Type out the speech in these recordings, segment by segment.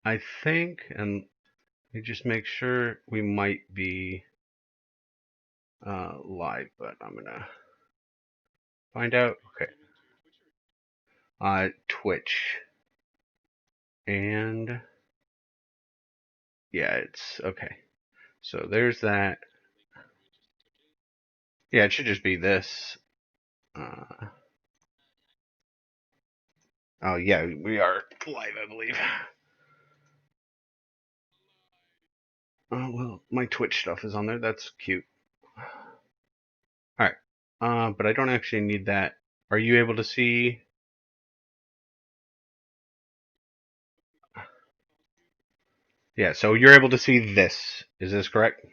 I think, and let me just make sure we might be live, but I'm gonna find out. Okay. Twitch. And yeah, it's okay. So there's that. Yeah, it should just be this. Uh, oh yeah, we are live, I believe. Oh well, my Twitch stuff is on there. That's cute. All right. But I don't actually need that. Are you able to see? Yeah, so you're able to see this. Is this correct?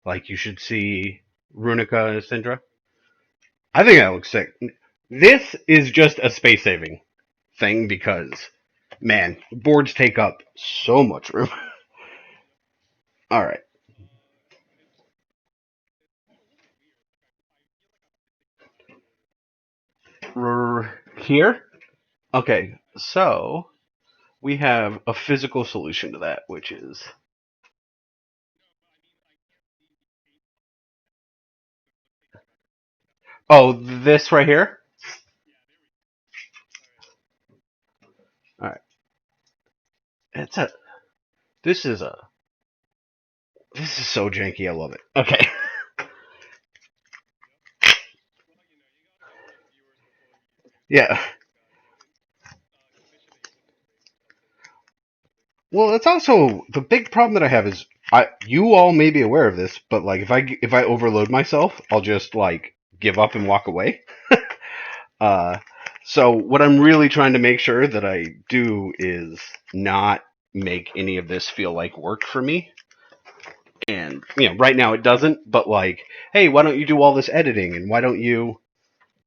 Like you should see Runika and Cindra. I think that looks sick. This is just a space saving thing because, man, boards take up so much room. All right. Here? Okay, so we have a physical solution to that, which is. Oh, this right here? All right. It's a. This is a. This is so janky. I love it. Okay. Yeah. Well, it's also the big problem that I have is you all may be aware of this, but like if I overload myself, I'll just like give up and walk away. Uh, so what I'm really trying to make sure that I do is not make any of this feel like work for me. And right now it doesn't. But like, hey, why don't you do all this editing? And why don't you?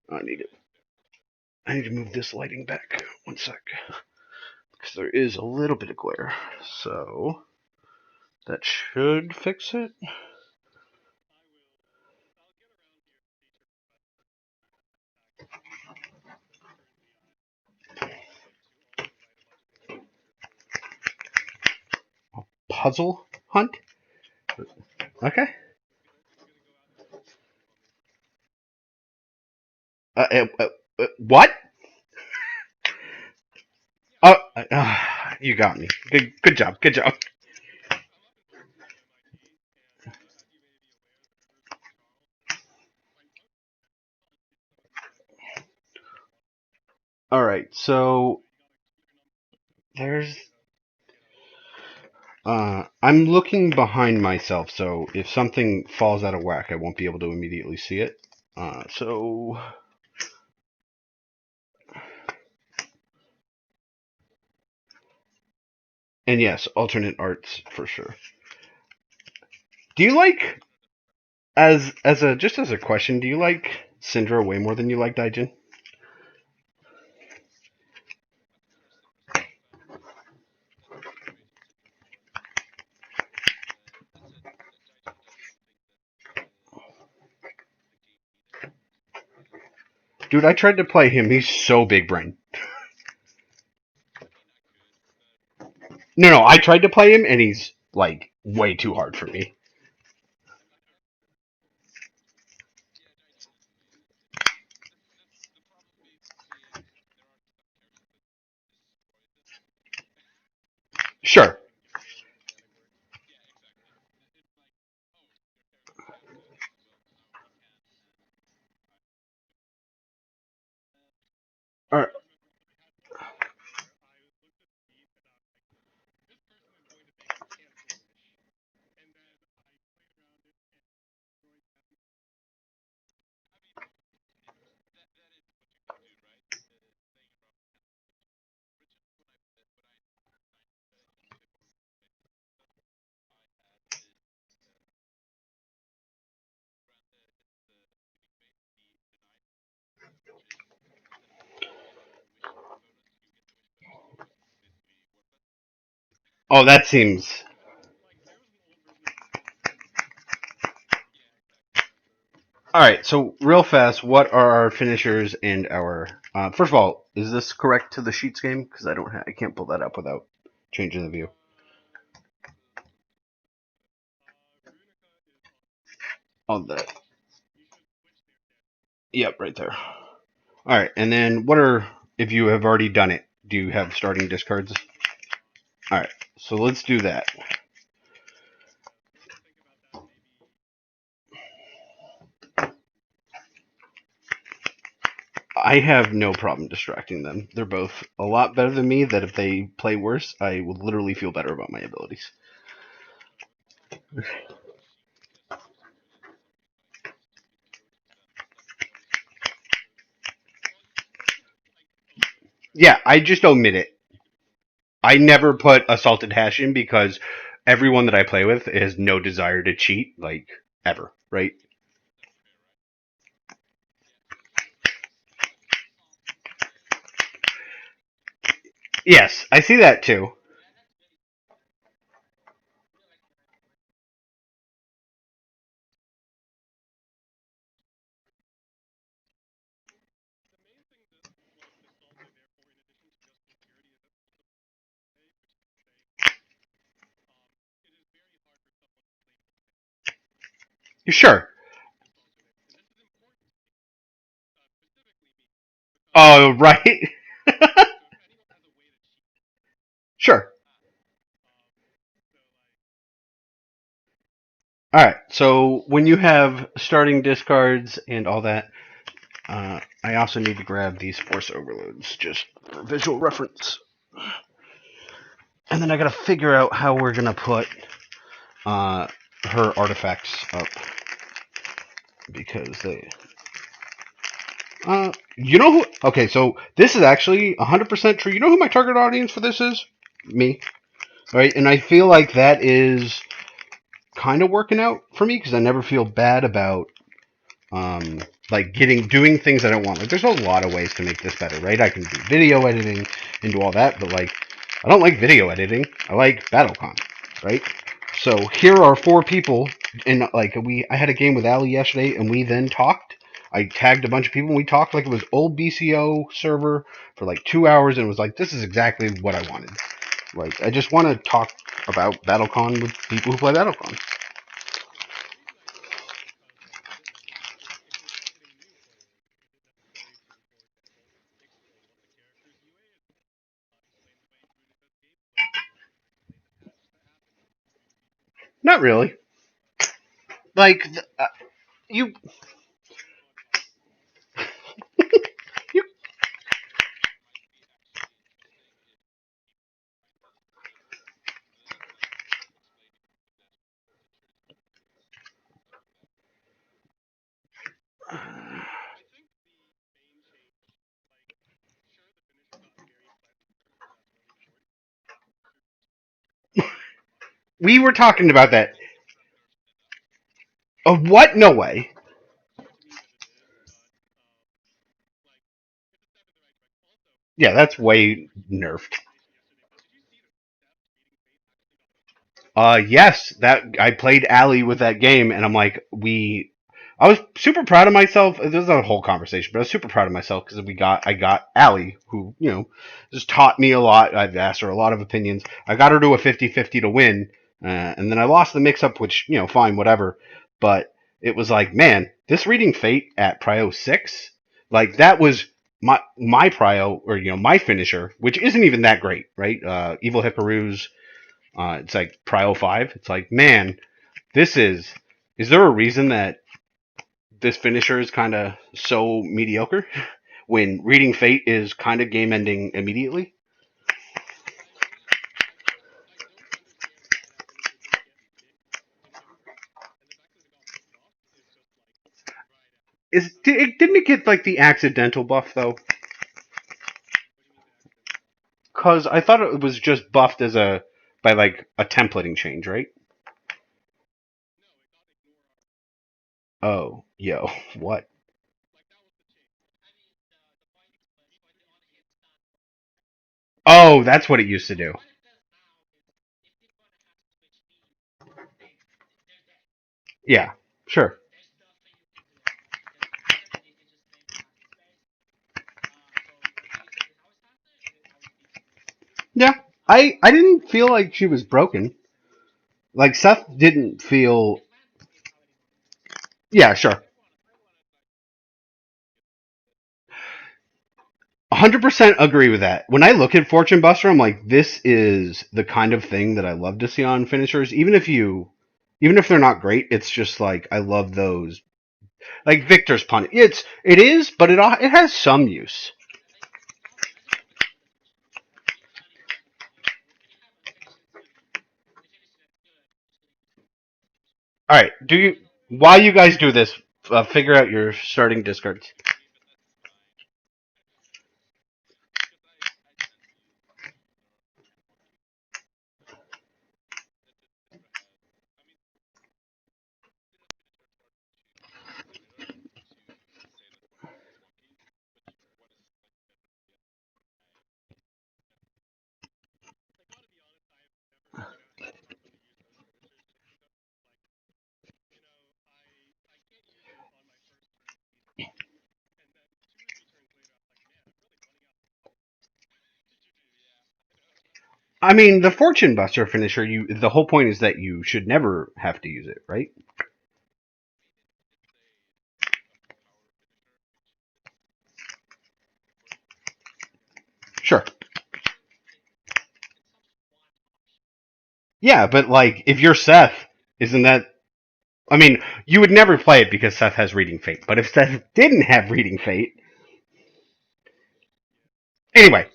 I need it. I need to move this lighting back. One sec, because there is a little bit of glare. So that should fix it. Puzzle hunt. Okay. What? You got me. Good job. Good job. All right. So there's. I'm looking behind myself, so if something falls out of whack, I won't be able to immediately see it. So. And yes, alternate arts for sure. Do you like as a just as a question? Do you like Cindra way more than you like Daijin? Dude, I tried to play him. He's so big brain. No, I tried to play him, and he's like way too hard for me. Sure. All right. Oh, that seems. All right. So real fast, what are our finishers and our? First of all, is this correct to the Sheets game? Because I don't, I can't pull that up without. Changing the view. On the. Yep, right there. All right, and then what are if you have already done it? Do you have starting discards? All right, so let's do that. I have no problem distracting them. They're both a lot better than me. That if they play worse, I will literally feel better about my abilities. Yeah, I just omit it. I never put assaulted hash in because everyone that I play with has no desire to cheat, like ever, right? Yes, I see that too. Sure. Oh, right. Sure. All right. So when you have starting discards and all that, I also need to grab these force overloads just for visual reference. And then I gotta figure out how we're gonna put uh, her artifacts up because they. You know who? Okay, so this is actually 100% true. You know who my target audience for this is? Me, right? And I feel like that is kind of working out for me because I never feel bad about um, like doing things I don't want. Like, there's a lot of ways to make this better, right? I can do video editing and do all that, but like, I don't like video editing. I like BattleCon, right? So here are four people, and like I had a game with Ali yesterday, and we then talked. I tagged a bunch of people, and we talked like it was old BCO server for like 2 hours, and it was like this is exactly what I wanted. Like I just want to talk about BattleCon with people who play BattleCon. Not really. Like you, you. We were talking about that. What? No way. Yeah, that's way nerfed. Yes, that I played Allie with that game, and I'm like, I was super proud of myself. This is a whole conversation, but I was super proud of myself because I got Allie, who just taught me a lot. I've asked her a lot of opinions. I got her to a 50-50 to win, and then I lost the mix-up, which fine, whatever. But it was like, man, this reading Fate at Prio 6, like that was my Prio or my finisher, which isn't even that great, right? Evil Hikaru's it's like Prio 5. It's like, man, this is there a reason that this finisher is kind of so mediocre when reading Fate is kind of game ending immediately? Didn't it get like the accidental buff though? Because I thought it was just buffed as a by like a templating change, right? Oh, yo, what? Oh, that's what it used to do. Yeah, sure. Yeah. I didn't feel like she was broken. Like Seth didn't feel. Yeah, sure. 100% agree with that. When I look at Fortune Buster, I'm like, this is the kind of thing that I love to see on finishers. Even if they're not great, it's just like I love those. Like Victor's punish. It is, but it has some use. All right, do you while you guys do this, figure out your starting discards. I mean, the Fortune Buster finisher. The whole point is that you should never have to use it, right? Sure. Yeah, but like if you're Seth, isn't that? I mean, you would never play it because Seth has Reading Fate. But if Seth didn't have Reading Fate, anyway.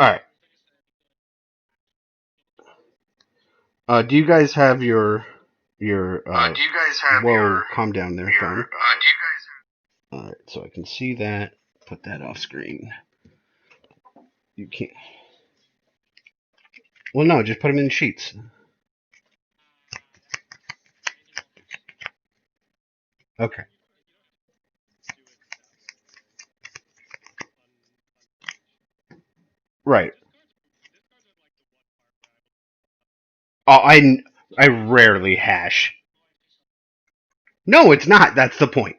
All right. Do you guys have your? Do you guys have Whoa, calm down there, your? phone. Do you guys? All right, so I can see that. Put that off screen. You can't. Well, no, just put them in sheets. Okay. Right. Oh, I rarely hash. No, it's not. That's the point.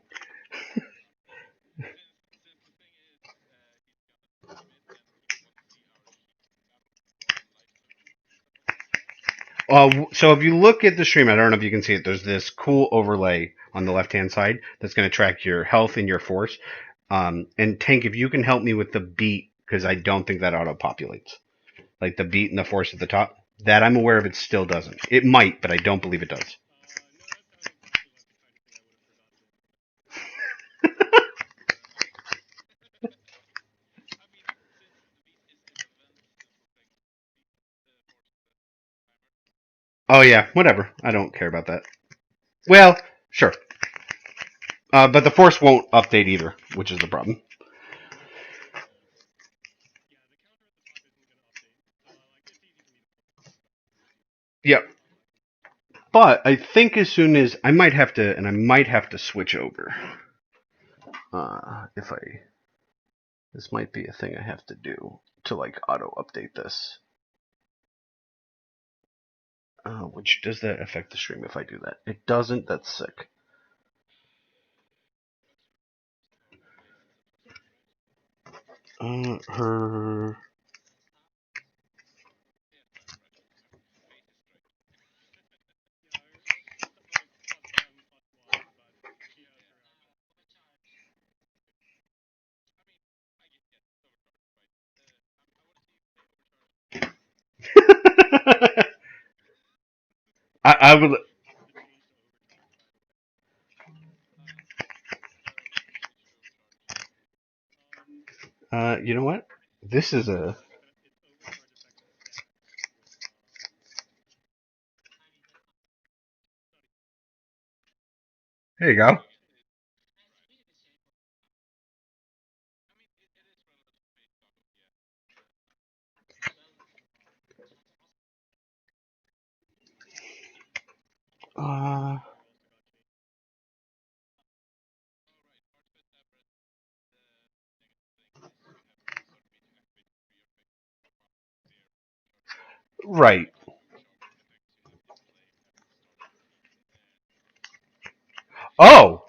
So if you look at the stream, I don't know if you can see it. There's this cool overlay on the left hand side that's going to track your health and your force. And Tank, if you can help me with the beat, because I don't think that auto populates, like the beat and the force at the top. That I'm aware of, it still doesn't. It might, but I don't believe it does. Oh yeah, whatever. I don't care about that. Well, sure. But the force won't update either, which is the problem. Yep. But I think as soon as I might have to, and I might have to switch over. If I, this might be a thing I have to do to like auto update this. Which does that affect the stream if I do that? It doesn't. That's sick. Her. I would. You know what? This is a. There you go. Uh, Right. Oh,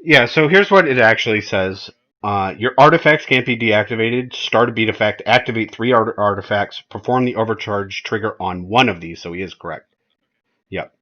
yeah, so here's what it actually says. Your artifacts can't be deactivated. Start a beat effect. Activate three artifacts. Perform the overcharge trigger on one of these. So he is correct. Yep.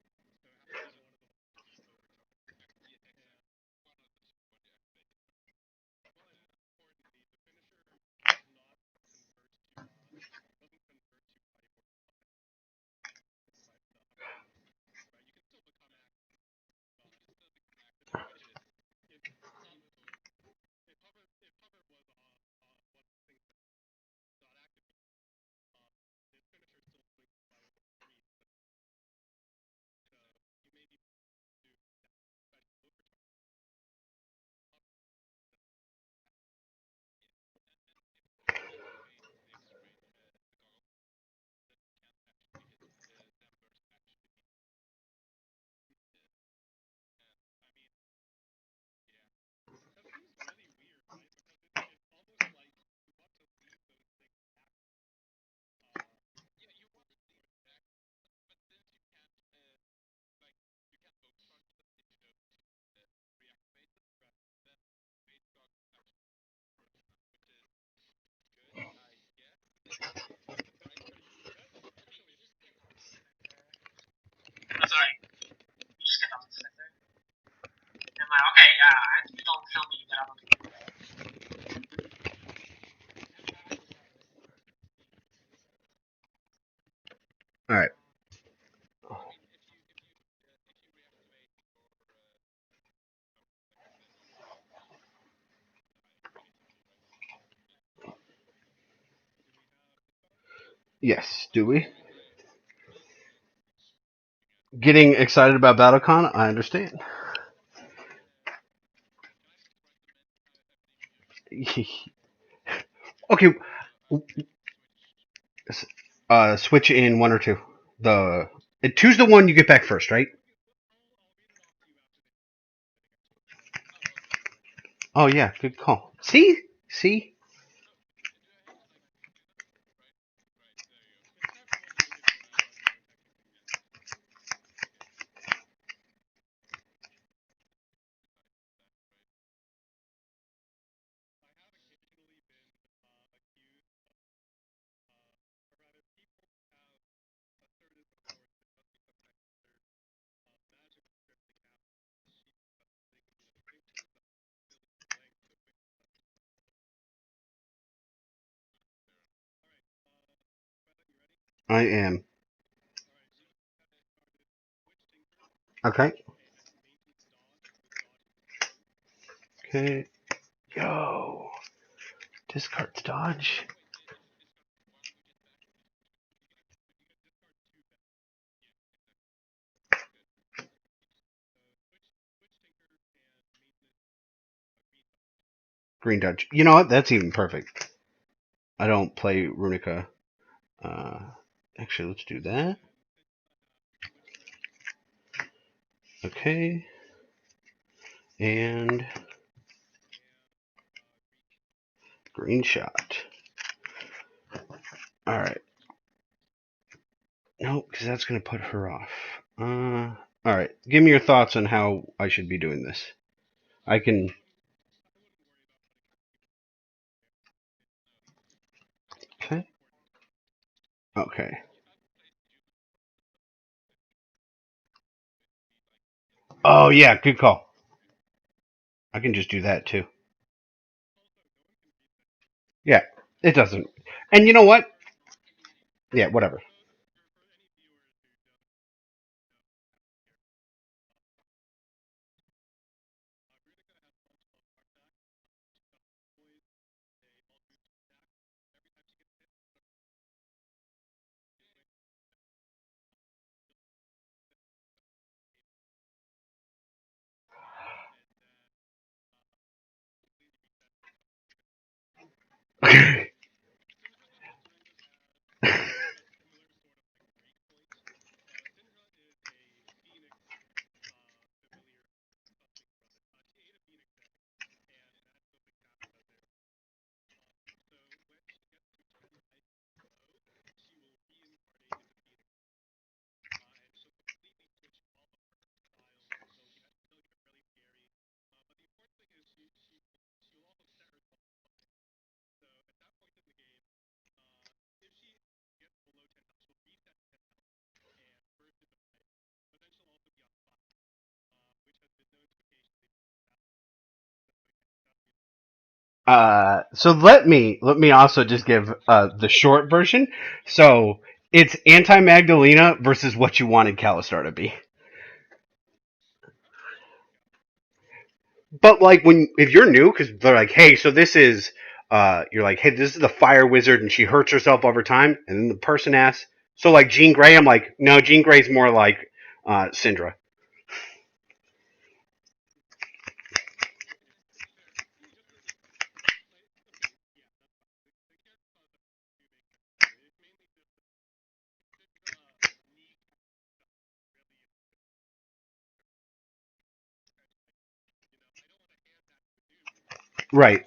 That's alright. You just get up and sit there. I'm like, okay, yeah, you don't film me, you get up. All right. Yes. Do we? Getting excited about BattleCon? I understand. Okay. Switch in one or two. Two's the one you get back first, right? Oh yeah, good call. See. I am. Okay. Okay. Yo. Discards dodge. Green dodge. You know what? That's even perfect. I don't play Runika. Uh, actually, let's do that. Okay. And green shot. All right. No, because that's going to put her off. All right. Give me your thoughts on how I should be doing this. I can. Okay. Okay. Oh yeah, good call. I can just do that too. Yeah, it doesn't. And you know what? Yeah, whatever. So let me also just give the short version. So it's anti Magdalena versus what you wanted Calistar to be. But like when if you're new, because they're like, hey, so this is you're like, hey, this is the fire wizard, and she hurts herself over time, and then the person asks, so like Jean Grey, I'm like, no, Jean Grey's more like Cindra. Right.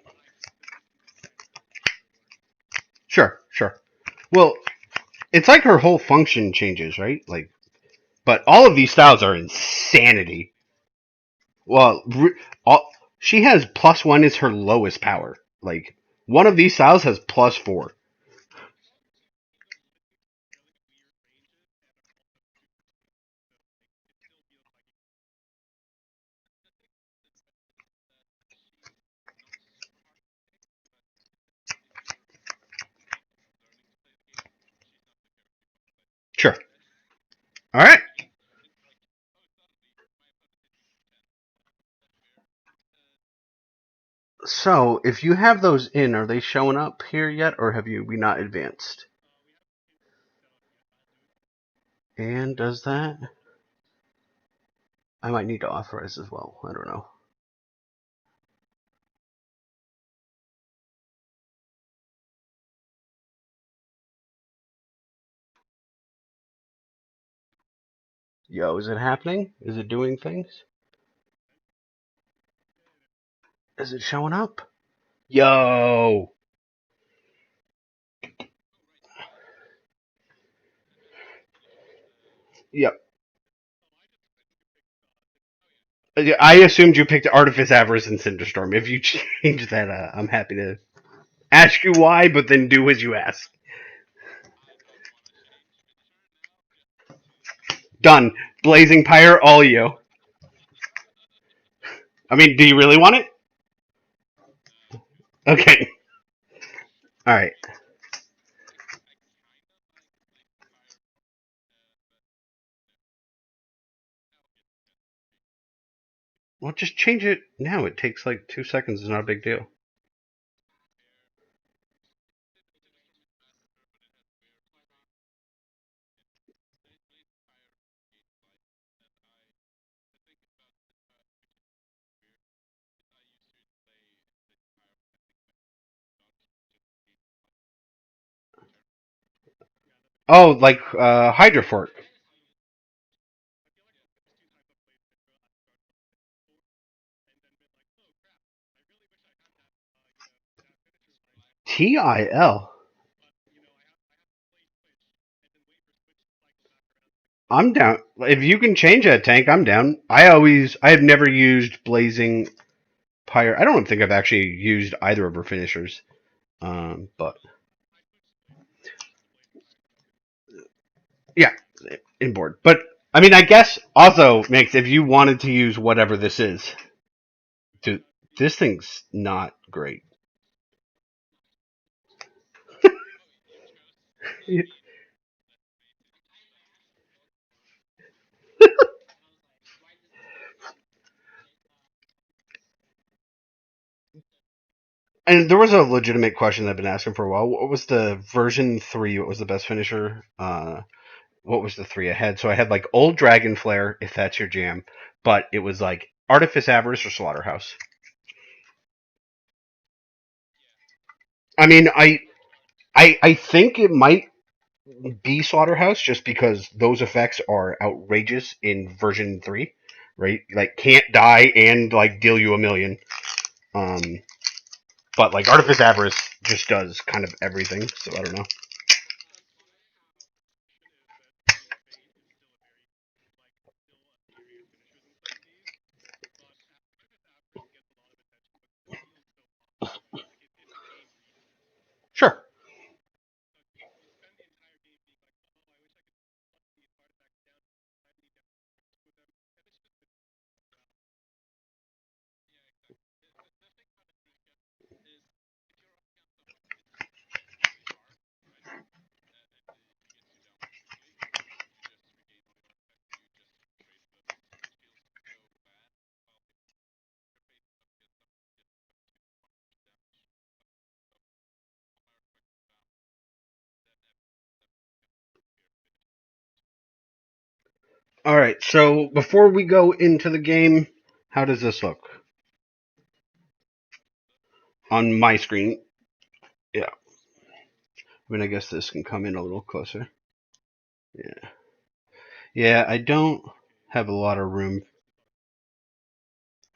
Sure. Sure. Well, it's like her whole function changes, right? Like, but all of these styles are insanity. Well, all, she has +1 is her lowest power. Like one of these styles has +4. Sure. All right. So, if you have those in, are they showing up here yet, or have we not advanced? And does that? I might need to authorize as well. I don't know. Yo, is it happening? Is it doing things? Is it showing up? Yo. Yep. I assumed you picked Artifice, Avarice, and Cinderstorm. If you change that, I'm happy to ask you why, but then do as you ask. Done. Blazing Pyre, all you. I mean, do you really want it? Okay. All right. Well, just change it now. It takes like 2 seconds. It's not a big deal. Oh, like Hydrofork. TIL. I'm down. If you can change that tank, I'm down. I have never used Blazing Pyre. I don't think I've actually used either of her finishers. But yeah, in board. But I mean, I guess also makes if you wanted to use whatever this is, to this thing's not great. And there was a legitimate question that I've been asking for a while. What was the version 3? What was the best finisher? What was the 3 ahead? So I had like Old Dragon Flare, if that's your jam, but it was like Artifice, Avarice, or Slaughterhouse. I mean, I think it might be Slaughterhouse just because those effects are outrageous in version 3, right? Like can't die and like deal you a million. Um, but like Artifice, Avarice just does kind of everything. So I don't know. Sure. All right. So before we go into the game, how does this look on my screen? Yeah. I mean, I guess this can come in a little closer. Yeah. Yeah. I don't have a lot of room.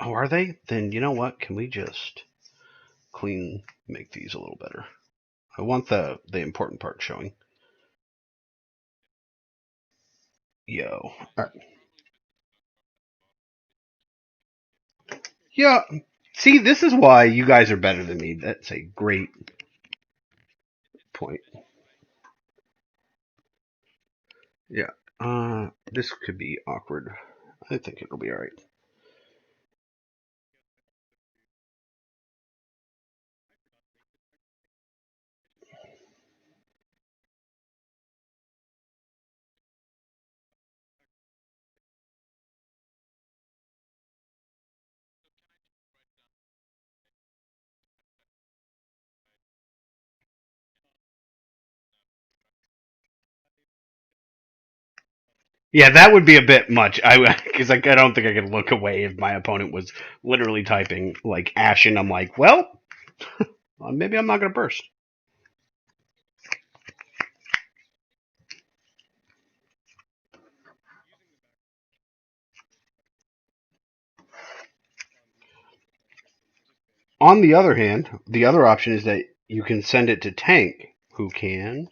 Oh, are they? Then you know what? Can we just make these a little better? I want the important part showing. Yo. All right. Yeah. See, this is why you guys are better than me. That's a great point. Yeah. This could be awkward. I think it'll be all right. Yeah, that would be a bit much. Because I don't think I could look away if my opponent was literally typing like Ashen. I'm like, well, maybe I'm not gonna burst. On the other hand, the other option is that you can send it to Tank, who can.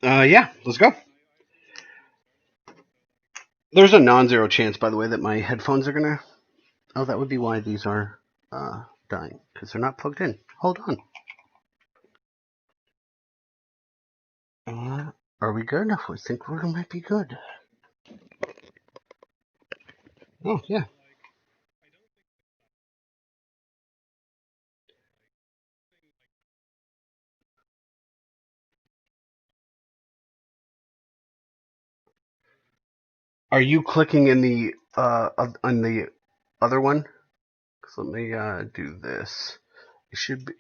Yeah, let's go. There's a non-zero chance, by the way, that my headphones are gonna. Oh, that would be why these are dying because they're not plugged in. Hold on. Are we good? I think we might be good. Oh yeah. Are you clicking in the on the other one? So let me do this. It should be.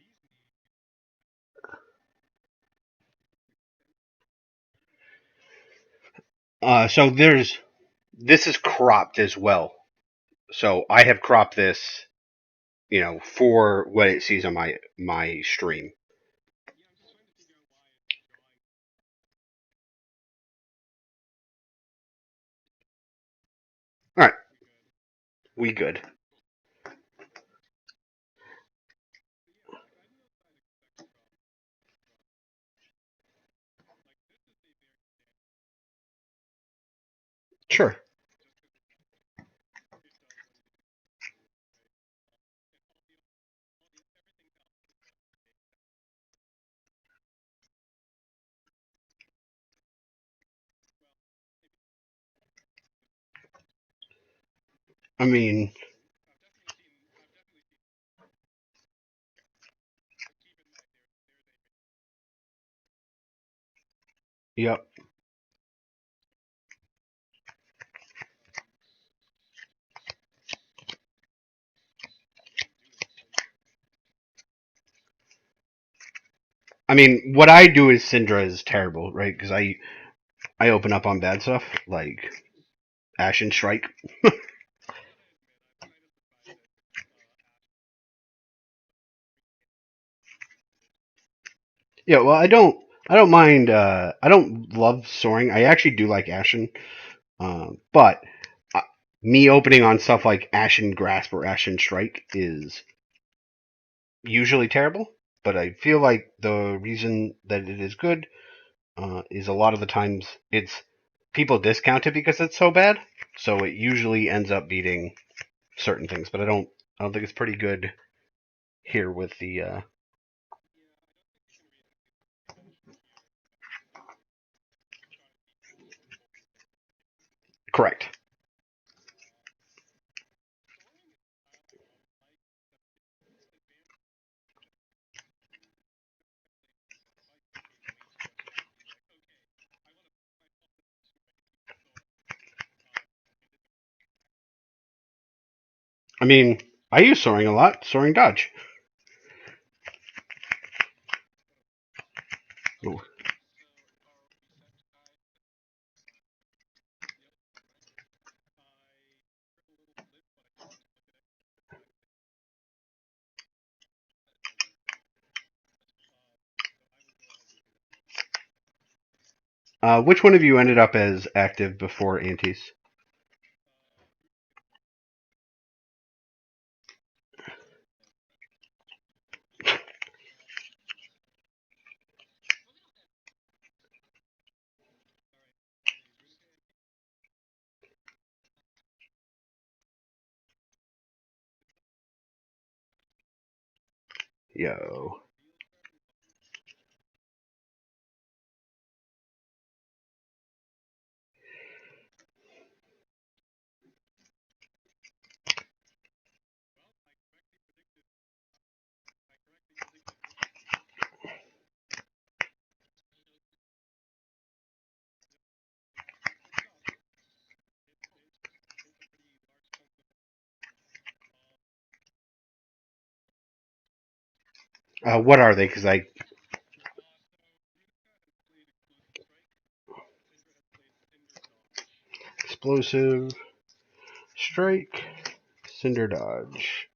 So there's this is cropped as well. So I have cropped this, for what it sees on my stream. All right, we good. Sure. I mean, yep. I mean, what I do is Cindra is terrible, right? Because I open up on bad stuff like Ashen Strike. Yeah, well, I don't mind. I don't love soaring. I actually do like Ashen, but uh, me opening on stuff like Ashen Grasp or Ashen Strike is usually terrible. But I feel like the reason that it is good is a lot of the times it's people discount it because it's so bad. So it usually ends up beating certain things. But I don't think it's pretty good here with the correct. I mean, I use soaring a lot. Soaring dodge. Ooh. Which one of you ended up as active before Antes? Yo. What are they? Because I explosive strike, cinder dodge.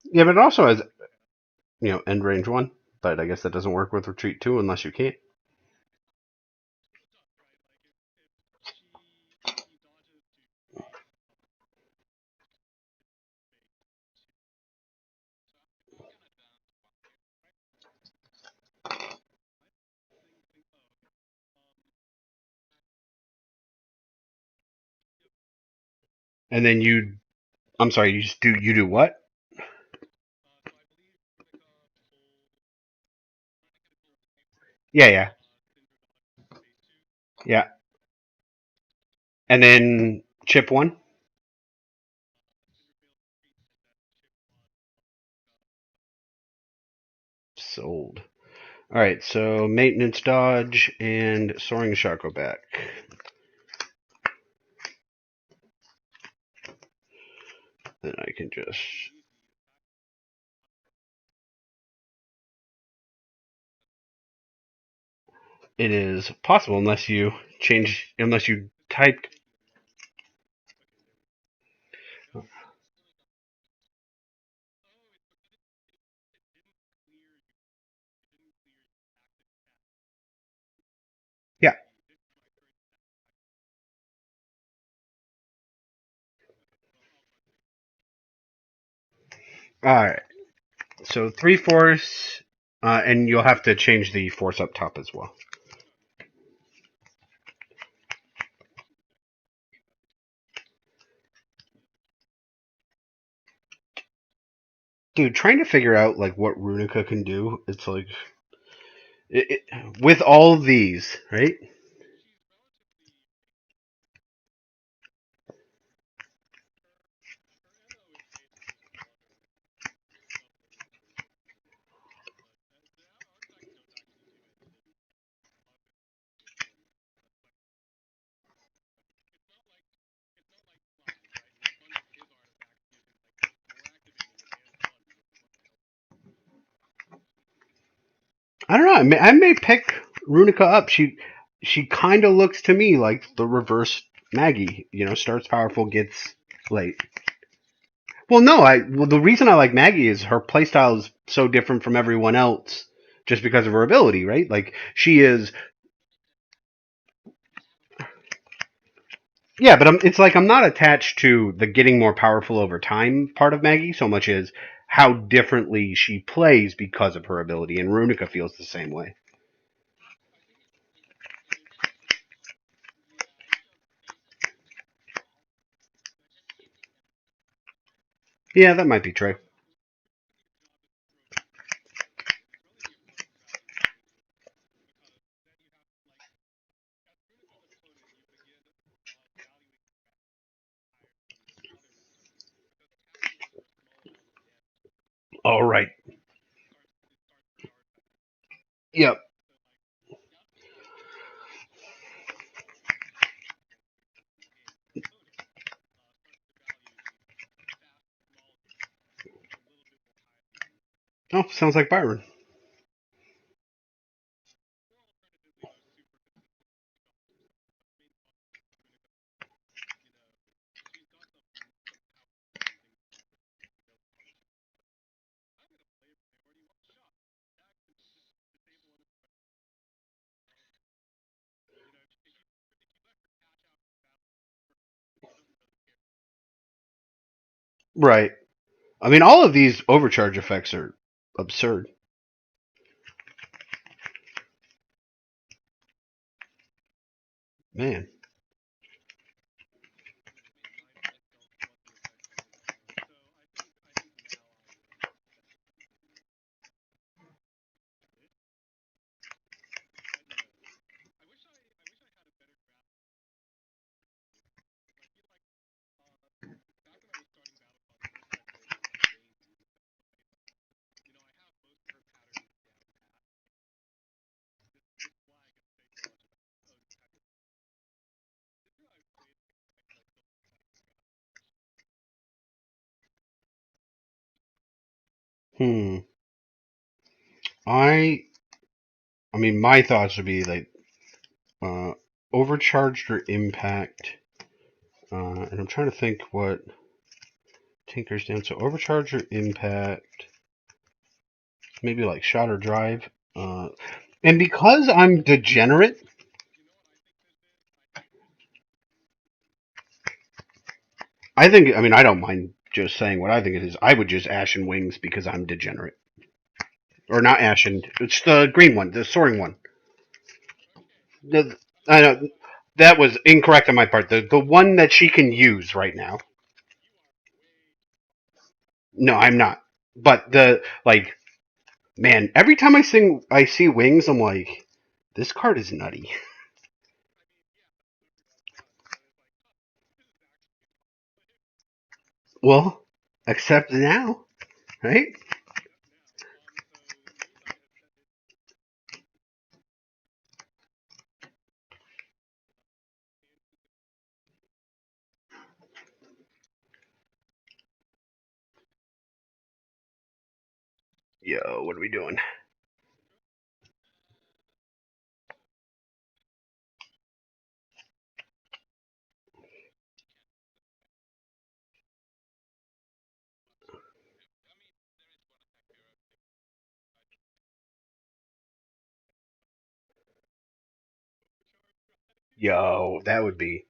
Yeah, but it also has end range one. But I guess that doesn't work with retreat two unless you can't. And then I'm sorry, you do what? Yeah, yeah, yeah. And then chip one. Sold. All right, so maintenance dodge and soaring shot go back. Then I can just. It is possible unless you typed. Yeah. All right. So three force, and you'll have to change the force up top as well. Dude, trying to figure out like what Runika can do, it's like with all of these, right? I don't know. I may pick Runika up. She kind of looks to me like the reverse Maggie. Starts powerful, gets late. Well, no, the reason I like Maggie is her playstyle is so different from everyone else just because of her ability, right? Like she is. Yeah, but it's like I'm not attached to the getting more powerful over time part of Maggie so much as how differently she plays because of her ability, and Runica feels the same way. Yeah, that might be true. Yep. Oh, sounds like Byron. Right. I mean, all of these overcharge effects are absurd. Man. Hmm. I. I mean, my thoughts would be like uh, overcharged or impact. And I'm trying to think what Tinker's down. So overcharge or impact. Maybe like shot or drive. And because I'm degenerate, I think. I mean, I don't mind just saying what I think it is. I would just Ashen Wings because I'm degenerate, or not Ashen. It's the green one, the soaring one. The, I know that was incorrect on my part. The one that she can use right now. No, I'm not. But the like, man, every time I see wings, I'm like, this card is nutty. Well, except now, right? Yo, what are we doing? Yo, that would be.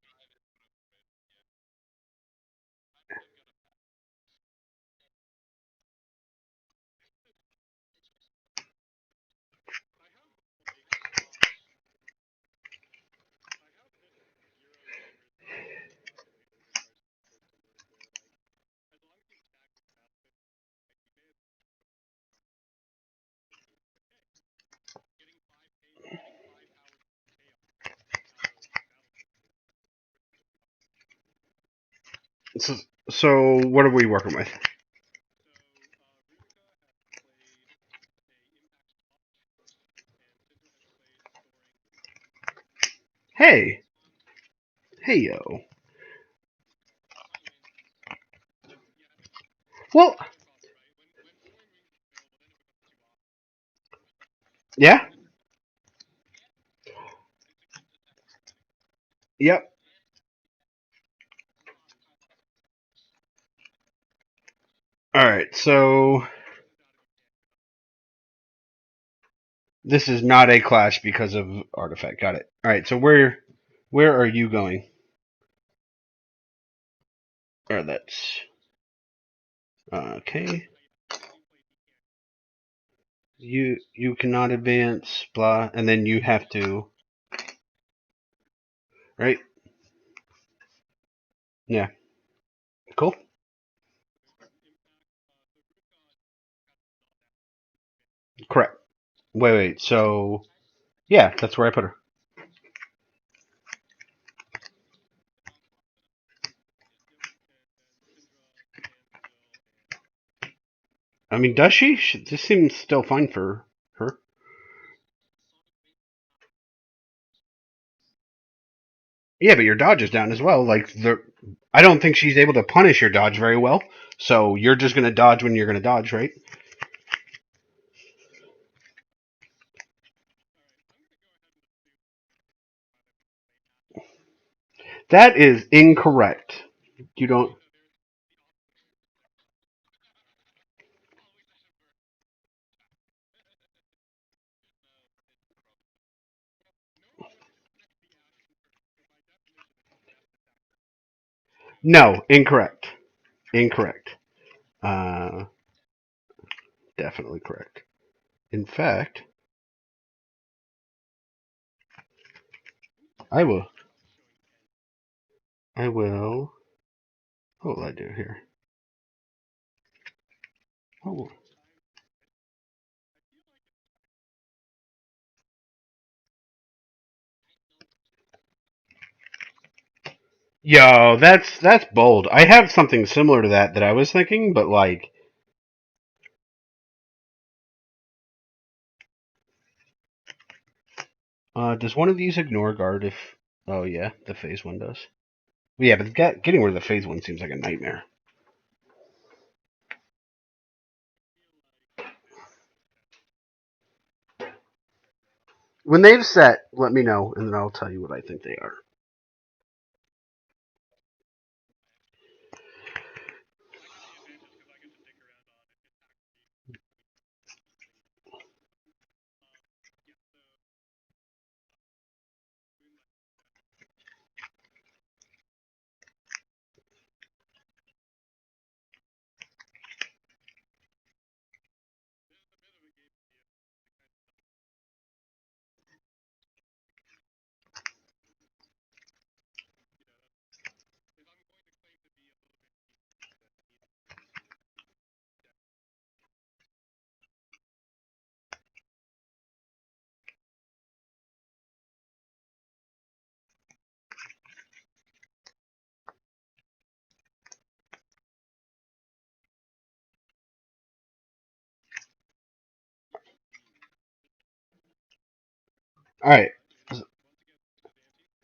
So, so what are we working with? Hey, hey, yo. Well, yeah, yep. All right, so this is not a clash because of artifact. Got it. All right, so where are you going? Or that's okay. You cannot advance, blah, and then you have to, right? Yeah, cool. Correct. Wait. So yeah, that's where I put her. I mean, does she? This seems still fine for her. Yeah, but your dodge is down as well. I don't think she's able to punish your dodge very well. So you're just gonna dodge when you're gonna dodge, right? That is incorrect. You don't. No, incorrect. Incorrect. Uh, definitely correct. In fact, I will. I will. What will I do here? Oh, yo, that's bold. I have something similar to that I was thinking, but like, does one of these ignore guard if? Oh yeah, the phase one does. Yeah, but getting rid of the phase one seems like a nightmare. When they've set, let me know, and then I'll tell you what I think they are. All right.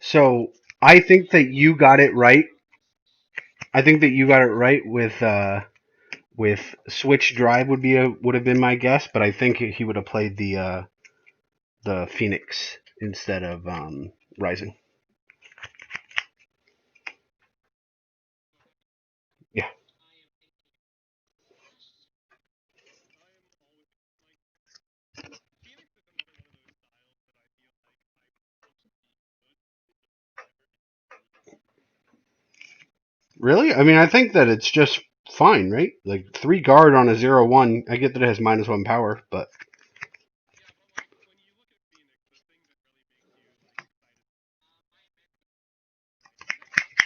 So I think that you got it right. I think that you got it right with switch drive would have been my guess, but I think he would have played the Phoenix instead of Rising. Yeah. Really? I mean, I think that it's just fine, right? Like 3 guard on a 0/1. I get that it has -1 power, but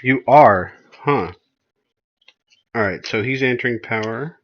you are, huh? All right. So he's entering power.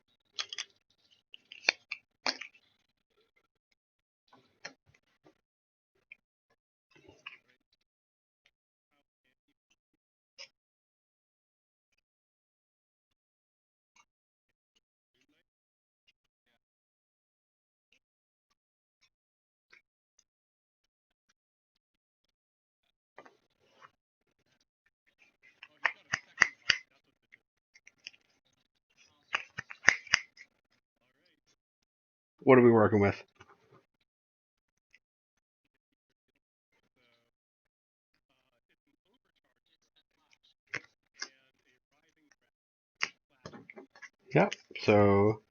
What are we working with? Yep. So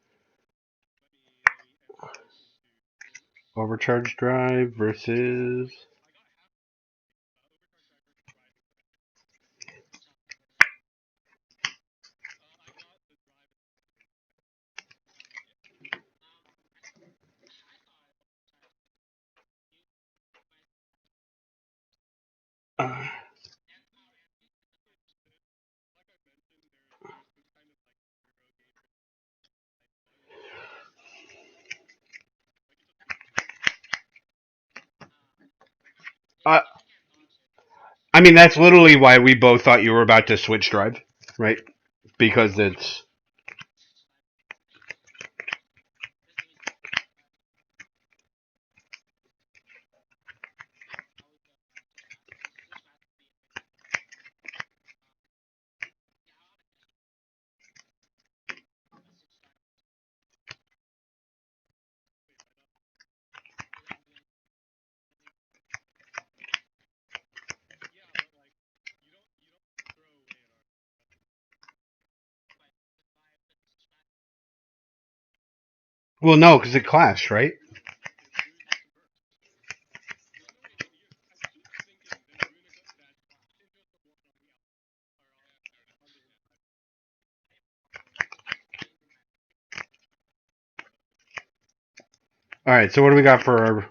overcharge drive versus. Uh, uh, I mean, that's literally why we both thought you were about to switch drive, right? Because it's. Well, no, because it clashed, right? All right. So what do we got for our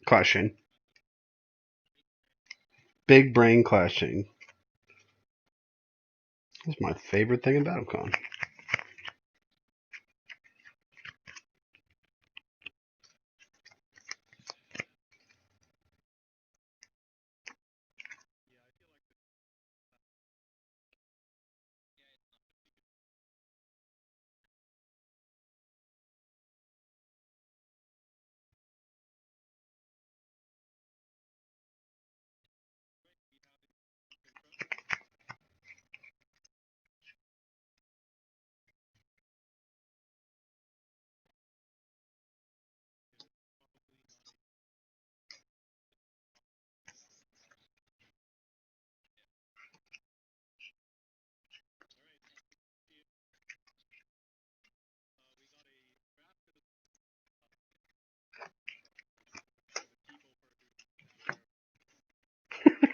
clashing? Big brain clashing. That's my favorite thing in BattleCon.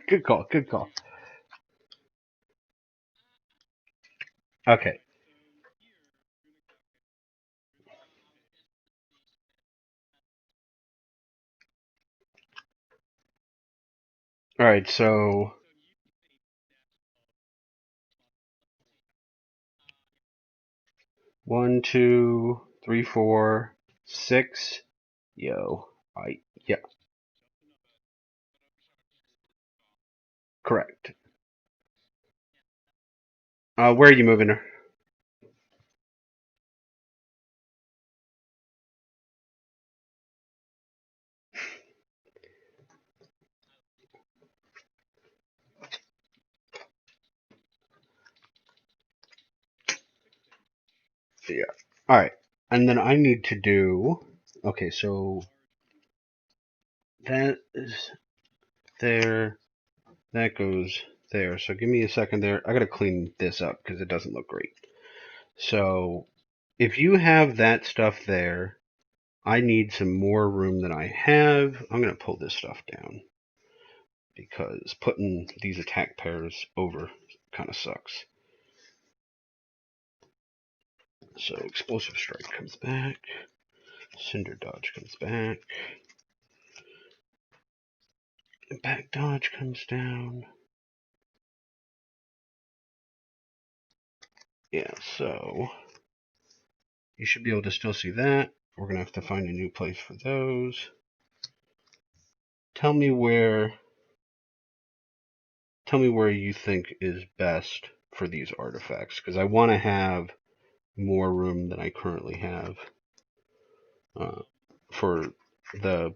Good call. Good call. Okay. All right. So 1, 2, 3, 4, 6. Yo. Yeah. Correct. Where are you moving her? Yeah. All right. And then I need to do. Okay. So that is there. That goes there. So give me a second there. I gotta clean this up because it doesn't look great. So if you have that stuff there, I need some more room than I have. I'm gonna pull this stuff down because putting these attack pairs over kind of sucks. So explosive strike comes back. Cinder dodge comes back. Back dodge comes down. Yeah, so you should be able to still see that. We're gonna have to find a new place for those. Tell me where you think is best for these artifacts, because I want to have more room than I currently have for the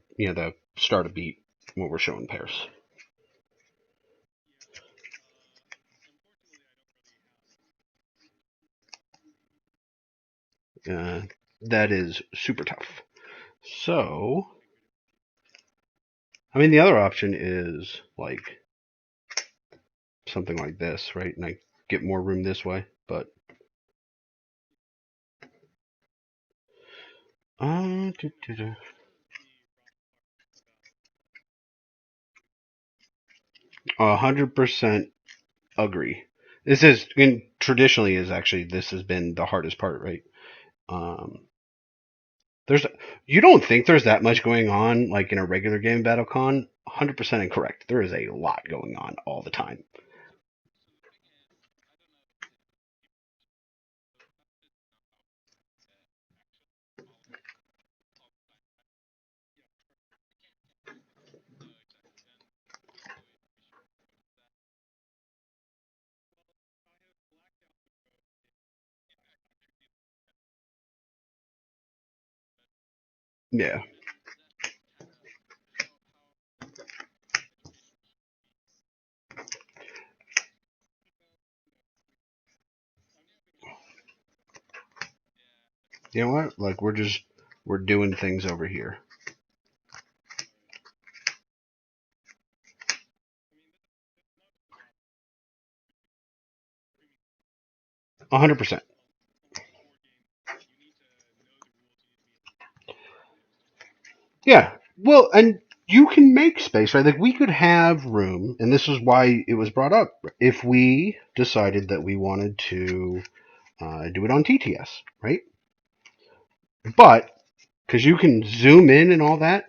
start a beat when we're showing pairs. That is super tough. So, I mean, the other option is like something like this, right? And I get more room this way, but 100% agree. This is, and traditionally is actually, this has been the hardest part, right? Um, there's, you don't think there's that much going on like in a regular game BattleCon? 100% incorrect. There is a lot going on all the time. Yeah. You know what? Like we're doing things over here. 100%. Yeah. Well, and you can make space, right? Like we could have room, and this is why it was brought up. If we decided that we wanted to do it on TTS, right? But because you can zoom in and all that,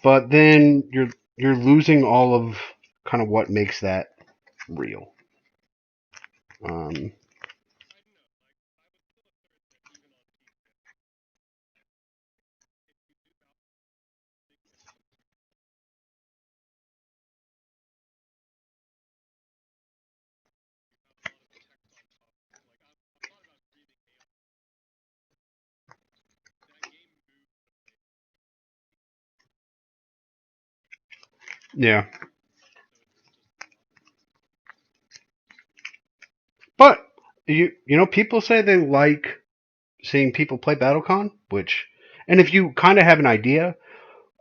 but then you're losing all of kind of what makes that real. Um, yeah, but you know people say they like seeing people play BattleCon, which and if you kind of have an idea,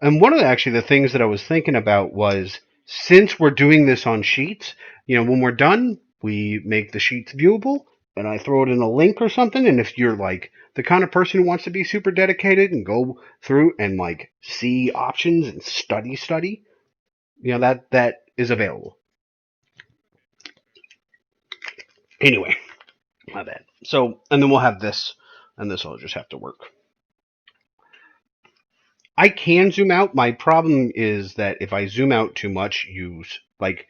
and one of actually the things that I was thinking about was since we're doing this on sheets, you know, when we're done, we make the sheets viewable and I throw it in a link or something. And if you're like the kind of person who wants to be super dedicated and go through and like see options and study, you know, that is available. Anyway, my bad. So, and then we'll have this, and this will just have to work. I can zoom out. My problem is that if I zoom out too much, you like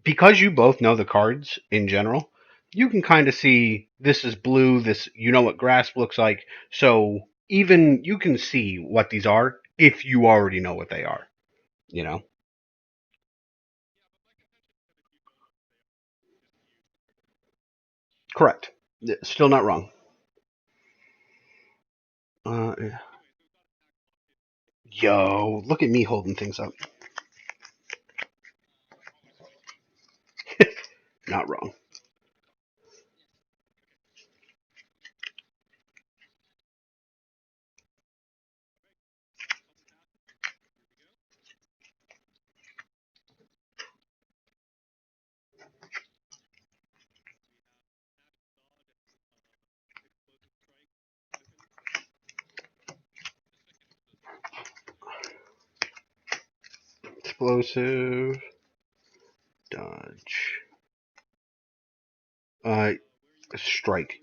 because you both know the cards in general, you can kind of see this is blue, this you know what grass looks like. So even you can see what these are if you already know what they are, you know. Correct. Still not wrong. Yeah. Yo, look at me holding things up. Not wrong. Explosive, dodge, uh, strike.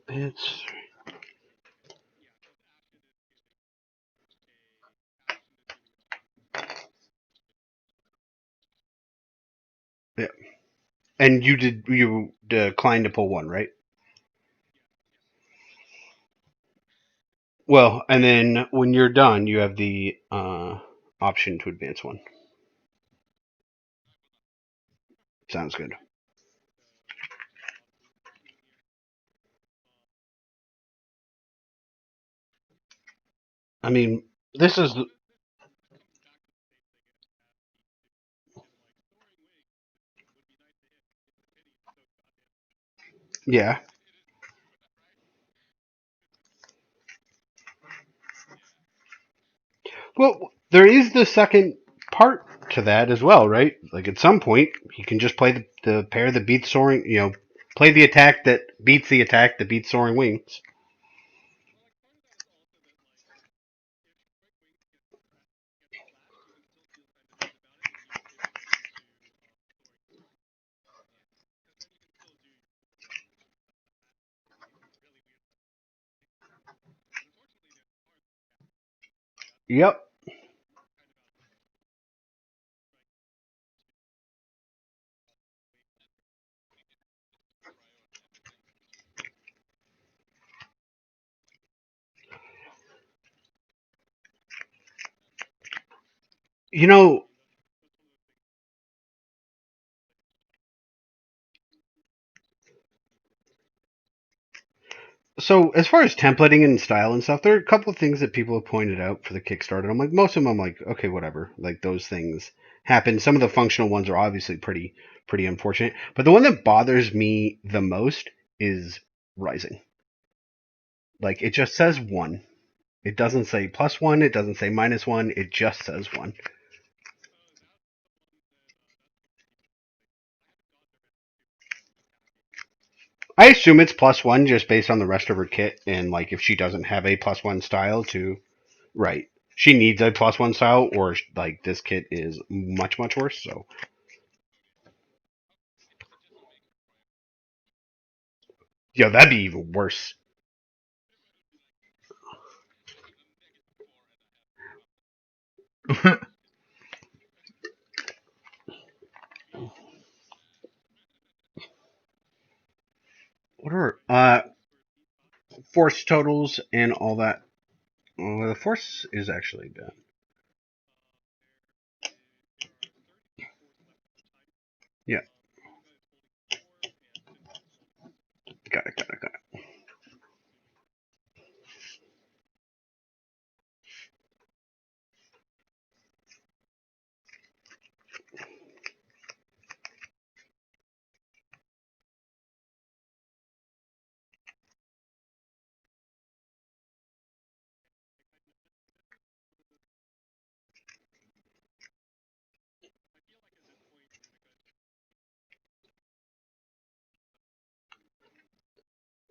It's yeah. And you declined to pull one, right? Well, and then when you're done, you have the option to advance one. Sounds good. I mean, this is yeah. Well, there is the second part to that as well, right? Like at some point, you can just play the pair that beats soaring. You know, play the attack that beats the attack that beats soaring wings. Yep. You know, so as far as templating and style and stuff, there are a couple of things that people have pointed out for the Kickstarter. I'm like, most of them, I'm like, okay, whatever. Like those things happen. Some of the functional ones are obviously pretty unfortunate. But the one that bothers me the most is Rising. Like it just says one. It doesn't say plus one. It doesn't say minus one. It just says one. I assume it's +1 just based on the rest of her kit, and like if she doesn't have a +1 style to right, she needs a +1 style, or like this kit is much worse. So yeah, that'd be even worse. What are force totals and all that? Well, the force is actually done. Yeah, got it.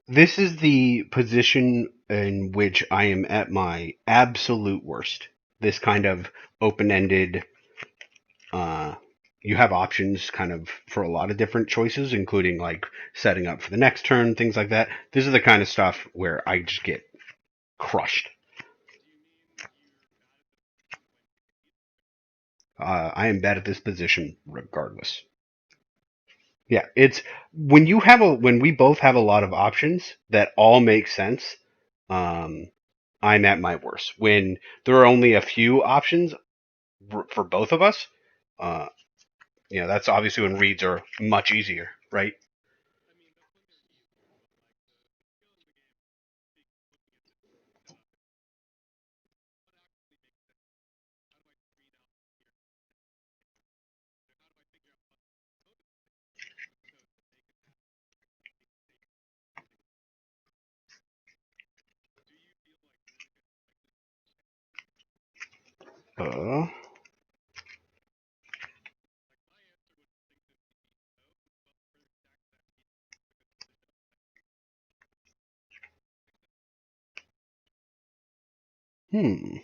This is the position in which I am at my absolute worst. This kind of open-ended. Uh, you have options kind of for a lot of different choices, including like setting up for the next turn, things like that. This is the kind of stuff where I just get crushed. I am bad at this position regardless. Yeah, it's when we both have a lot of options that all make sense. Um, I'm at my worst. When there are only a few options for both of us, uh, that's obviously when reads are much easier, right? Uh, hmm.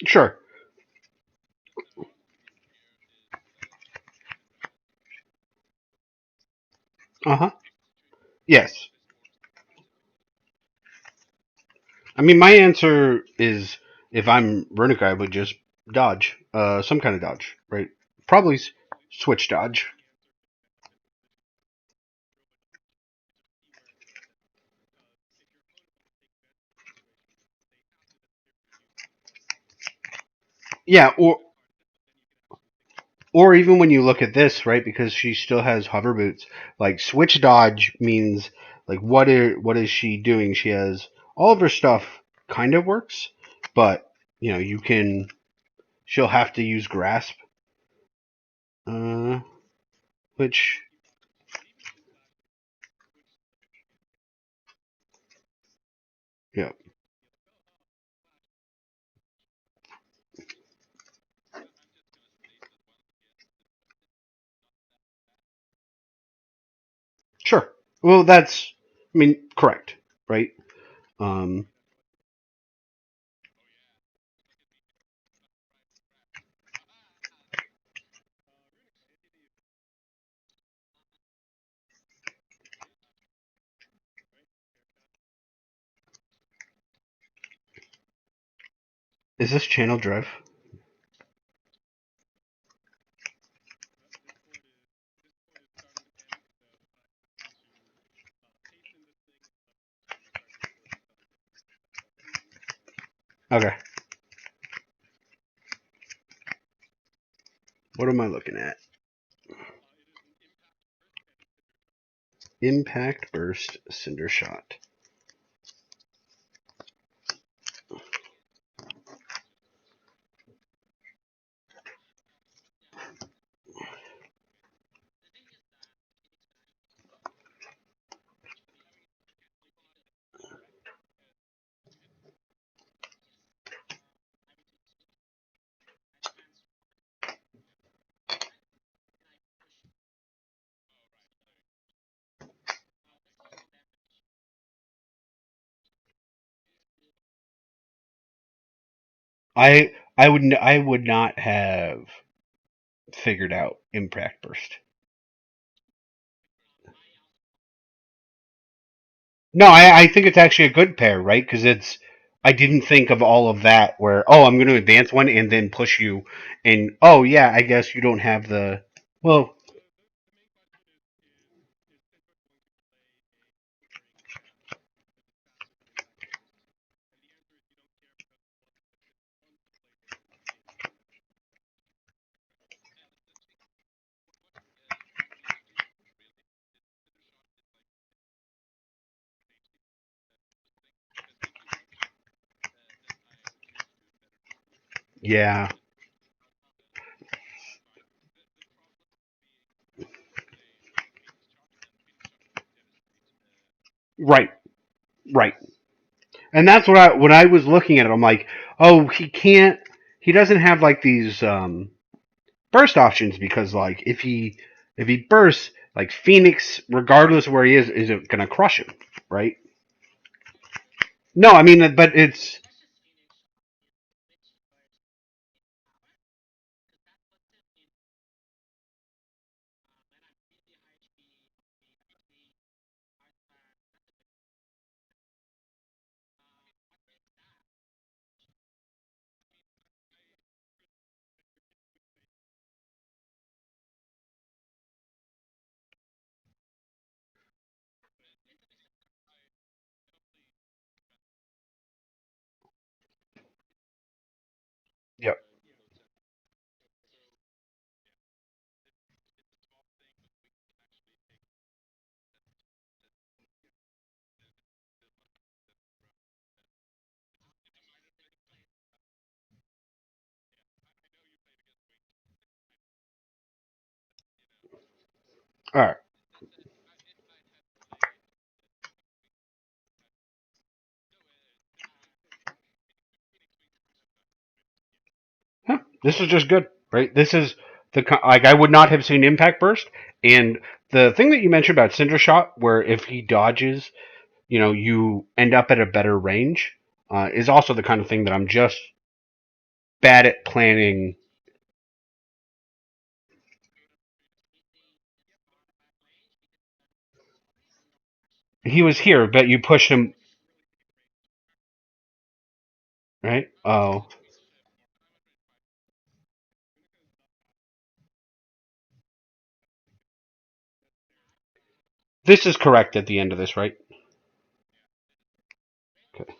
Sure. Uh huh. Yes. I mean, my answer is if I'm Runika, I would just dodge, some kind of dodge, right? Probably switch dodge. Yeah, or even when you look at this, right? Because she still has hover boots. Like switch dodge means like what is she doing? She has all of her stuff kind of works, but you can. She'll have to use grasp, uh, which yeah, sure. Well, I mean, correct, right? Um, is this channel drive? Okay. What am I looking at? Impact Burst Cinder Shot. I would not have figured out Impact Burst. No, I think it's actually a good pair, right? Because it's I didn't think of all of that where I'm going to advance one and then push you, and yeah, I guess you don't have the well, yeah, right, right, and that's what I when I was looking at it, I'm like, he can't, he doesn't have like these burst options because like if he bursts like Phoenix, regardless of where he is it gonna crush him, right? No, I mean, but it's yep. All right. Huh, this is just good, right? This is like I would not have seen Impact Burst, and the thing that you mentioned about Cinder Shot, where if he dodges, you end up at a better range, is also the kind of thing that I'm just bad at planning. He was here, but you pushed him, right? Oh, this is correct at the end of this, right? Okay.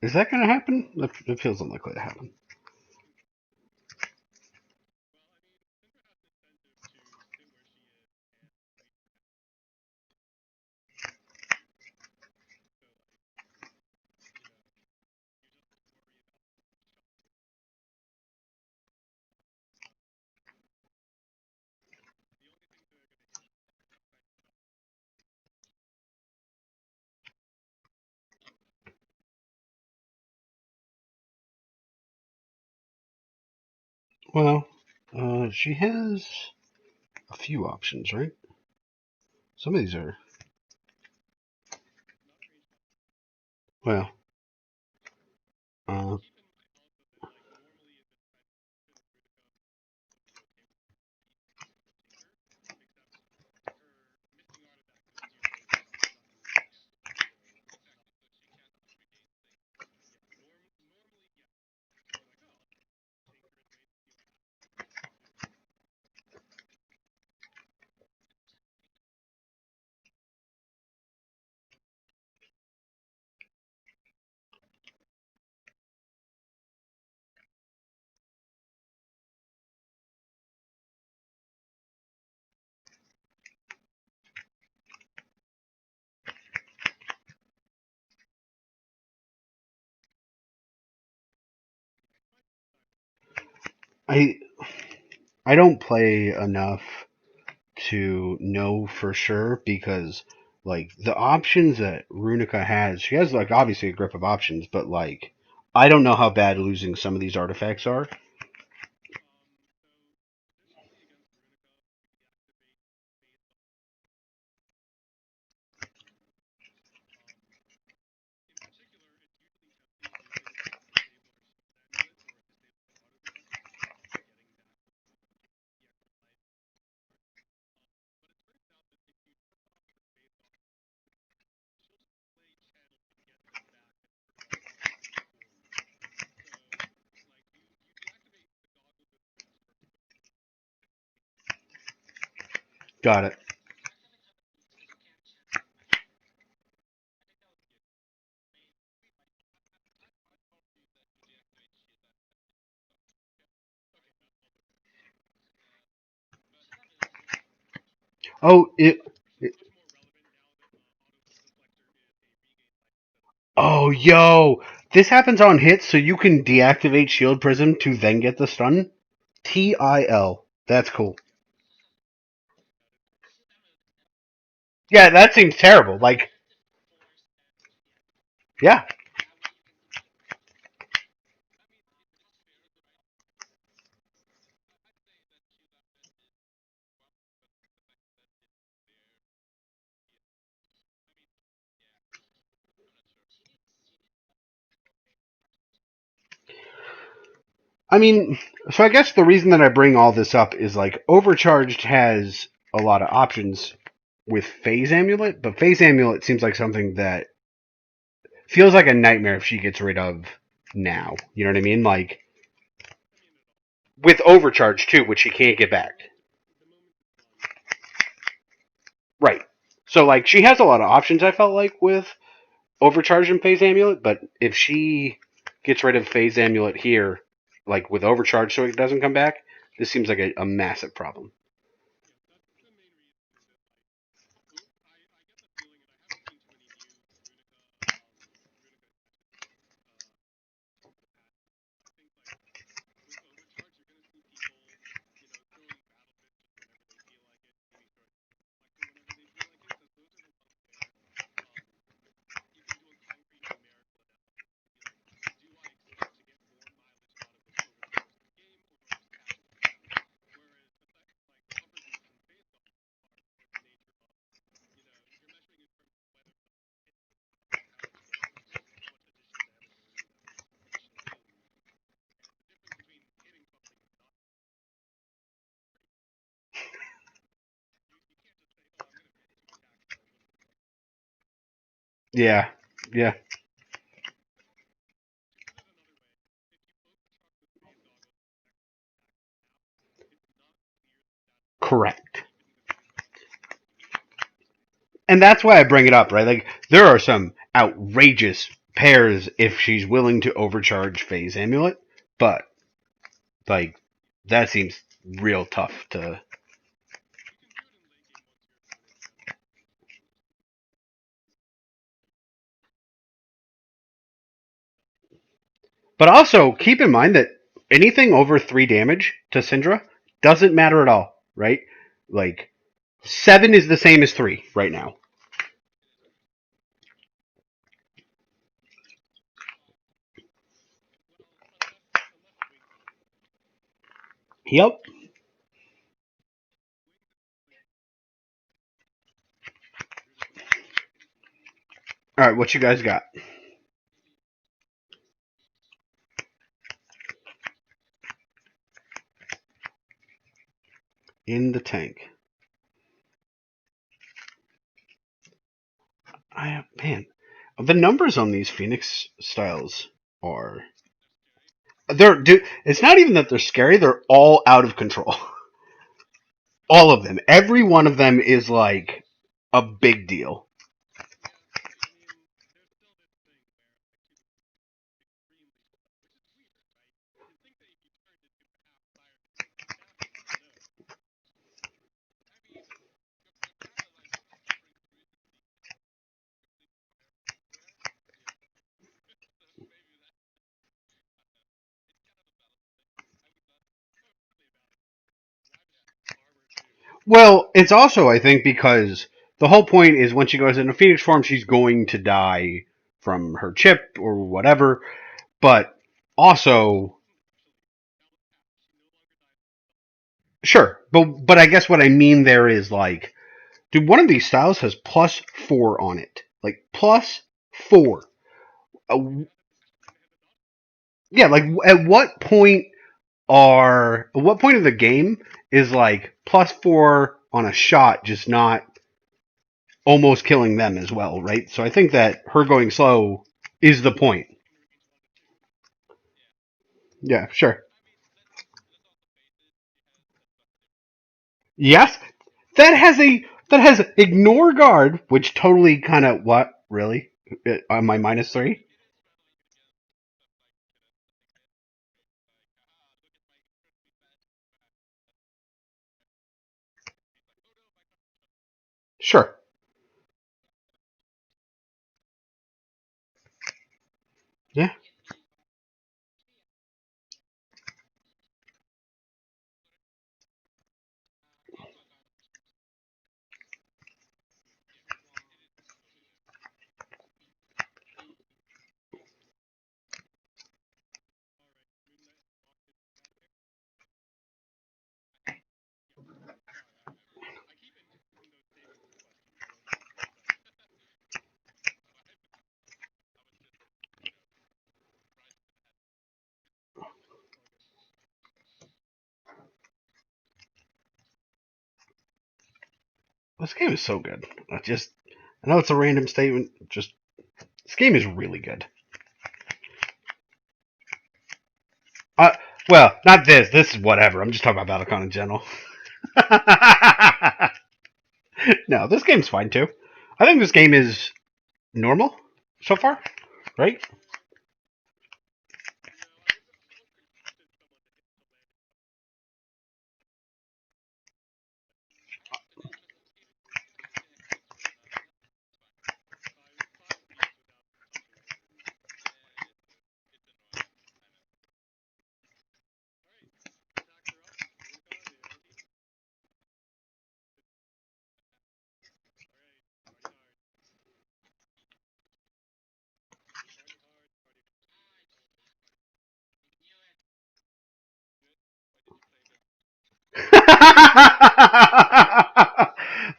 Is that going to happen? It feels unlikely to happen. Well, she has a few options, right? Some of these are well. Uh, I I don't play enough to know for sure because like the options that Runika has, she has like obviously a grip of options, but like I don't know how bad losing some of these artifacts are. Got it. Oh, it oh, yo, this happens on hits, so you can deactivate Shield Prism to then get the stun. TIL. That's cool. Yeah, that seems terrible. Like, yeah. I mean, so I guess the reason that I bring all this up is like Overcharged has a lot of options with Phase Amulet, but Phase Amulet seems like something that feels like a nightmare if she gets rid of now. You know what I mean? Like with Overcharge too, which she can't get back. Right. So like she has a lot of options. I felt like with Overcharge and Phase Amulet, but if she gets rid of Phase Amulet here, like with Overcharge, so it doesn't come back, this seems like a massive problem. Yeah, yeah, correct. And that's why I bring it up, right? Like there are some outrageous pairs if she's willing to overcharge Phase Amulet, but like that seems real tough to. But also keep in mind that anything over 3 damage to Cindra doesn't matter at all, right? Like 7 is the same as 3 right now. Yep. All right, what you guys got in the tank? Man, the numbers on these Phoenix styles are it's not even that they're scary, they're all out of control. All of them. Every one of them is like a big deal. Well, it's also I think because the whole point is when she goes into Phoenix form, she's going to die from her chip or whatever. But also, sure, but I guess what I mean there is like, dude, one of these styles has +4 on it, like +4. Uh, yeah, like at what point of the game is like +4 on a shot just not almost killing them as well, right? So I think that her going slow is the point. Yeah, sure. Yes, that has ignore guard, which totally kind of what really on my -3. Sure. Yeah. This game is so good. I know it's a random statement. Just this game is really good. Uh, well, not this. This is whatever. I'm just talking about Battlecon in general. No, this game's fine too. I think this game is normal so far, right?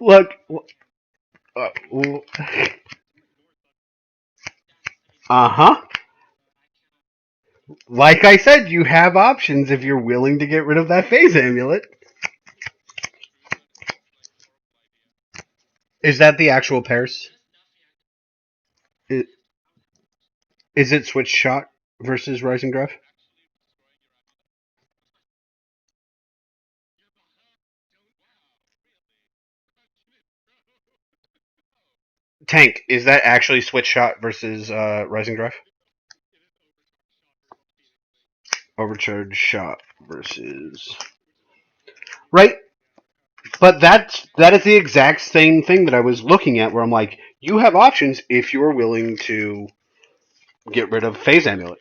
Look, huh. Like I said, you have options if you're willing to get rid of that phase amulet. Is that the actual pairs? Is it switch shot versus rising drive? Tank, is that actually switch shot versus rising drive? Overcharge shot versus right, but that is the exact same thing that I was looking at where I'm like, you have options if you're willing to get rid of phase amulet.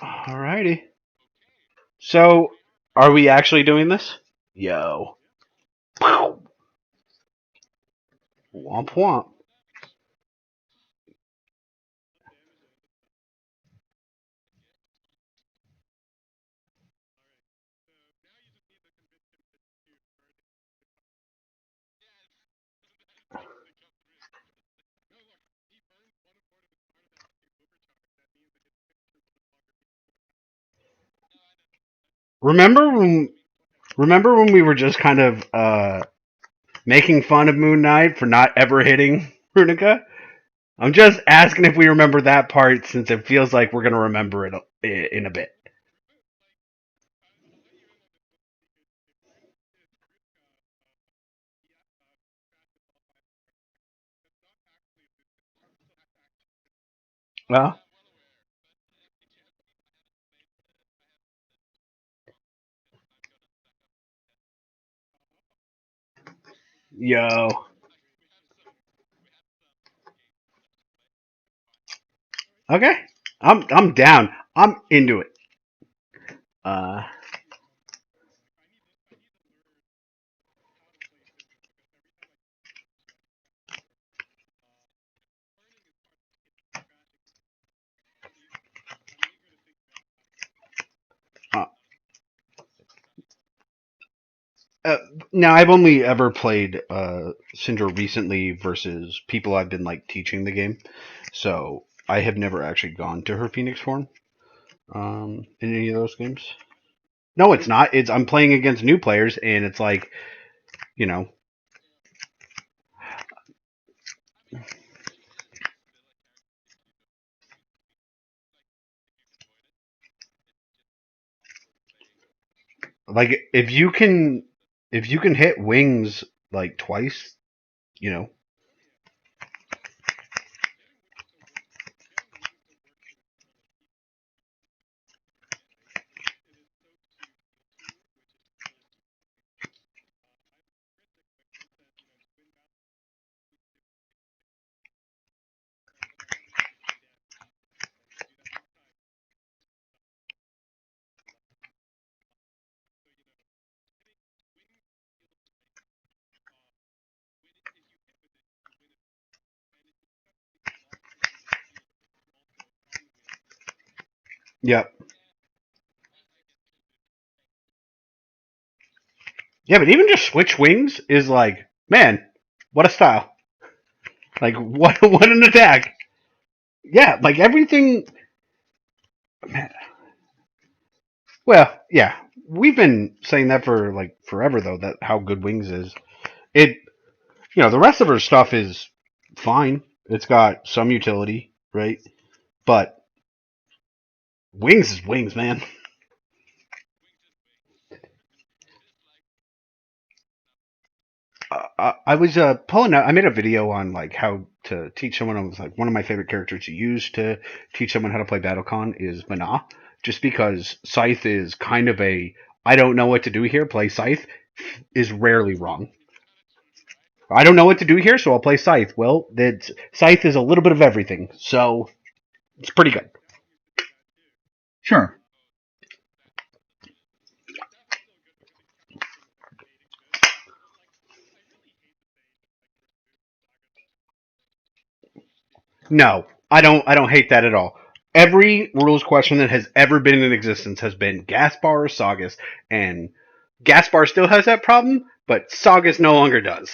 Alrighty. So, are we actually doing this? Yo. Pow. Womp womp. Remember when remember when we were just kind of making fun of Moon Knight for not ever hitting Runika? I'm just asking if we remember that part since it feels like we're gonna remember it in a bit. Well, yo. Okay, I'm down. I'm into it. Uh, uh, uh, now I've only ever played Cindra recently versus people I've been like teaching the game, so I have never actually gone to her Phoenix form in any of those games. No, it's not. It's I'm playing against new players, and it's like you know, like if you can hit wings like twice, you know, yeah, yeah. But even just switch wings is like, man, what a style! Like what an attack! Yeah, like everything. Man, well, yeah, we've been saying that for like forever though. That how good wings is. It the rest of her stuff is fine. It's got some utility, right? But wings is wings, man. I was pulling out. I made a video on like how to teach someone. I was like one of my favorite characters to use to teach someone how to play Battlecon is Mana, just because Scythe is kind of a I don't know what to do here. Play Scythe is rarely wrong. I don't know what to do here, so I'll play Scythe. Well, that Scythe is a little bit of everything, so it's pretty good. Sure. No, I don't. I don't hate that at all. Every rules question that has ever been in existence has been Gaspar or Saugus, and Gaspar still has that problem, but Saugus no longer does.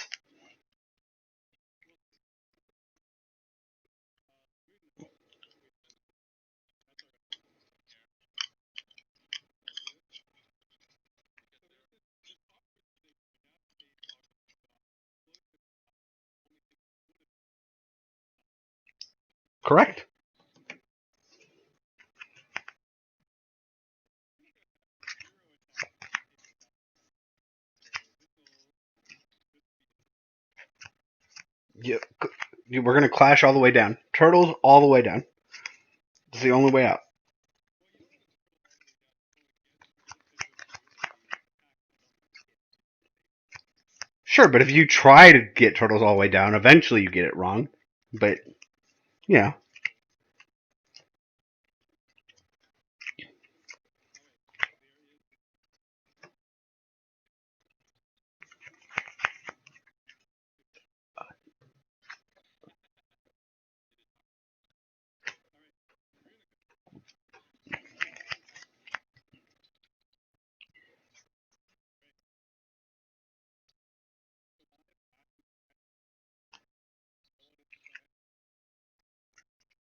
Correct. Yeah, we're gonna clash all the way down. Turtles all the way down. It's the only way out. Sure, but if you try to get turtles all the way down, eventually you get it wrong. But yeah,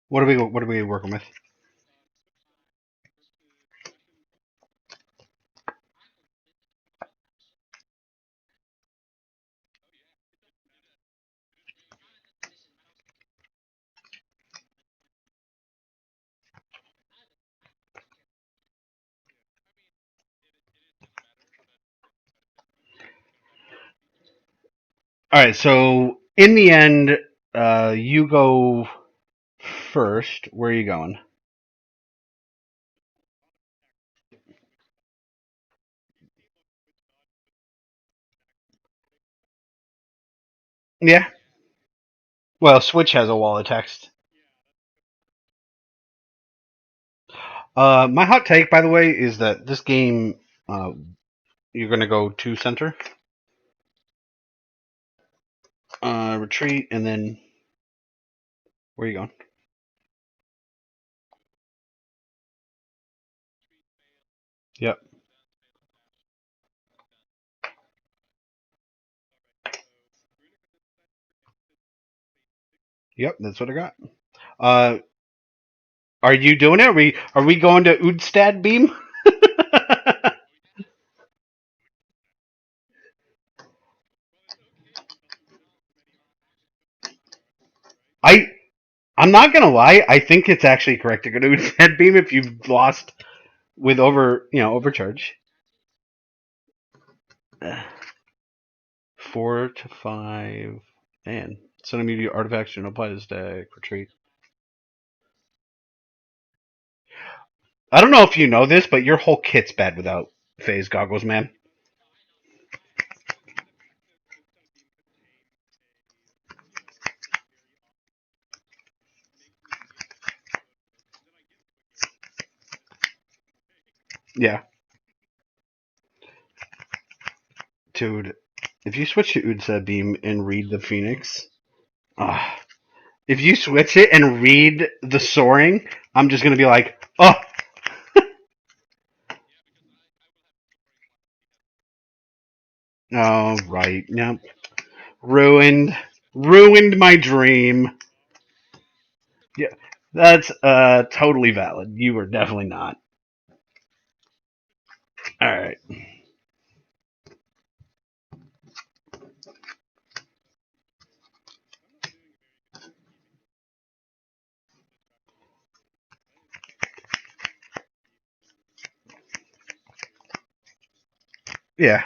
what are we working with? All right, so in the end, you go first. Where are you going? Yeah. Well, Switch has a wall of text. My hot take, by the way, is that this game, you're gonna go to center, retreat, and then where are you going? Yep, yep, that's what I got. Uh, are you doing it? Are we going to Udstad Beam? I I'm not gonna lie. I think it's actually correct to go to Udstad Beam if you've lost with overcharge. 4 to 5. Man, send immediate artifacts to apply this deck. Retreat. I don't know if you know this, but your whole kit's bad without phase goggles, man. Yeah, dude. If you switch to Udsa Beam and read the Phoenix, uh, if you switch it and read the Soaring, I'm just gonna be like, oh, oh, right, no, ruined, ruined my dream. Yeah, that's totally valid. You were definitely not. All right. Yeah.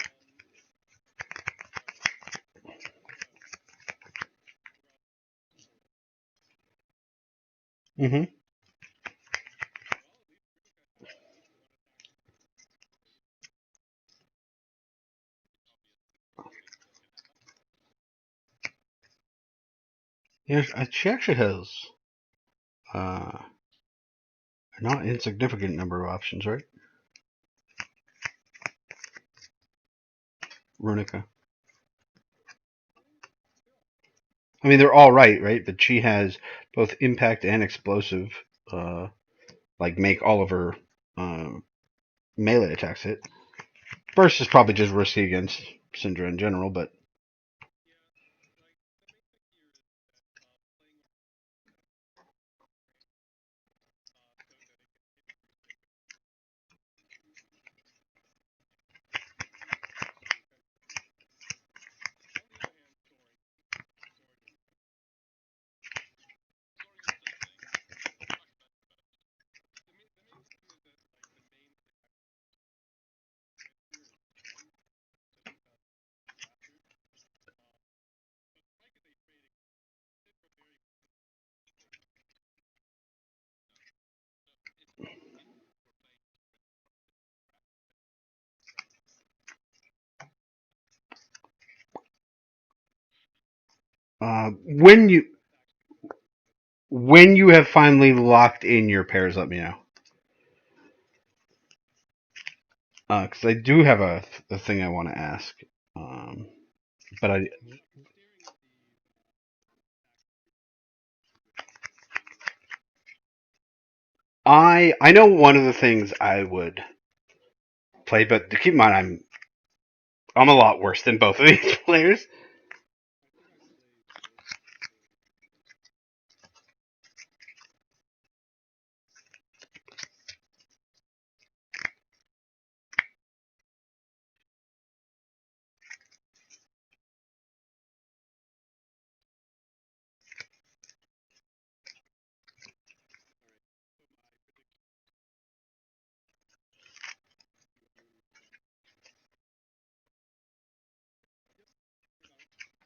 Mhm. Yeah, she actually has uh, a not insignificant number of options, right? Runika. I mean, they're all right? But she has both impact and explosive. Uh, like make all of her um, melee attacks hit. Burst is probably just risky against Cindra in general, but when you have finally locked in your pairs, let me know. Because I do have a thing I want to ask. Um, but I know one of the things I would play, but to keep in mind I'm a lot worse than both of these players.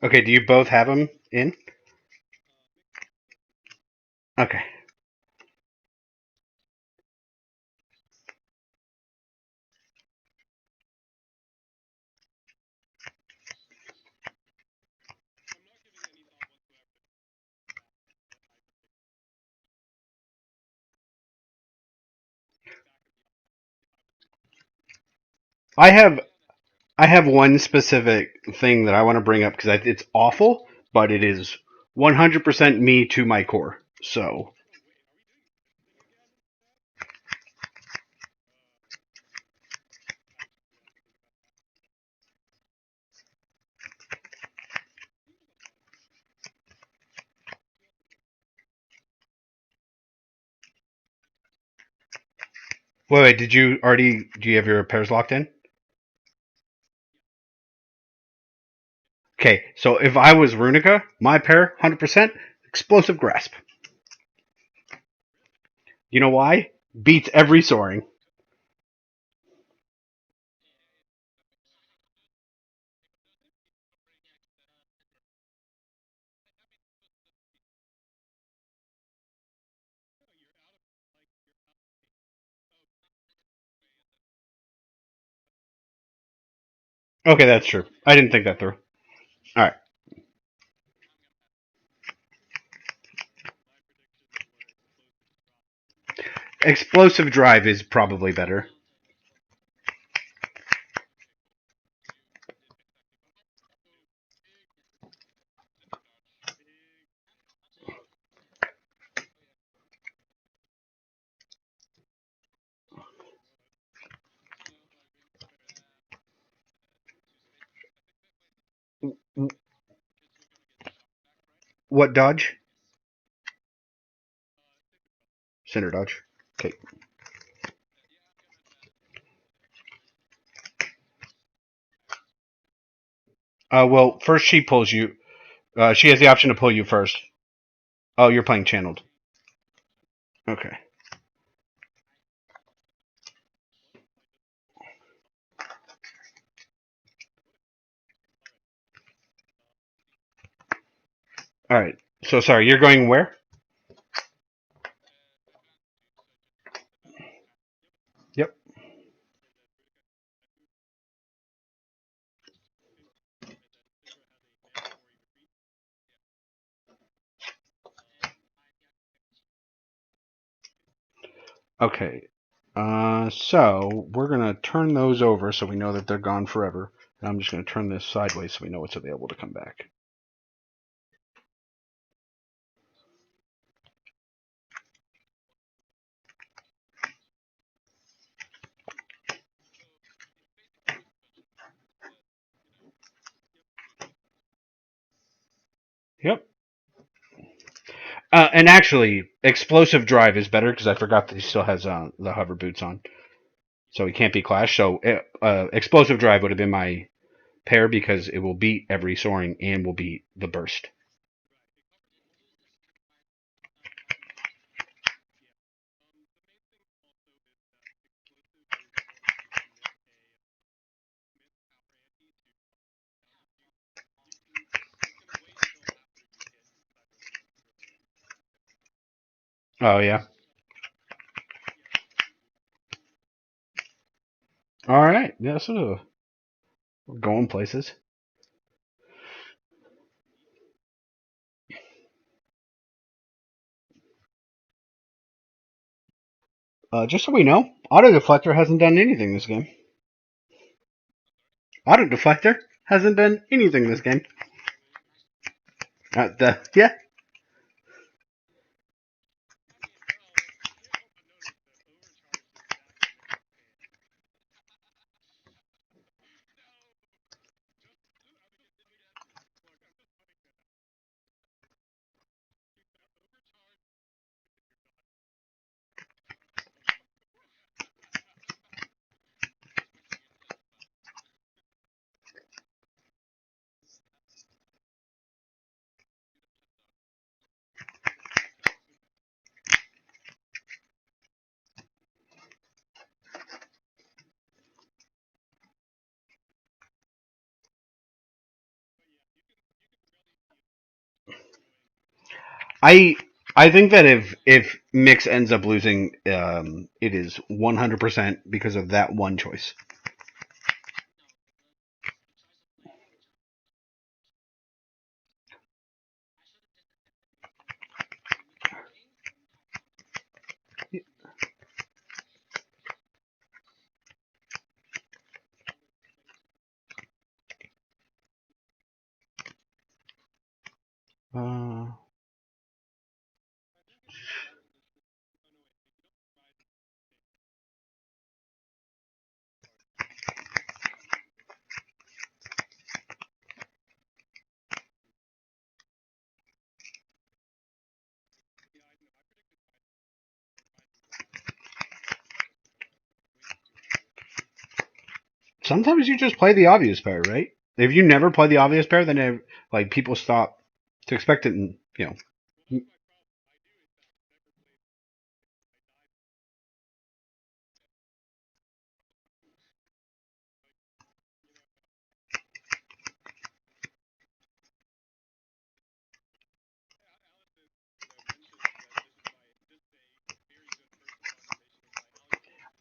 Okay, do you both have them in? Okay. I have I have one specific thing that I want to bring up because it's awful, but it is 100% me to my core. So, wait, did you already? Do you have your pairs locked in? Okay, so if I was Runika, my pair, 100% explosive grasp. You know why? Beats every soaring. Okay, that's true. I didn't think that through. All right, explosive drive is probably better. What dodge? Cindra dodge. Okay. Well, first she pulls you. She has the option to pull you first. Oh, you're playing channeled. Okay. All right. So sorry, you're going where? Yep. Okay. So we're gonna turn those over so we know that they're gone forever. And I'm just gonna turn this sideways so we know it's available to come back. Yep. And actually, explosive drive is better because I forgot that he still has the hover boots on, so he can't be clashed. So explosive drive would have been my pair because it will beat every soaring and will beat the burst. Oh yeah. All right. Yeah. So we're going places. Just so we know, auto deflector hasn't done anything this game. Auto deflector hasn't done anything this game. Yeah. I I think that if Mix ends up losing, it is 100% because of that one choice. Sometimes you just play the obvious pair, right? If you never play the obvious pair, then like people stop to expect it, and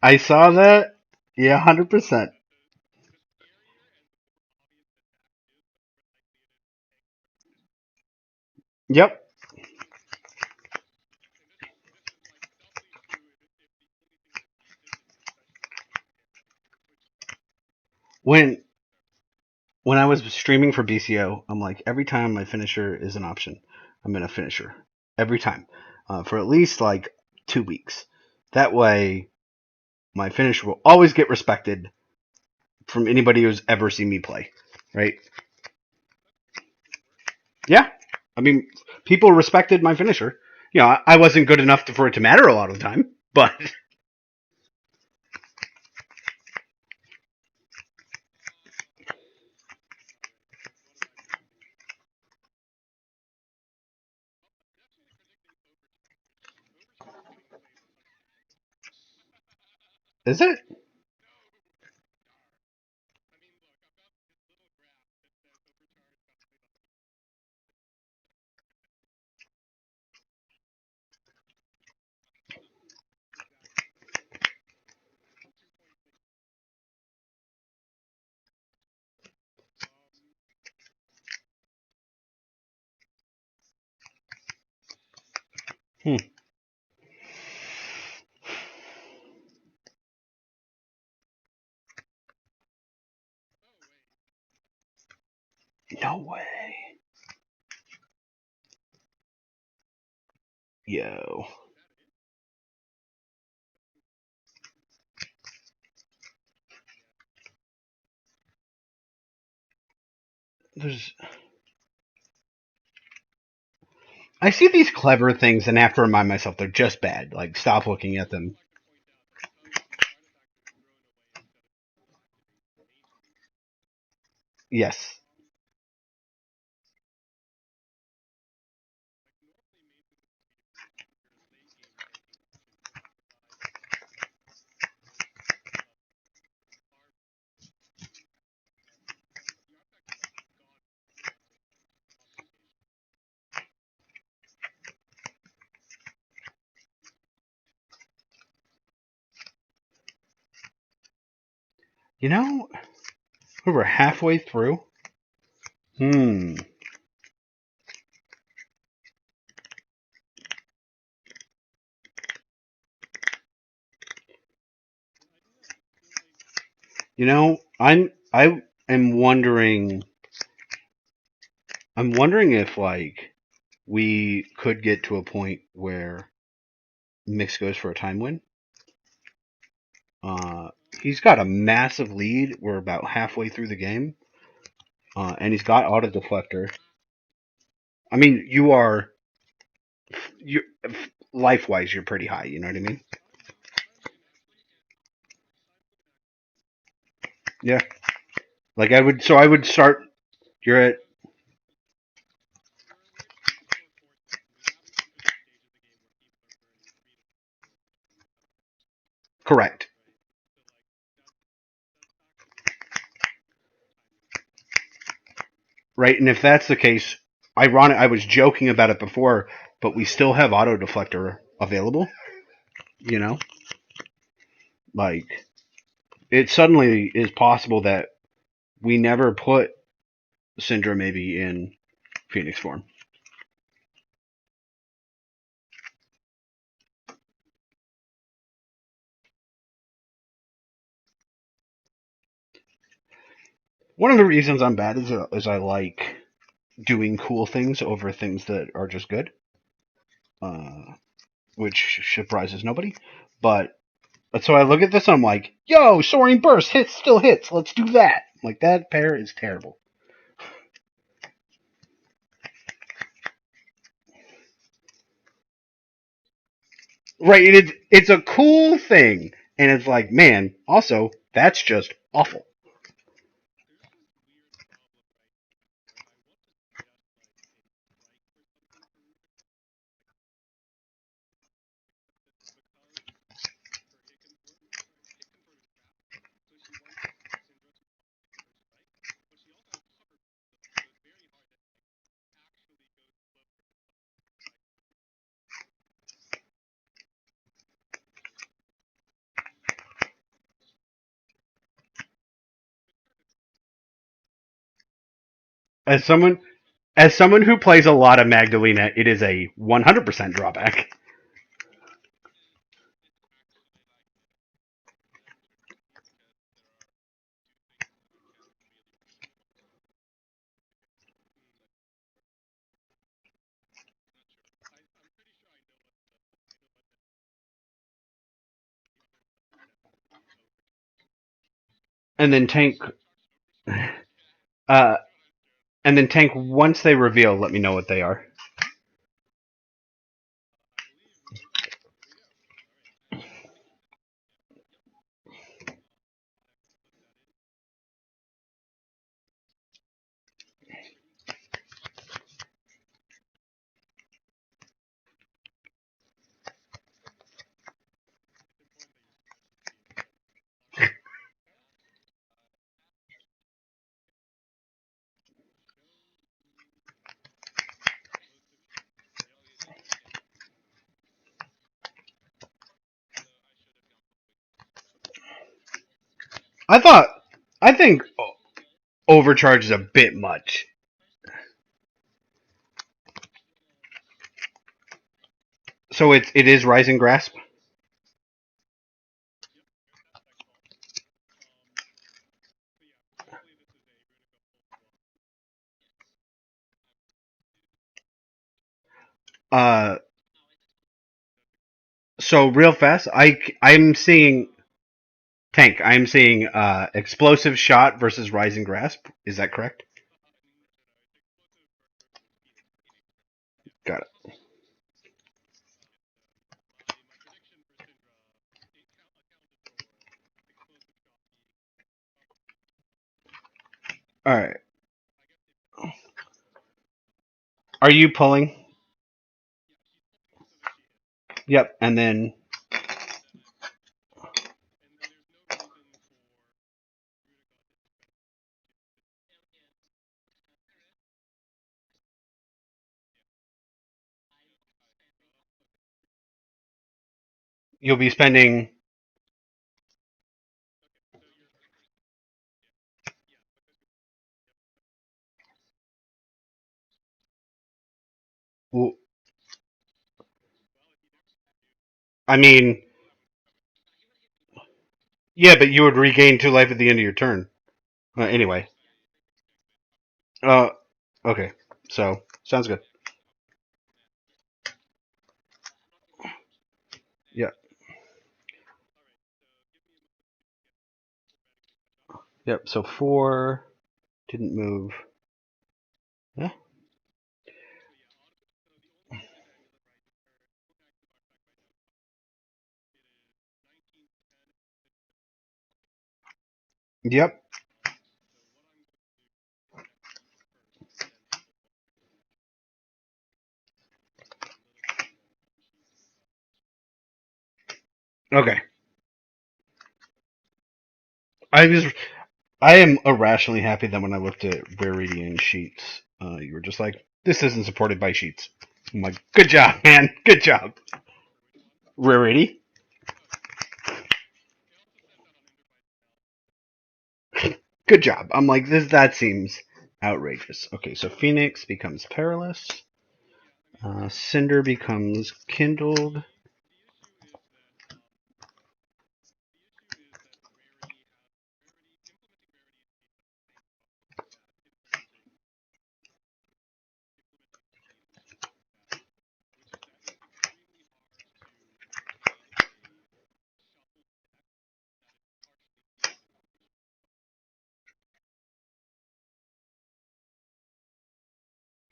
I saw that. Yeah, 100%. Yep. When when I was streaming for BCO, I'm like, every time my finisher is an option, I'm gonna finisher every time for at least like 2 weeks. That way, my finisher will always get respected from anybody who's ever seen me play. Right? Yeah. I mean, people respected my finisher. I wasn't good enough for it to matter a lot of the time, but is it? Hmm. No way. Yo. There's I see these clever things and have to remind myself they're just bad. Like, stop looking at them. Yes. You know, we were halfway through. Hmm. I am wondering. I'm wondering if like we could get to a point where Mix goes for a time win. Uh, he's got a massive lead. We're about halfway through the game, and he's got auto deflector. I mean, you life wise, you're pretty high. You know what I mean? Yeah. Like I would start. You're at correct, right? And if that's the case, ironic. I was joking about it before, but we still have auto deflector available. You know, like it suddenly is possible that we never put Cindra maybe in Phoenix form. One of the reasons I'm bad is I like doing cool things over things that are just good, uh, which surprises nobody. But so I look at this and I'm like, yo, soaring burst hits still hits. Let's do that. Like that pair is terrible. Right, it's a cool thing, and it's like, man, also that's just awful. As someone who plays a lot of Magdalena, it is a 100% drawback. And then tank, uh, and then tank. Once they reveal, let me know what they are. I thought, I think overcharge is a bit much. So it is Rising Grasp. Uh, so real fast, I'm seeing tank. I'm seeing explosive shot versus Rising Grasp. Is that correct? Got it. All right. Are you pulling? Yep. And then you'll be spending. I mean, yeah, but you would regain 2 life at the end of your turn. Anyway. Uh, okay. So sounds good. Yeah. Yep. So 4 didn't move. Yeah. Yep. Okay. I was I am irrationally happy that when I looked at Raridian sheets, you were just like, this isn't supported by sheets. I'm like, good job, man. Good job. Rarity. Good job. I'm like, this that seems outrageous. Okay, so Phoenix becomes Perilous. Cinder becomes Kindled.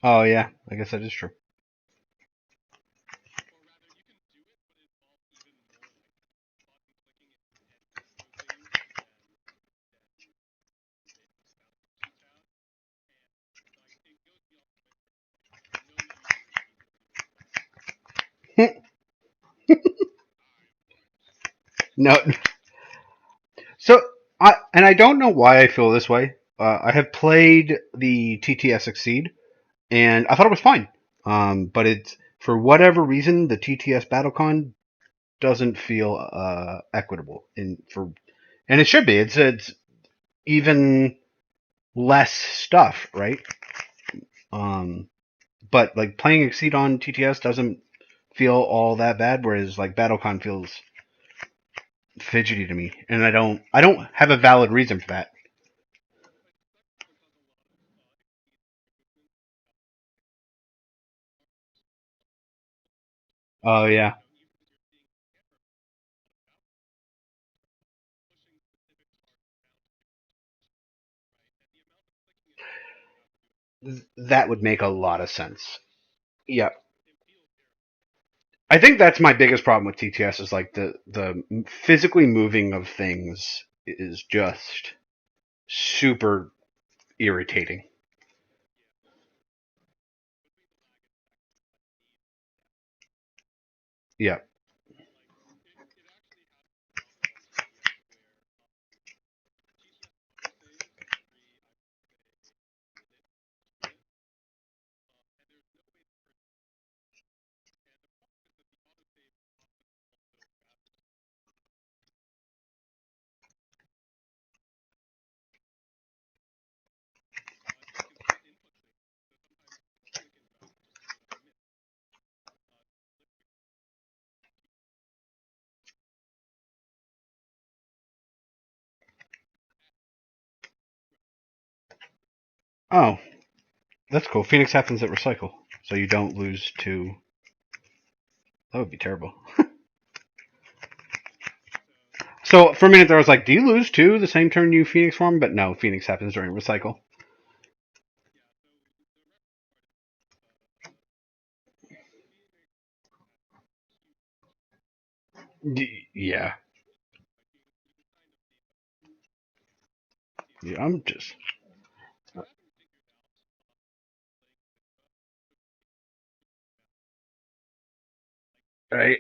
Oh yeah, I guess that is true. No, so I don't know why I feel this way. I have played the TTS Exceed, and I thought it was fine. But it's for whatever reason the TTS BattleCon doesn't feel equitable and it should be. It's even less stuff, right? But like playing Exceed on TTS doesn't feel all that bad, whereas like BattleCon feels fidgety to me, and I don't have a valid reason for that. Oh yeah, that would make a lot of sense. Yeah, I think that's my biggest problem with TTS is like the physically moving of things is just super irritating. Yeah. Oh, that's cool. Phoenix happens at recycle, so you don't lose to. That would be terrible. So for a minute there, I was like, "Do you lose two the same turn you Phoenix form?" But no, Phoenix happens during recycle. Yeah, yeah. I'm just right.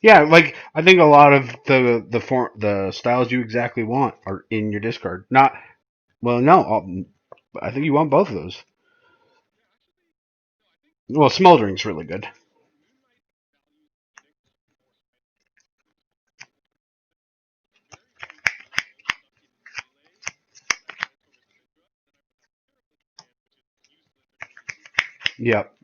Yeah, like I think a lot of the styles you exactly want are in your discard. Not well, no. I think you want both of those. Well, Smoldering's really good. Yep.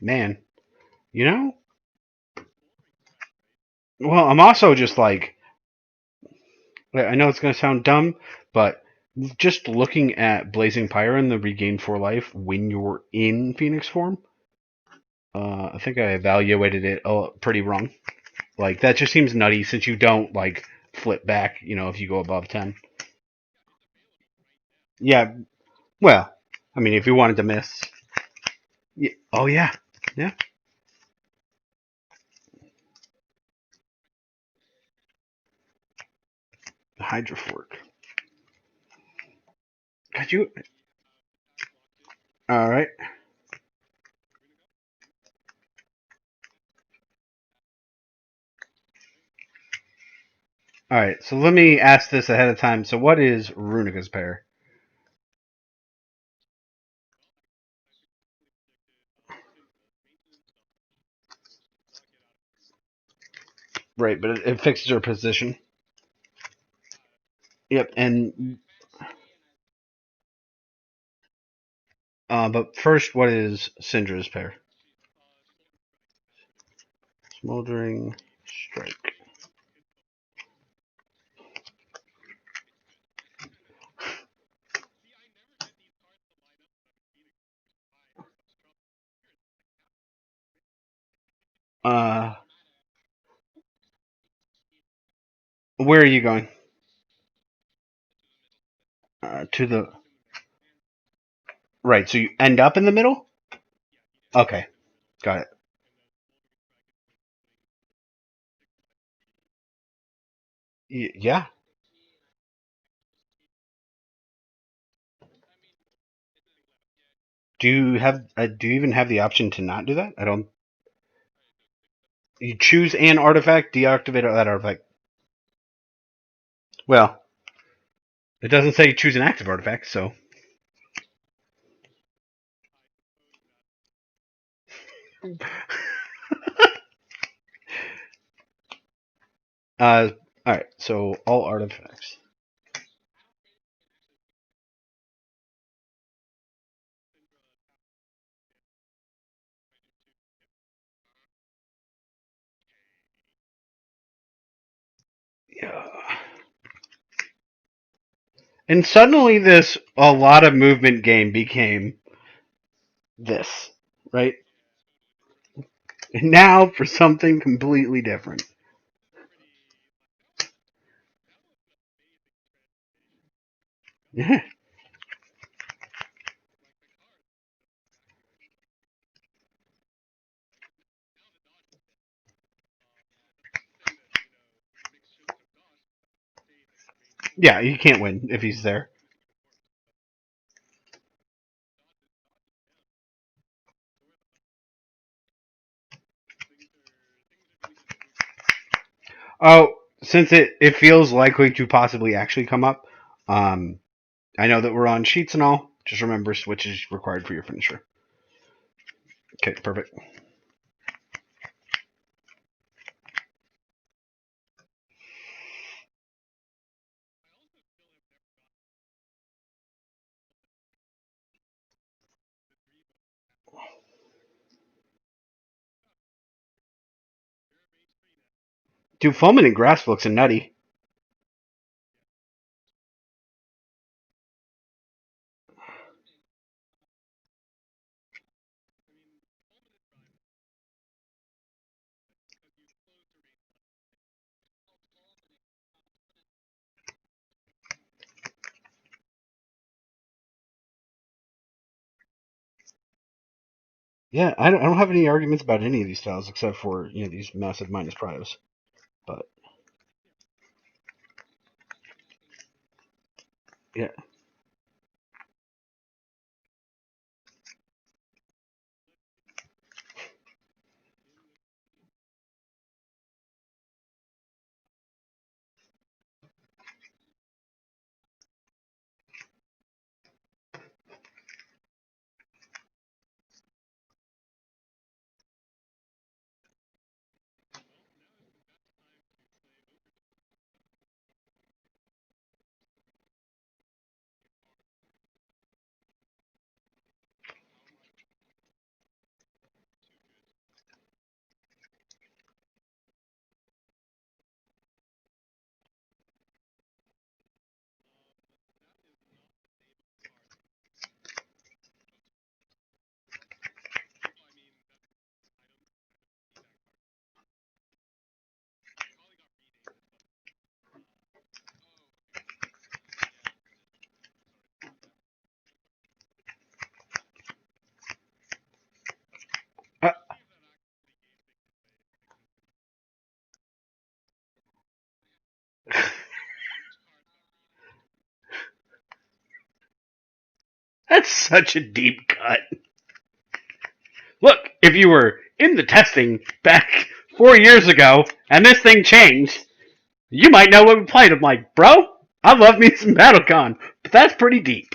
Man, you know. Well, I'm also just like I know it's gonna sound dumb, but just looking at Blazing Pyre and the Regain 4 Life when you're in Phoenix form, I think I evaluated it pretty wrong. Like that just seems nutty since you don't like flip back. If you go above 10. Yeah. Well, I mean, if you wanted to miss. Yeah, oh yeah. Yeah. Hydra Fork. Got you. All right. All right. So let me ask this ahead of time. So what is Runika's pair? Right, but it fixes her position. Yep. And but first, what is Cindra's pair? Smoldering Strike. Uh, where are you going? To the Right. So you end up in the middle. Okay, got it. Yeah. Do you have? Do you even have the option to not do that? I don't. You choose an artifact, deactivate that artifact. Well, it doesn't say choose an active artifact, so. All right. So all artifacts. Yeah. And suddenly, this a lot of movement game became this, right? And now for something completely different. Yeah. Yeah, you can't win if he's there. Oh, since it feels likely to possibly actually come up, um, I know that we're on sheets and all. Just remember switch is required for your finisher. Okay, perfect. Dude, foaming and grasp looks a nutty. Yeah, I don't have any arguments about any of these styles except for these massive minus prios. But yeah, uh, that's such a deep cut. Look, if you were in the testing back 4 years ago and this thing changed, you might know what we played. I'm like, bro, I love me some BattleCon, but that's pretty deep.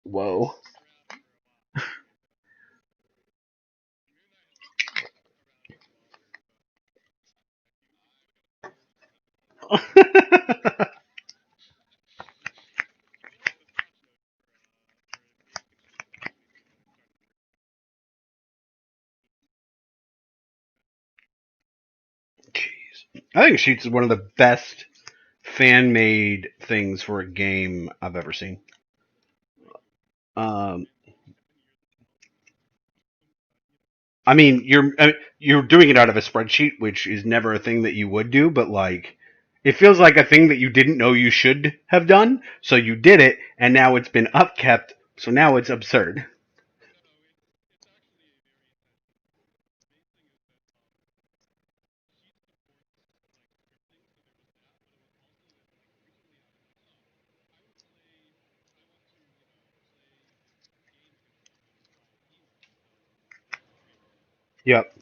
Whoa. Jeez. I think Sheets is one of the best fan made things for a game I've ever seen. Um, I mean, you're doing it out of a spreadsheet, which is never a thing that you would do, but like It feels like a thing that you didn't know you should have done, so you did it, and now it's been upkept, so now it's absurd. Yep.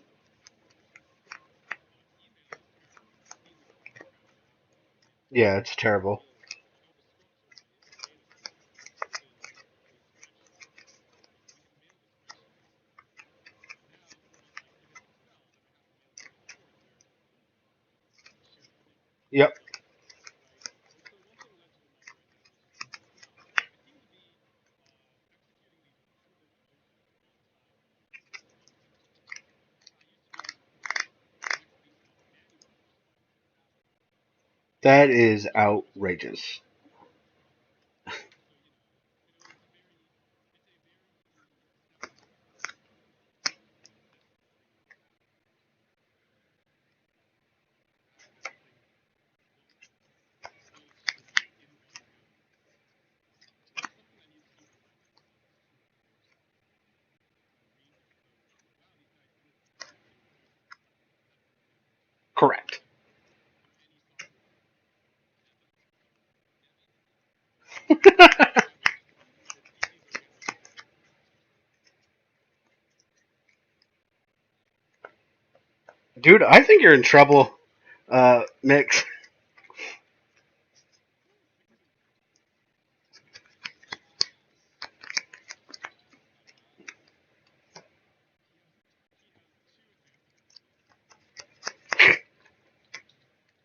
Yeah, it's terrible. Yep. That is outrageous. Correct. Dude, I think you're in trouble, Mix.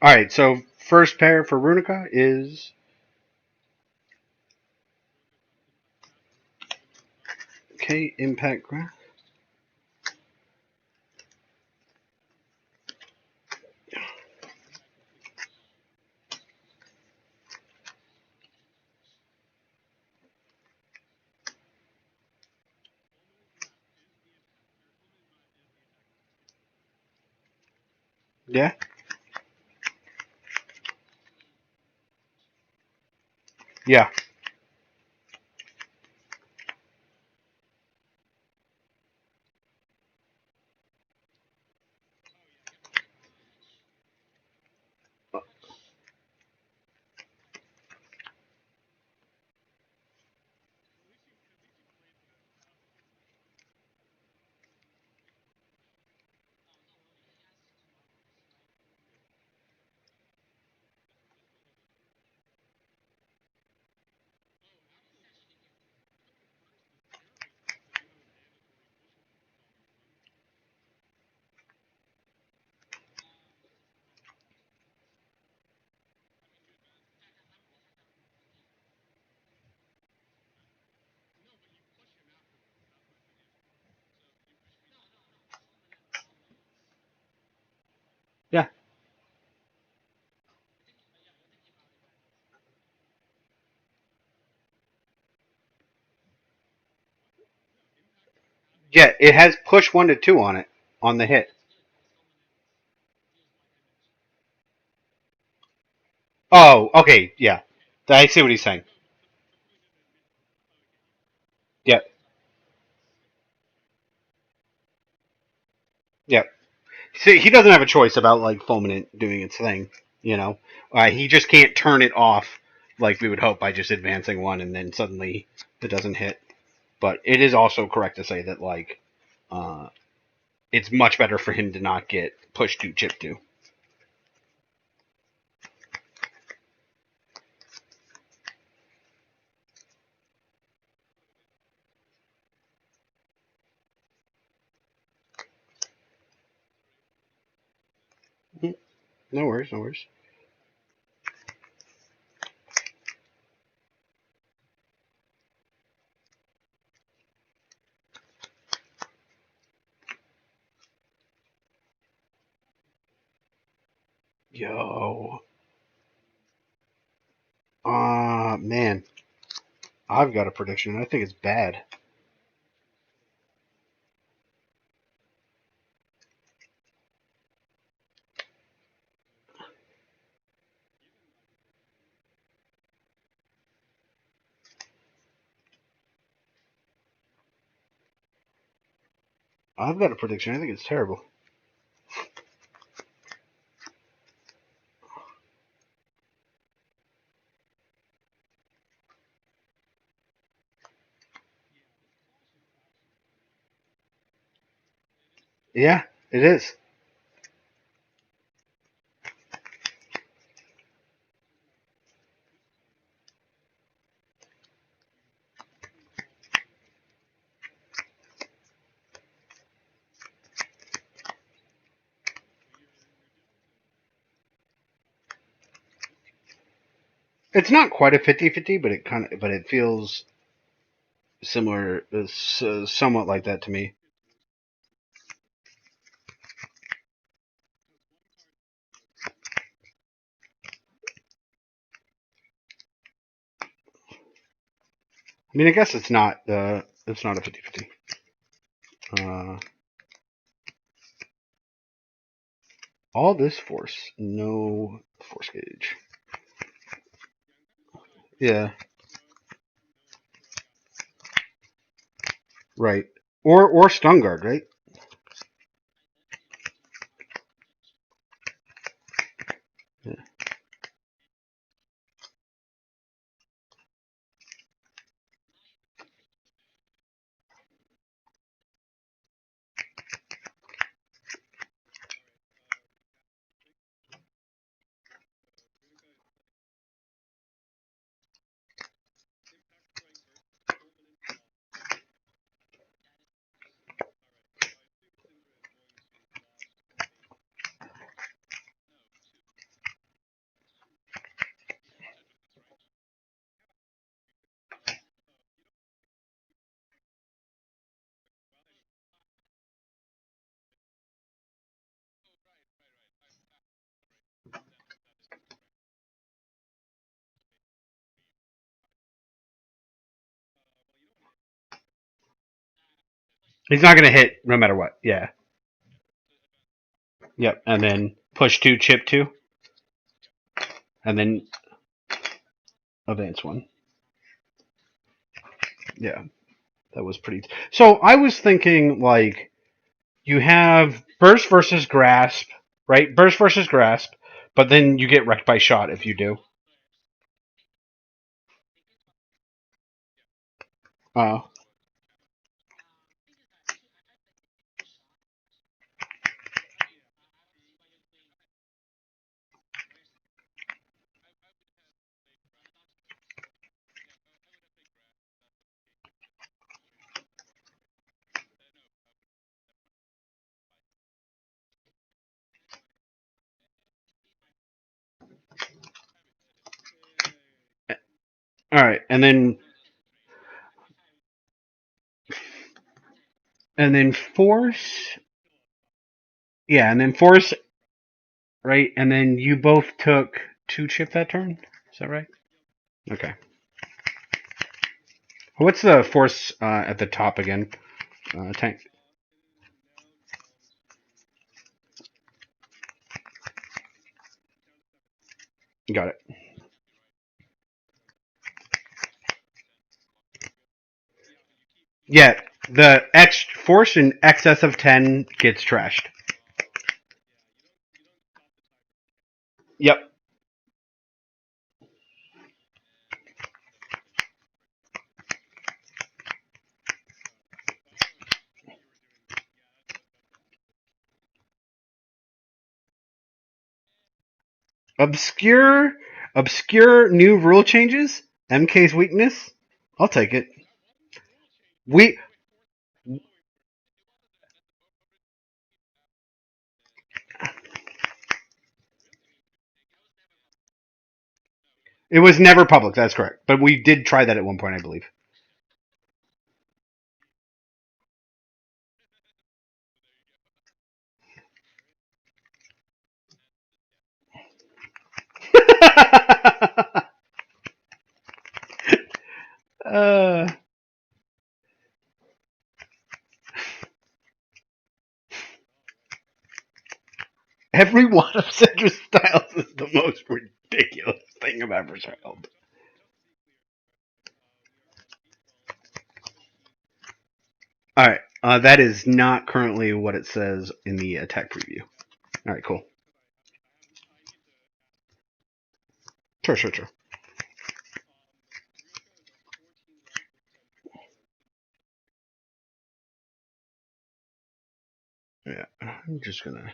Alright, so first pair for Runika is. Okay, Impact Graph. Yeah? Yeah. Yeah. Yeah, it has push 1 to 2 on it, on the hit. Oh, okay, yeah. I see what he's saying. Yep, yep. See, he doesn't have a choice about, like, Fulminant doing its thing, you know? He just can't turn it off like we would hope by just advancing one and then suddenly it doesn't hit. But it is also correct to say that, like, uh, it's much better for him to not get push 2, chip 2. No worries, no worries. Yo. Man. I've got a prediction. I think it's bad. I've got a prediction. I think it's terrible. Yeah, it is. It's not quite a 50-50, but it feels similar, somewhat like that to me. I mean, I guess it's not a 50-50. All this force, no force gauge. Yeah, right. Or stun guard, right? Yeah. He's not gonna hit no matter what. Yeah. Yep. And then push two, chip two, and then advance one. Yeah, that was pretty. So I was thinking like you have burst versus grasp, right? Burst versus grasp, but then you get wrecked by shot if you do. Uh, all right, and then force, yeah, and then force, right, and then you both took two chip that turn. Is that right? Okay. What's the force at the top again? Tank. Got it. Yeah, the X force in excess of 10 gets trashed. Yep. Obscure, obscure new rule changes. MK's weakness. I'll take it. We. It was never public. That's correct. But we did try that at one point, I believe. uh, every one of Cindra's styles is the most ridiculous thing I've ever held. All right. That is not currently what it says in the attack preview. All right, cool. Sure, sure, sure. Yeah, I'm just gonna.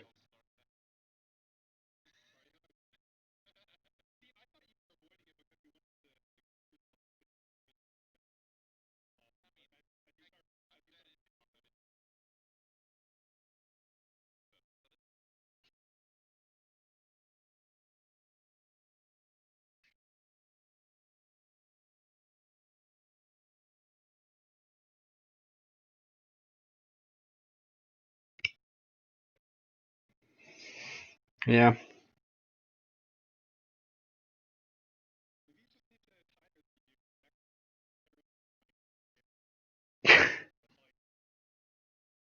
Yeah.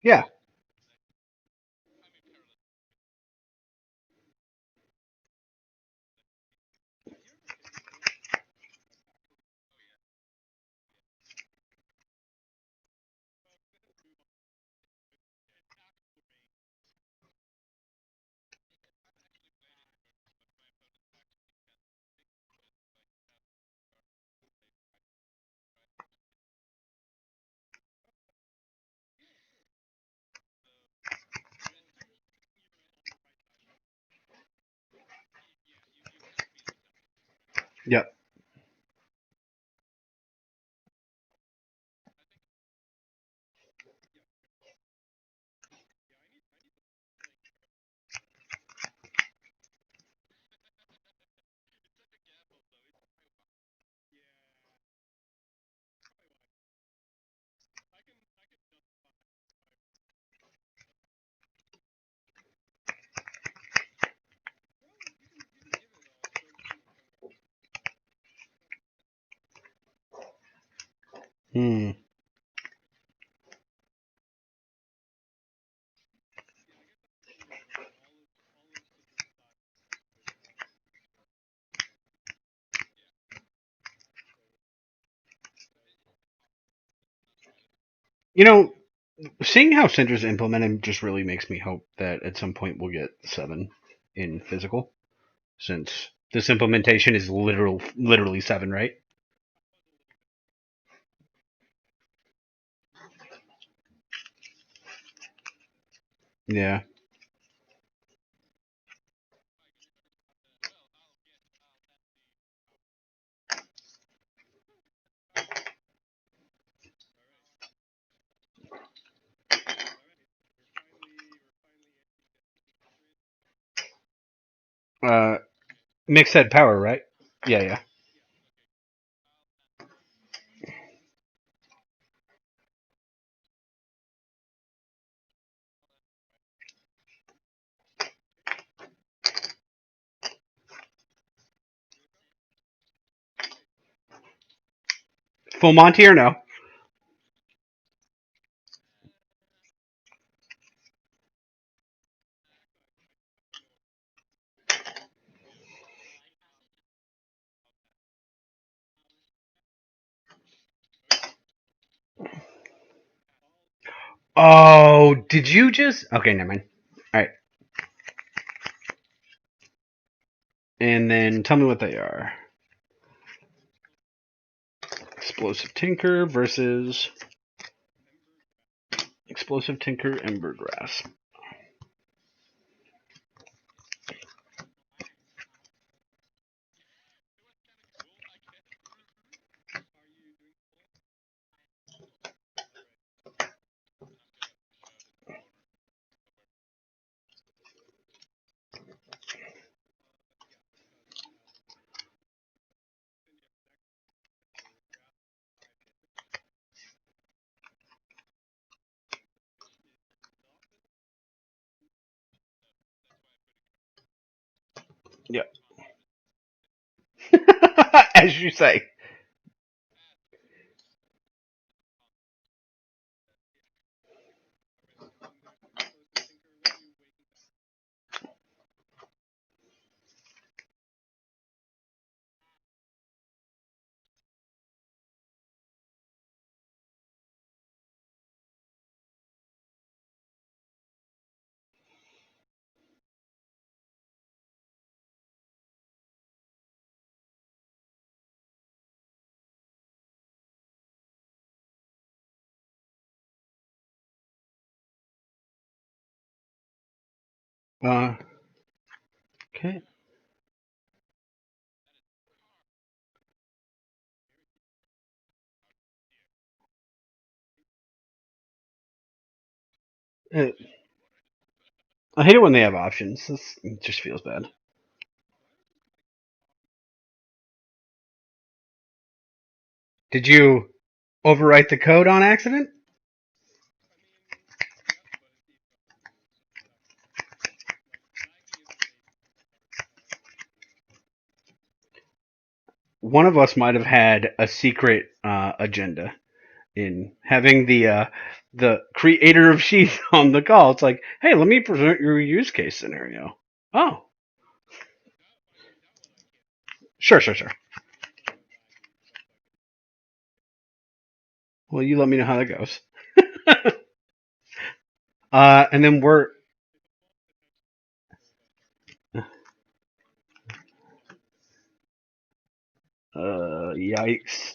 Yeah. Yep. Hmm. You know, seeing how Cindra's implemented just really makes me hope that at some point we'll get 7 in physical, since this implementation is literally 7, right? Yeah. Uh, Mixed head power, right? Yeah, yeah. Full Monty or no? Oh, did you just? Okay, never mind. All right, and then tell me what they are. Explosive Tinker versus Explosive Tinker Ember Grasp. Yep. As you say. Okay. Uh, I hate it when they have options. It just feels bad. Did you overwrite the code on accident? One of us might have had a secret agenda in having the creator of Sheath on the call. It's like, hey, let me present your use case scenario. Oh, sure, sure, sure. Well, you let me know how that goes. And then we're yikes.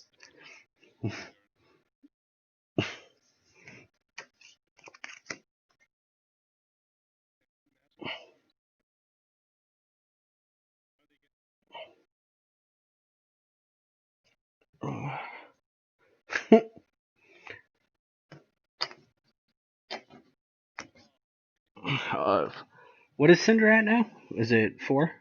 uh, what is Cindra at now? Is it 4?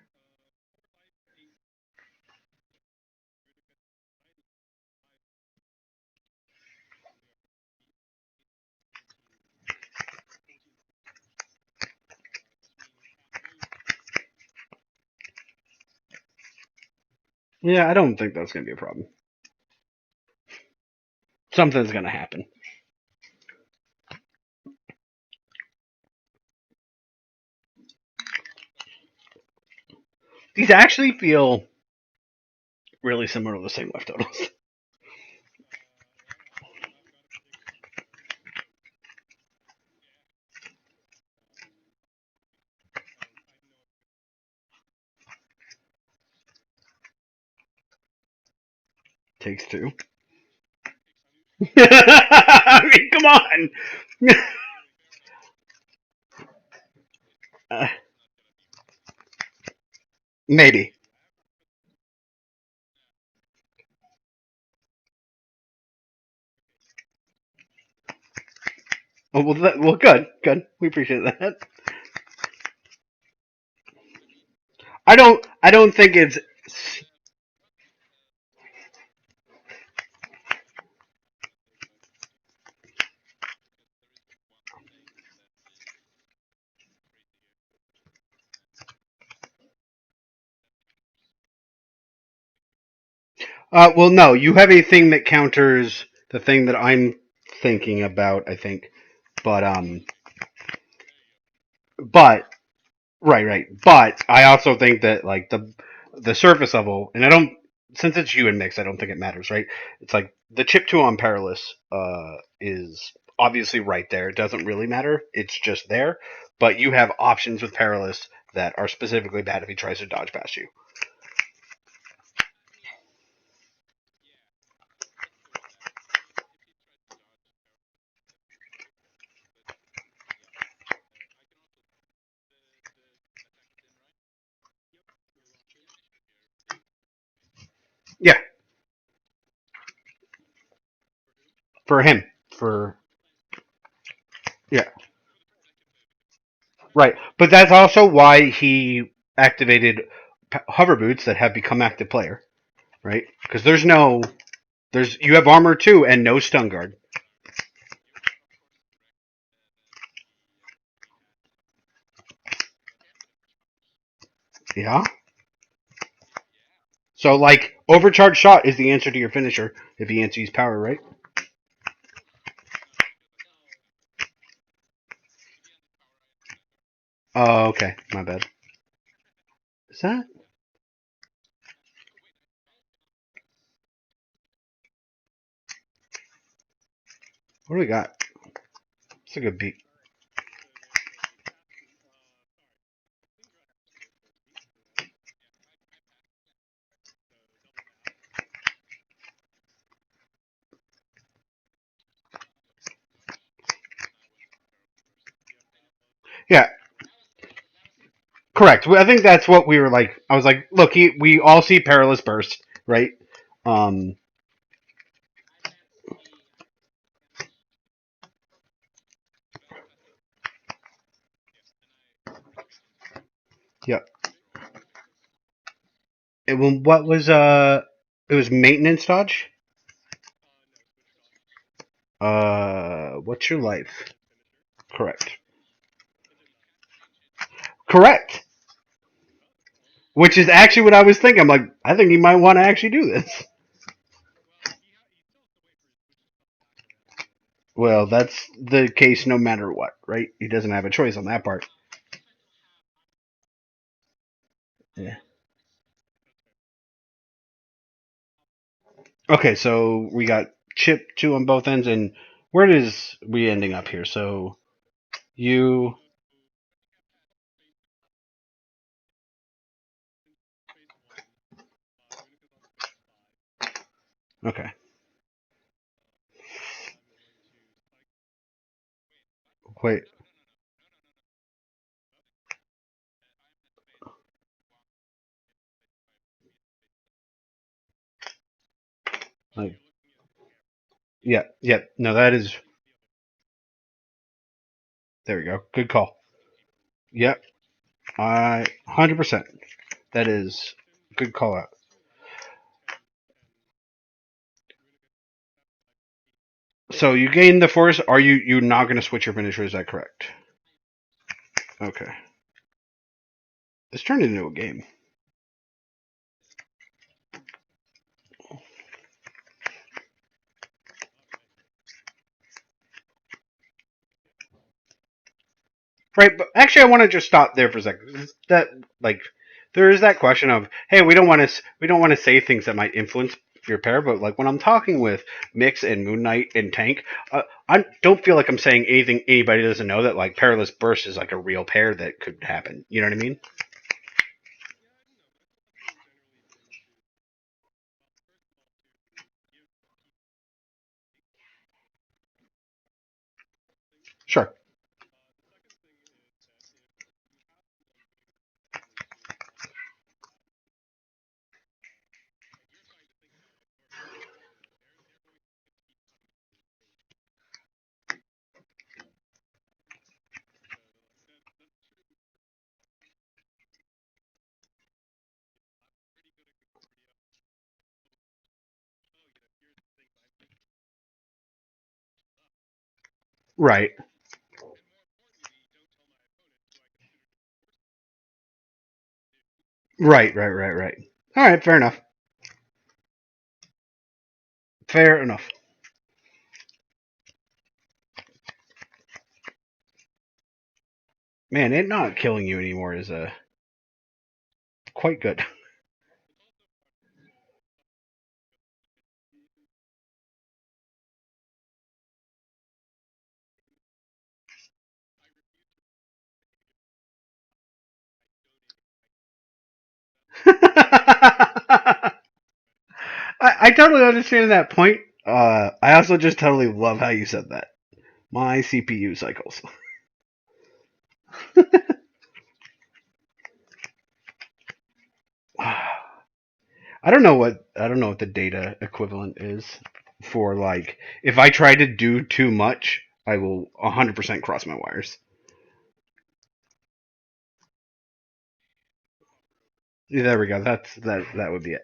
Yeah, I don't think that's gonna be a problem. Something's gonna happen. These actually feel really similar to the same life totals. Takes 2. I mean, come on. uh, maybe. Oh, well, well, good, good. We appreciate that. I don't think it's. Well, no, you have a thing that counters the thing that I'm thinking about. I think, but but right, right. But I also think that like the surface level, and I don't since it's you and mix, I don't think it matters, right? It's like the chip 2 on Perilous is obviously right there. It doesn't really matter. It's just there. But you have options with Perilous that are specifically bad if he tries to dodge past you. Yeah, for him. For yeah, right. But that's also why he activated hover boots that have become active player, right? Because there's you have armor 2 and no stun guard. Yeah. So like overcharged shot is the answer to your finisher if he answers power, right? Oh, okay. My bad. Is that what do we got? It's a good beat. Yeah. Correct. I think that's what we were like. I was like, look, we all see Perilous Burst, right? Um, yeah. What was it was maintenance dodge. What's your life? Correct. Correct. Which is actually what I was thinking. I'm like, I think he might want to actually do this. Well, that's the case no matter what, right? He doesn't have a choice on that part. Yeah. Okay, so we got chip two on both ends, and where is we ending up here? So you okay? Wait, like yeah, yeah. No, that is there. We go. Good call. Yep, I 100%. That is good call out. So you gain the force. Are you not going to switch your finisher? Is that correct? Okay. This turned into a game. Right, but actually, I want to just stop there for a second. That like, there is that question of, hey, we don't want to say things that might influence your pair, but like when I'm talking with Mix and Moon Knight and Tank, I don't feel like I'm saying anything anybody doesn't know that like Perilous Burst is like a real pair that could happen. You know what I mean? Sure. Right. Right. Right. Right. Right. All right. Fair enough. Fair enough. Man, it not killing you anymore is quite good. I totally understand that point. I also just totally love how you said that. My CPU cycles. I don't know what the data equivalent is for like if I try to do too much, I will 100% cross my wires. Yeah, there we go. That would be it.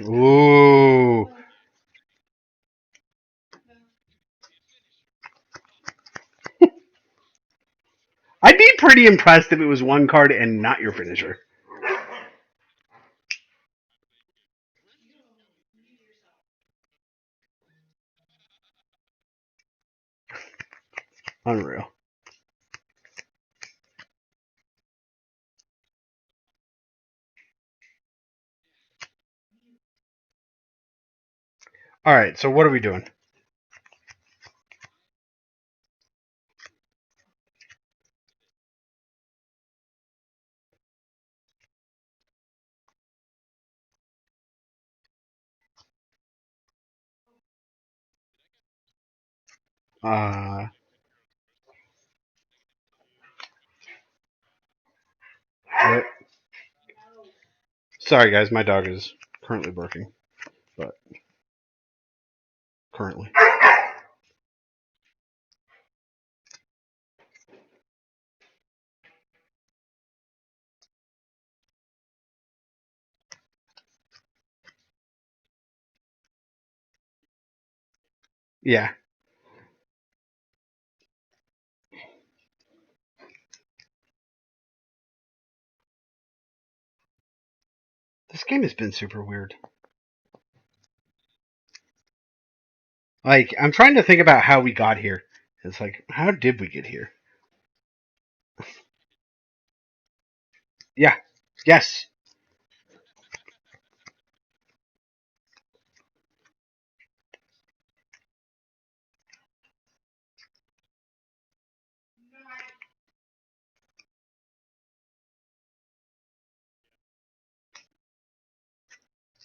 Ooh. I'd be pretty impressed if it was one card and not your finisher. Unreal. All right. So what are we doing? Uh, what- Sorry, guys. My dog is currently barking, but currently. Yeah. This game has been super weird. Like, I'm trying to think about how we got here. It's like, how did we get here? Yeah. Yes.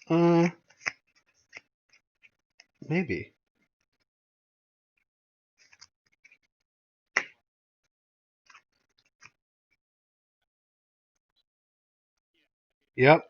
Uh, Maybe. Yep.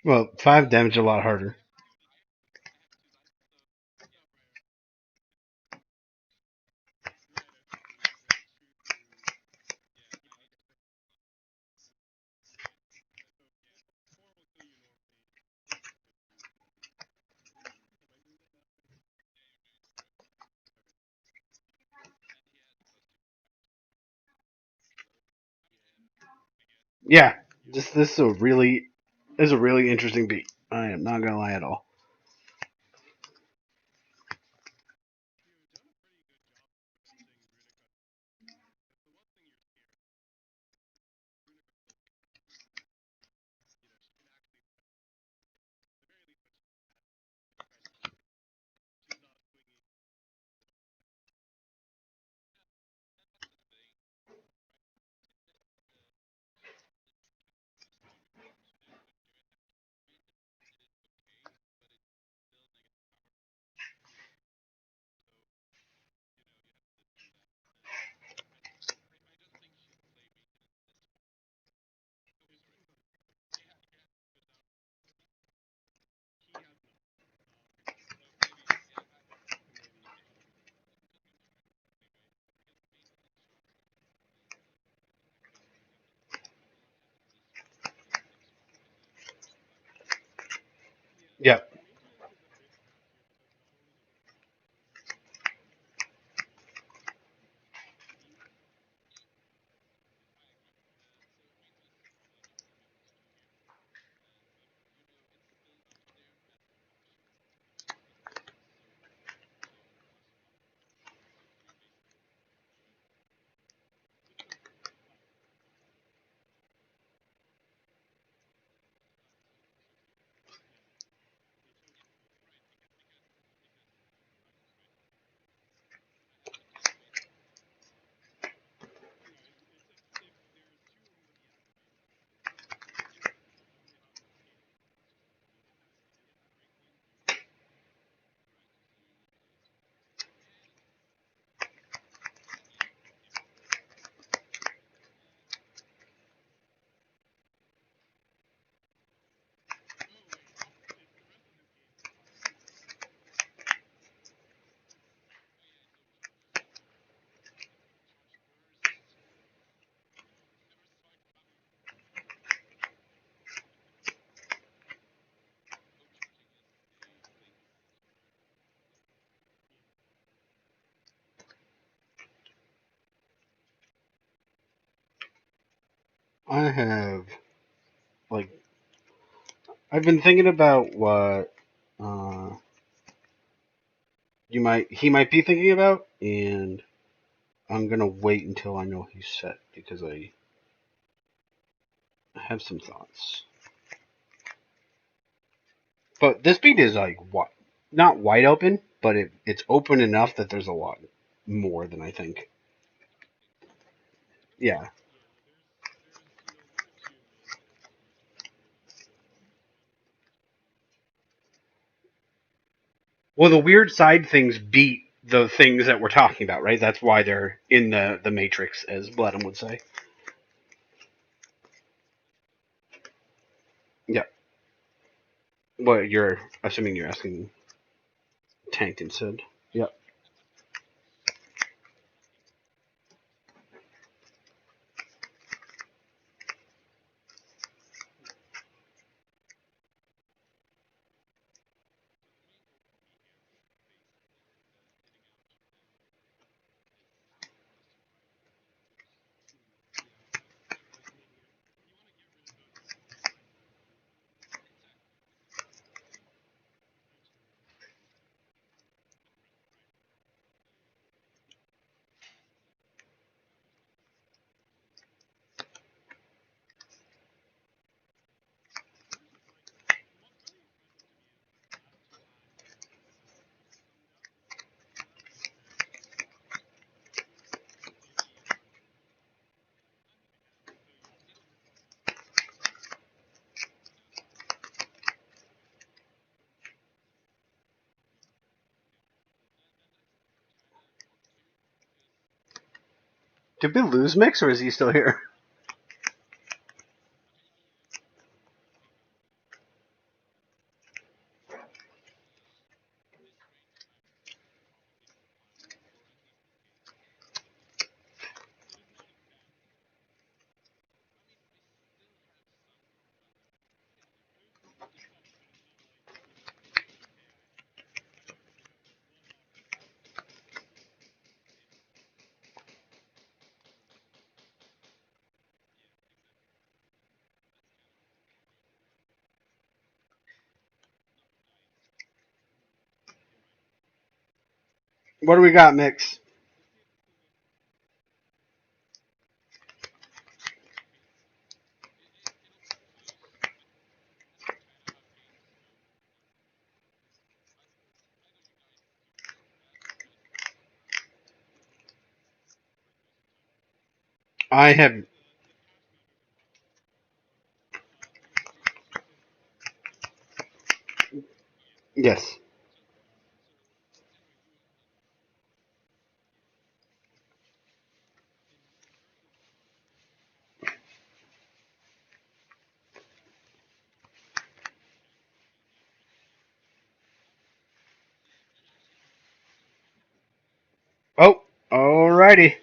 Well, 5 damage a lot harder. Yeah. This is a really interesting beat. I am not gonna lie at all. Yep. I have like I've been thinking about what uh, he might be thinking about, and I'm gonna wait until I know he's set because I have some thoughts. But this beat is like what, not wide open, but it's open enough that there's a lot more than I think. Yeah. Well, the weird side things beat the things that we're talking about, right? That's why they're in the matrix, as Bloodham would say. Yeah. Well, you're assuming you're asking Tank instead. Yeah. Did we lose Mix, or is he still here? What do we got, Mix? I have. Yes. Oh, alrighty.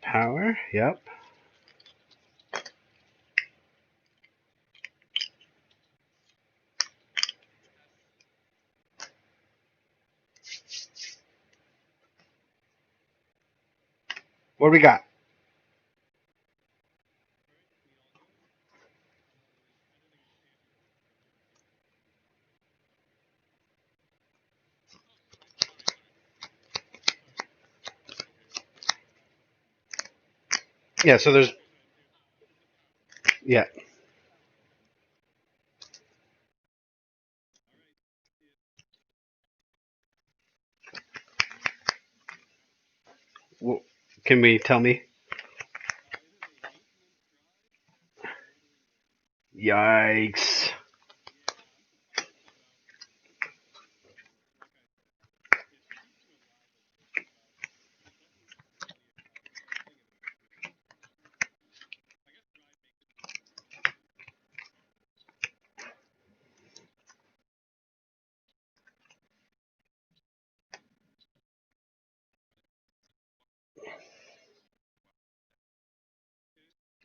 Power. Yep. What do we got? Yeah. So there's. Yeah. Well, can we tell me? Yikes.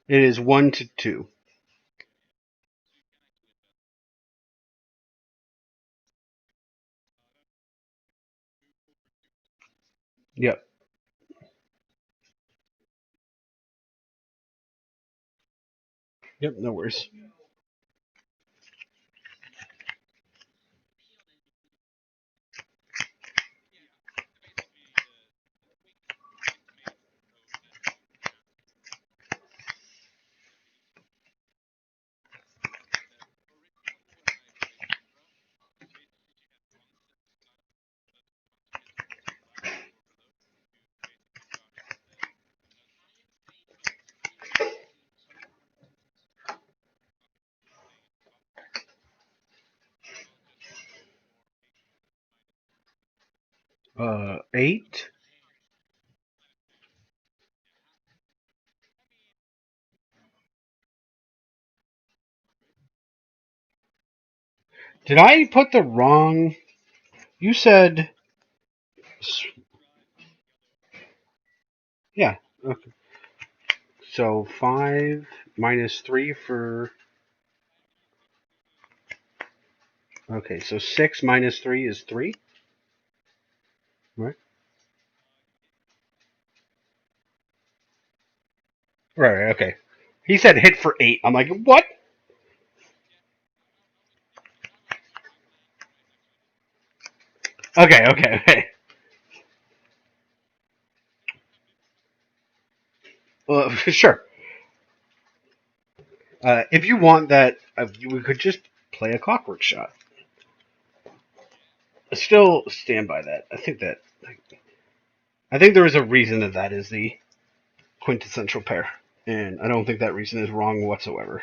It is 1 to 2. Yep. Yep. No worries. 8. Did I put the wrong? You said, yeah. Okay. So 5 minus 3 for. Okay, so 6 minus 3 is 3, right? Right, okay. He said hit for 8. I'm like, what? Okay, okay, okay. Sure. If you want that, we could just play a clockwork shot. Still stand by that. I think there is a reason that that is the quintessential pair, and I don't think that reason is wrong whatsoever.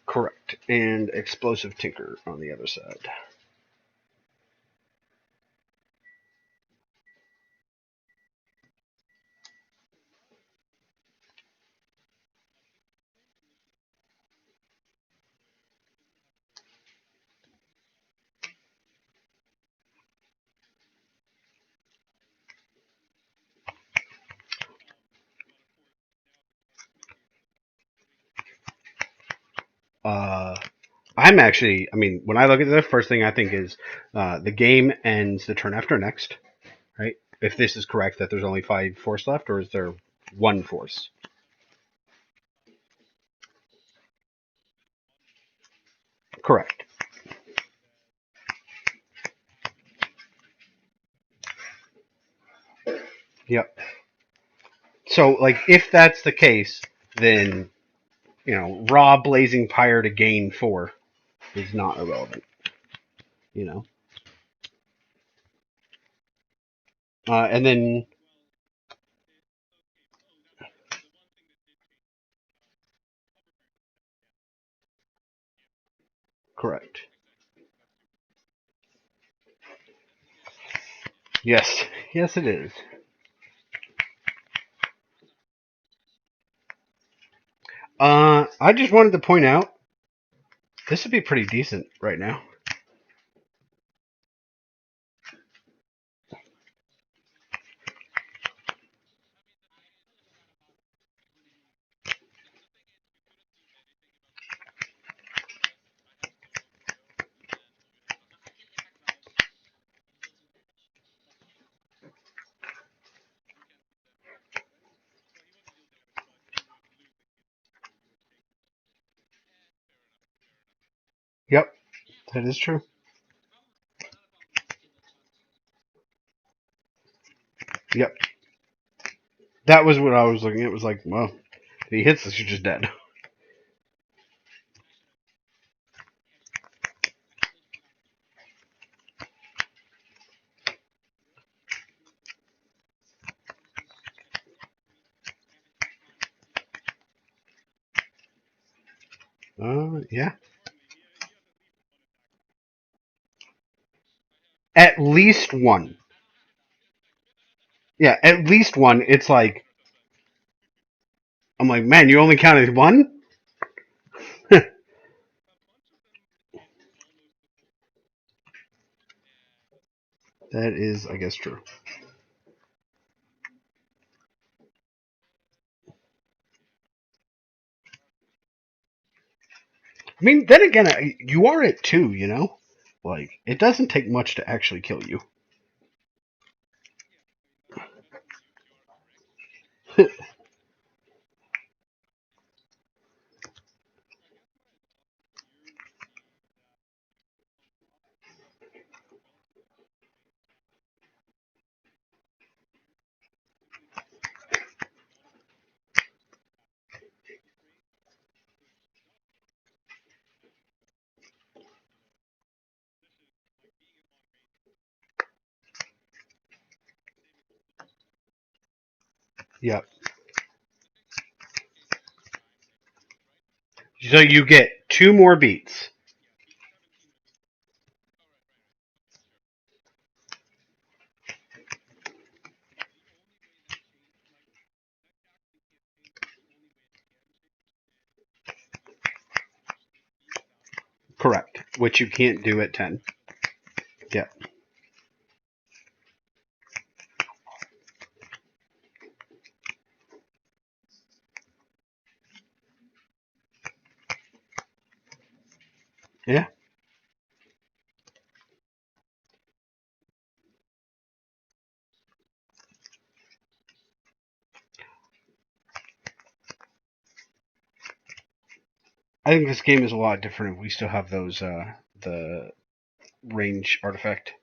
Correct. And explosive tinker on the other side. Uh, I'm actually, I mean, when I look at the first thing I think is the game ends the turn after next, right? If this is correct, that there's only 5 force left, or is there 1 force? Correct. Yep. So, like, if that's the case, then, raw blazing pyre to gain 4 is not irrelevant, you know? And then, correct. Yes. Yes, it is. I just wanted to point out this would be pretty decent right now. Yep, that is true. Yep, that was what I was looking at. It was like, well, if he hits this, you're just dead. Yeah. At least one. Yeah, at least one. It's like, I'm like, man, you only counted one? That is, I guess, true. I mean, then again, you are at 2, you know? Like, it doesn't take much to actually kill you. Yep. So you get 2 more beats. Correct. Which you can't do at 10. Yeah. Yeah. I think this game is a lot different if we still have those the range artifact.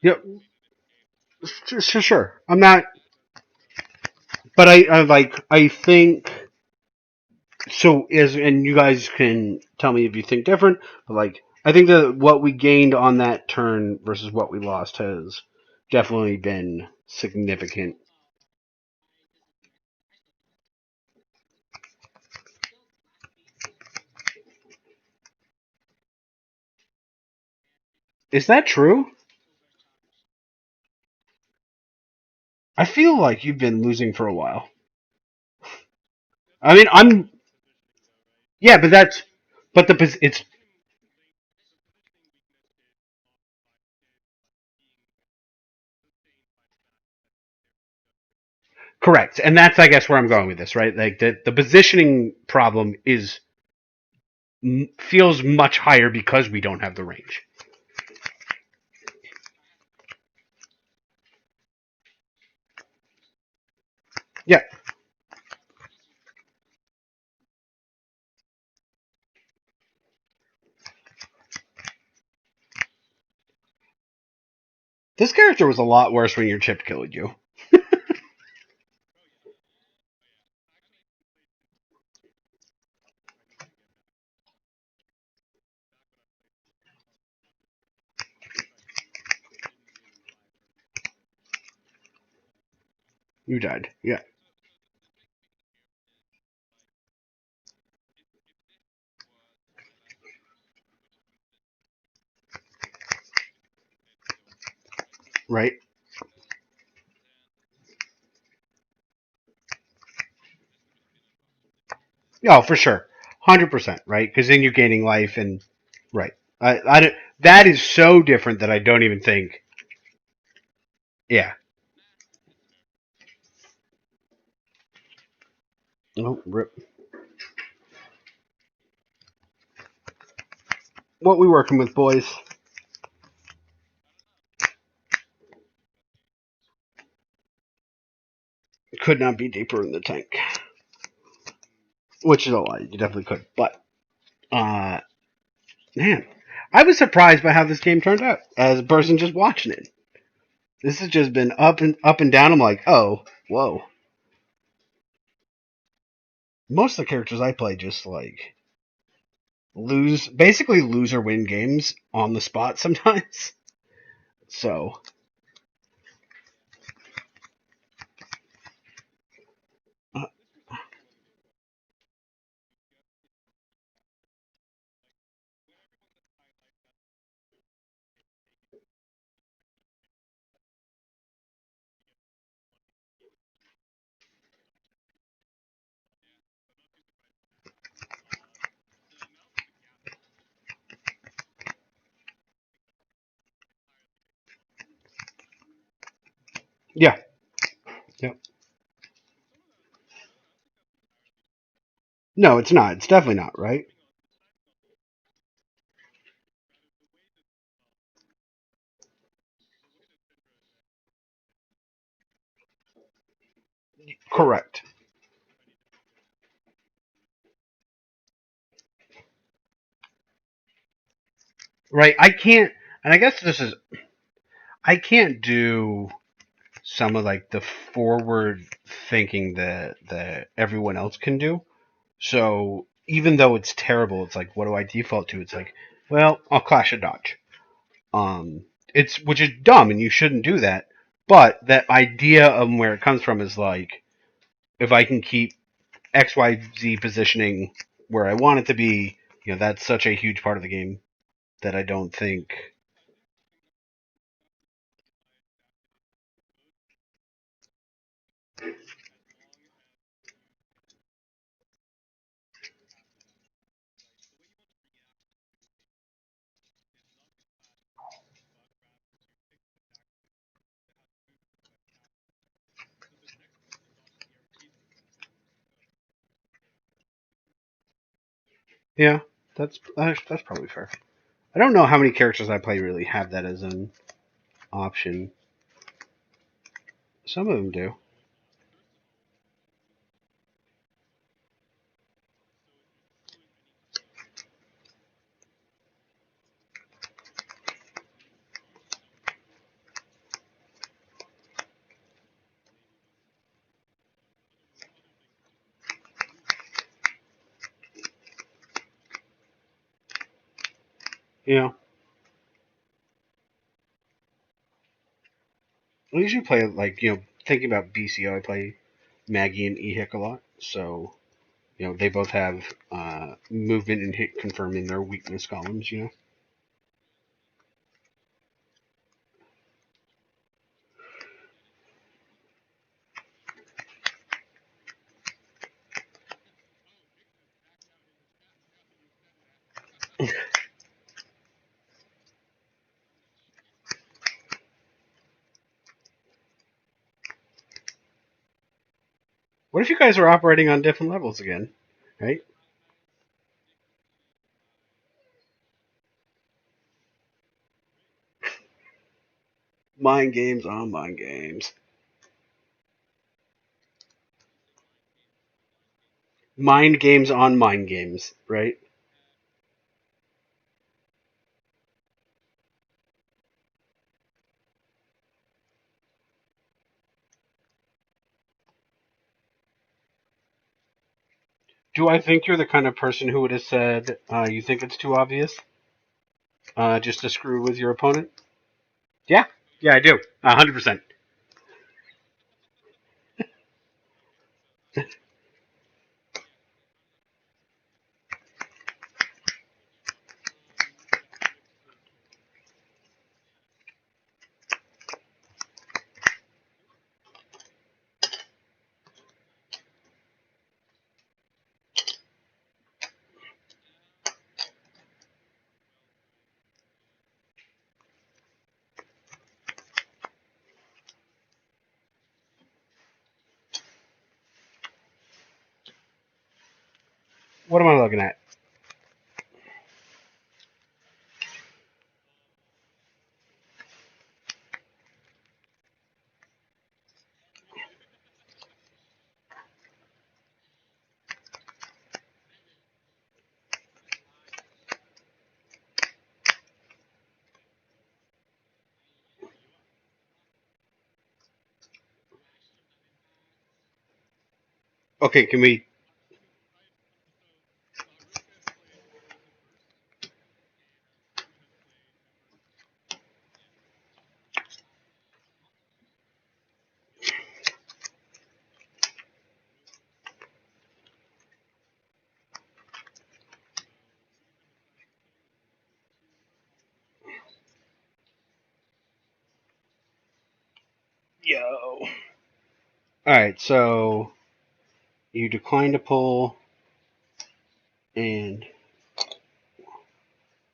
Yep. Sure. I'm not, but I think so. And you guys can tell me if you think different. But like, I think that what we gained on that turn versus what we lost has definitely been significant. Is that true? I feel like you've been losing for a while. I mean, I'm yeah, but that's but it's correct, and that's I guess where I'm going with this, right? Like the positioning problem is feels much higher because we don't have the range. Yeah, this character was a lot worse when your chip killed you. You died. Yeah, right. Yeah, for sure, 100%. Right, because then you're gaining life and right. That is so different that I don't even think. Yeah. Oh, rip. What we working with, boys? Could not be deeper in the tank, which is a lie. You definitely could, but uh, man, I was surprised by how this game turned out as a person just watching it. This has just been up and down. I'm like, oh, whoa. Most of the characters I play just like basically lose or win games on the spot sometimes. So uh, yeah, yeah. No, it's not. It's definitely not. Right? Correct. Right. I can't. And I guess this is. I can't do some of like the forward thinking that everyone else can do. So even though it's terrible, it's like, what do I default to? It's like, well, I'll clash a dodge. It's which is dumb, and you shouldn't do that. But that idea of where it comes from is like, if I can keep X Y Z positioning where I want it to be, that's such a huge part of the game that I don't think. Yeah, that's probably fair. I don't know how many characters I play really have that as an option. Some of them do. Yeah. I usually play like thinking about BCO. I play Maggie and Ehik a lot, so they both have movement and hit confirm in their weakness columns. What if you guys are operating on different levels again, right? Mind games on mind games. Mind games on mind games, right? Do I think you're the kind of person who would have said you think it's too obvious just to screw with your opponent? Yeah, yeah, I do. 100%. What am I looking at? Okay, can we? Yo. All right, so you decline to pull, and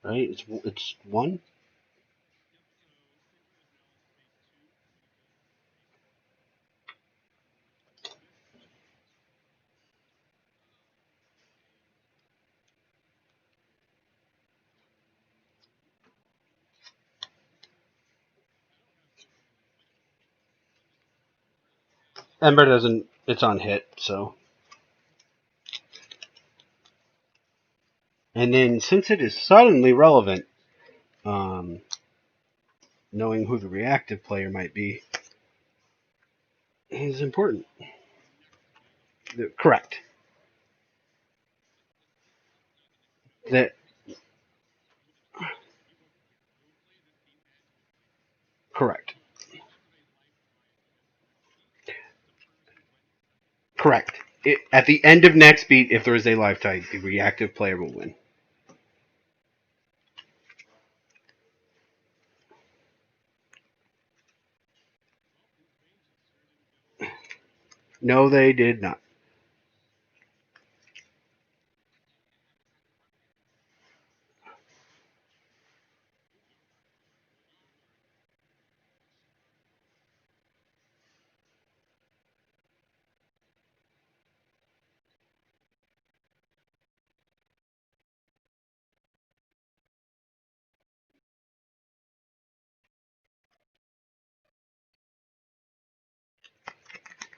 right, it's one. Ember doesn't. It's on hit, so. And then since it is suddenly relevant, um, knowing who the reactive player might be is important. Correct. That correct. Correct. At the end of next beat, if there is a life tie, the reactive player will win. No, they did not.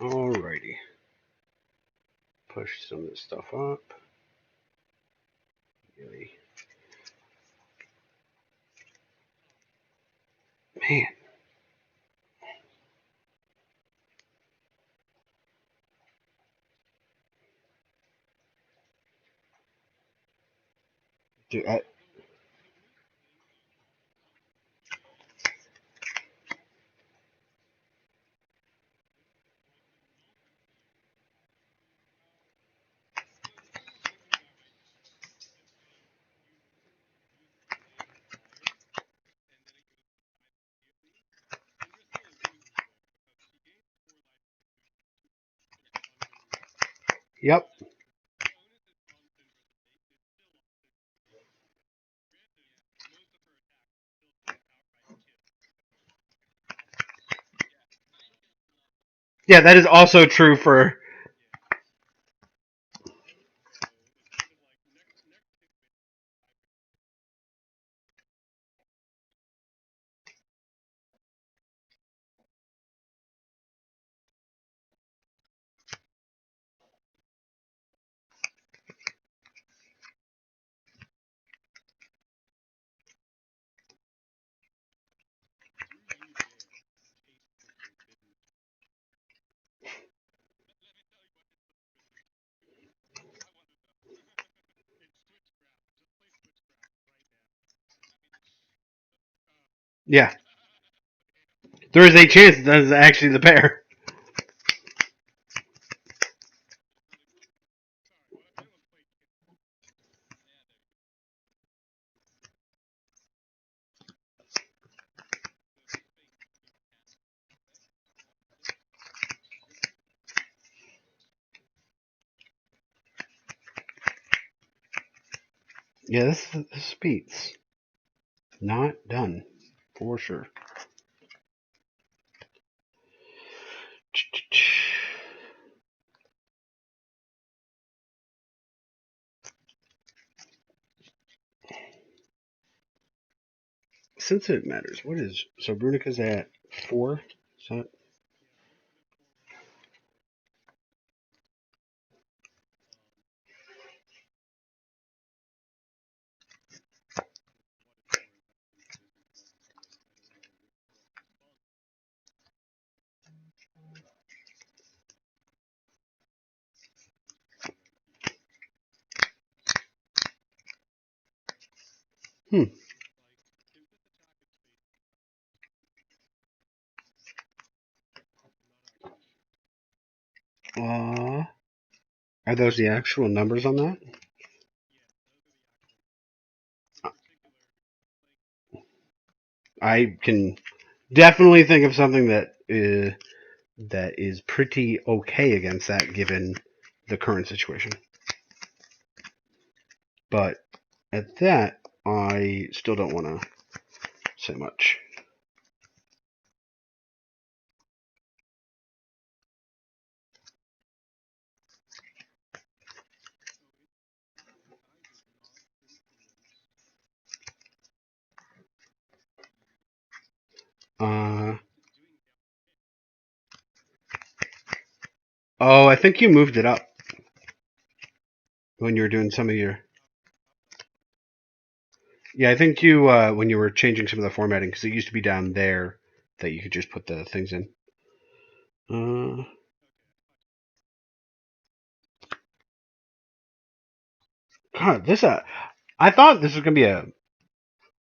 Alrighty. Push some of this stuff up. Really. Man. Dude, yep. Yeah, that is also true for. Yeah. There is a chance that is actually the pair. Yeah, this beats. Not done. For sure. Since it matters, what is. So Runika's at 4? Is that. Hmm. Are those the actual numbers on that? I can definitely think of something that is pretty okay against that given the current situation. But at that, I still don't want to say much. Uh, oh, I think you moved it up when you were doing some of your. Yeah, I think you when you were changing some of the formatting because it used to be down there that you could just put the things in. Uh, God, I thought this was gonna be a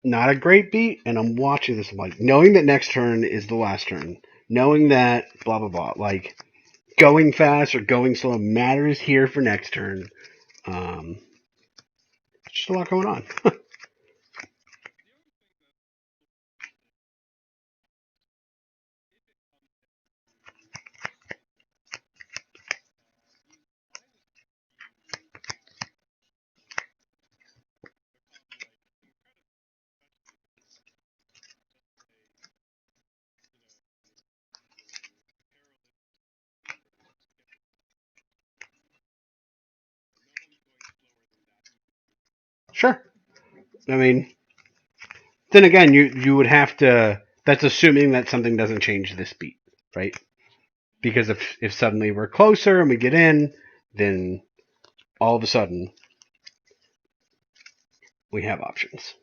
not a great beat, and I'm watching this. I'm like, knowing that next turn is the last turn, knowing that blah blah blah. Like going fast or going slow matters here for next turn. Um, just a lot going on. Sure. I mean, then again, you would have to. That's assuming that something doesn't change this beat, right? Because if suddenly we're closer and we get in, then all of a sudden we have options.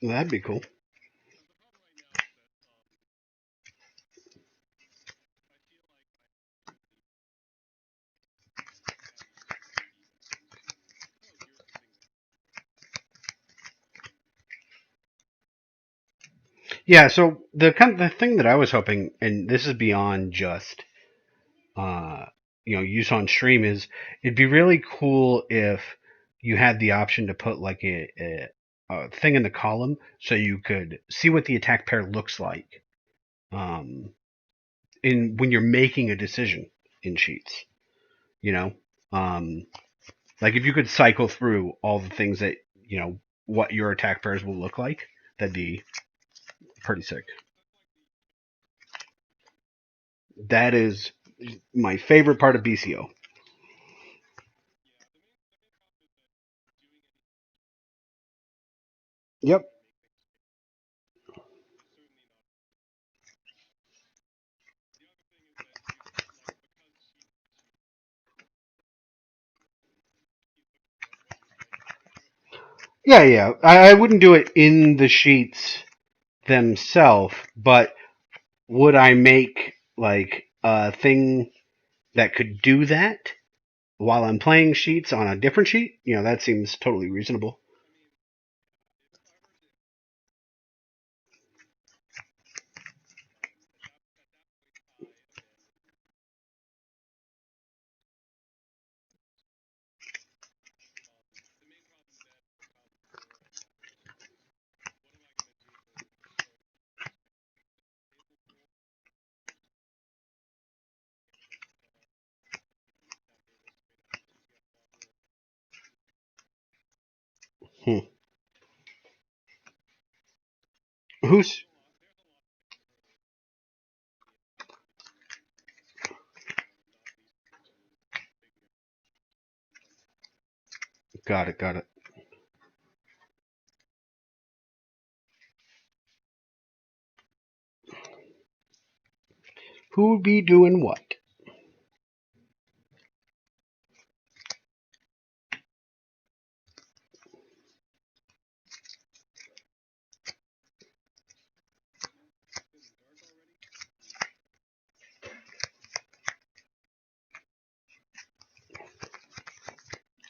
That'd be cool. Yeah. So the thing that I was hoping, and this is beyond just uh, use on stream, is it'd be really cool if you had the option to put like a thing in the column so you could see what the attack pair looks like um, in when you're making a decision in sheets. You know, um, like if you could cycle through all the things that what your attack pairs will look like, that'd be pretty sick. That is my favorite part of BCO. Yep. Yeah, yeah. I wouldn't do it in the sheets themselves, but would I make like a thing that could do that while I'm playing sheets on a different sheet? That seems totally reasonable. Hmm. Who's got it? Got it. Who be doing what?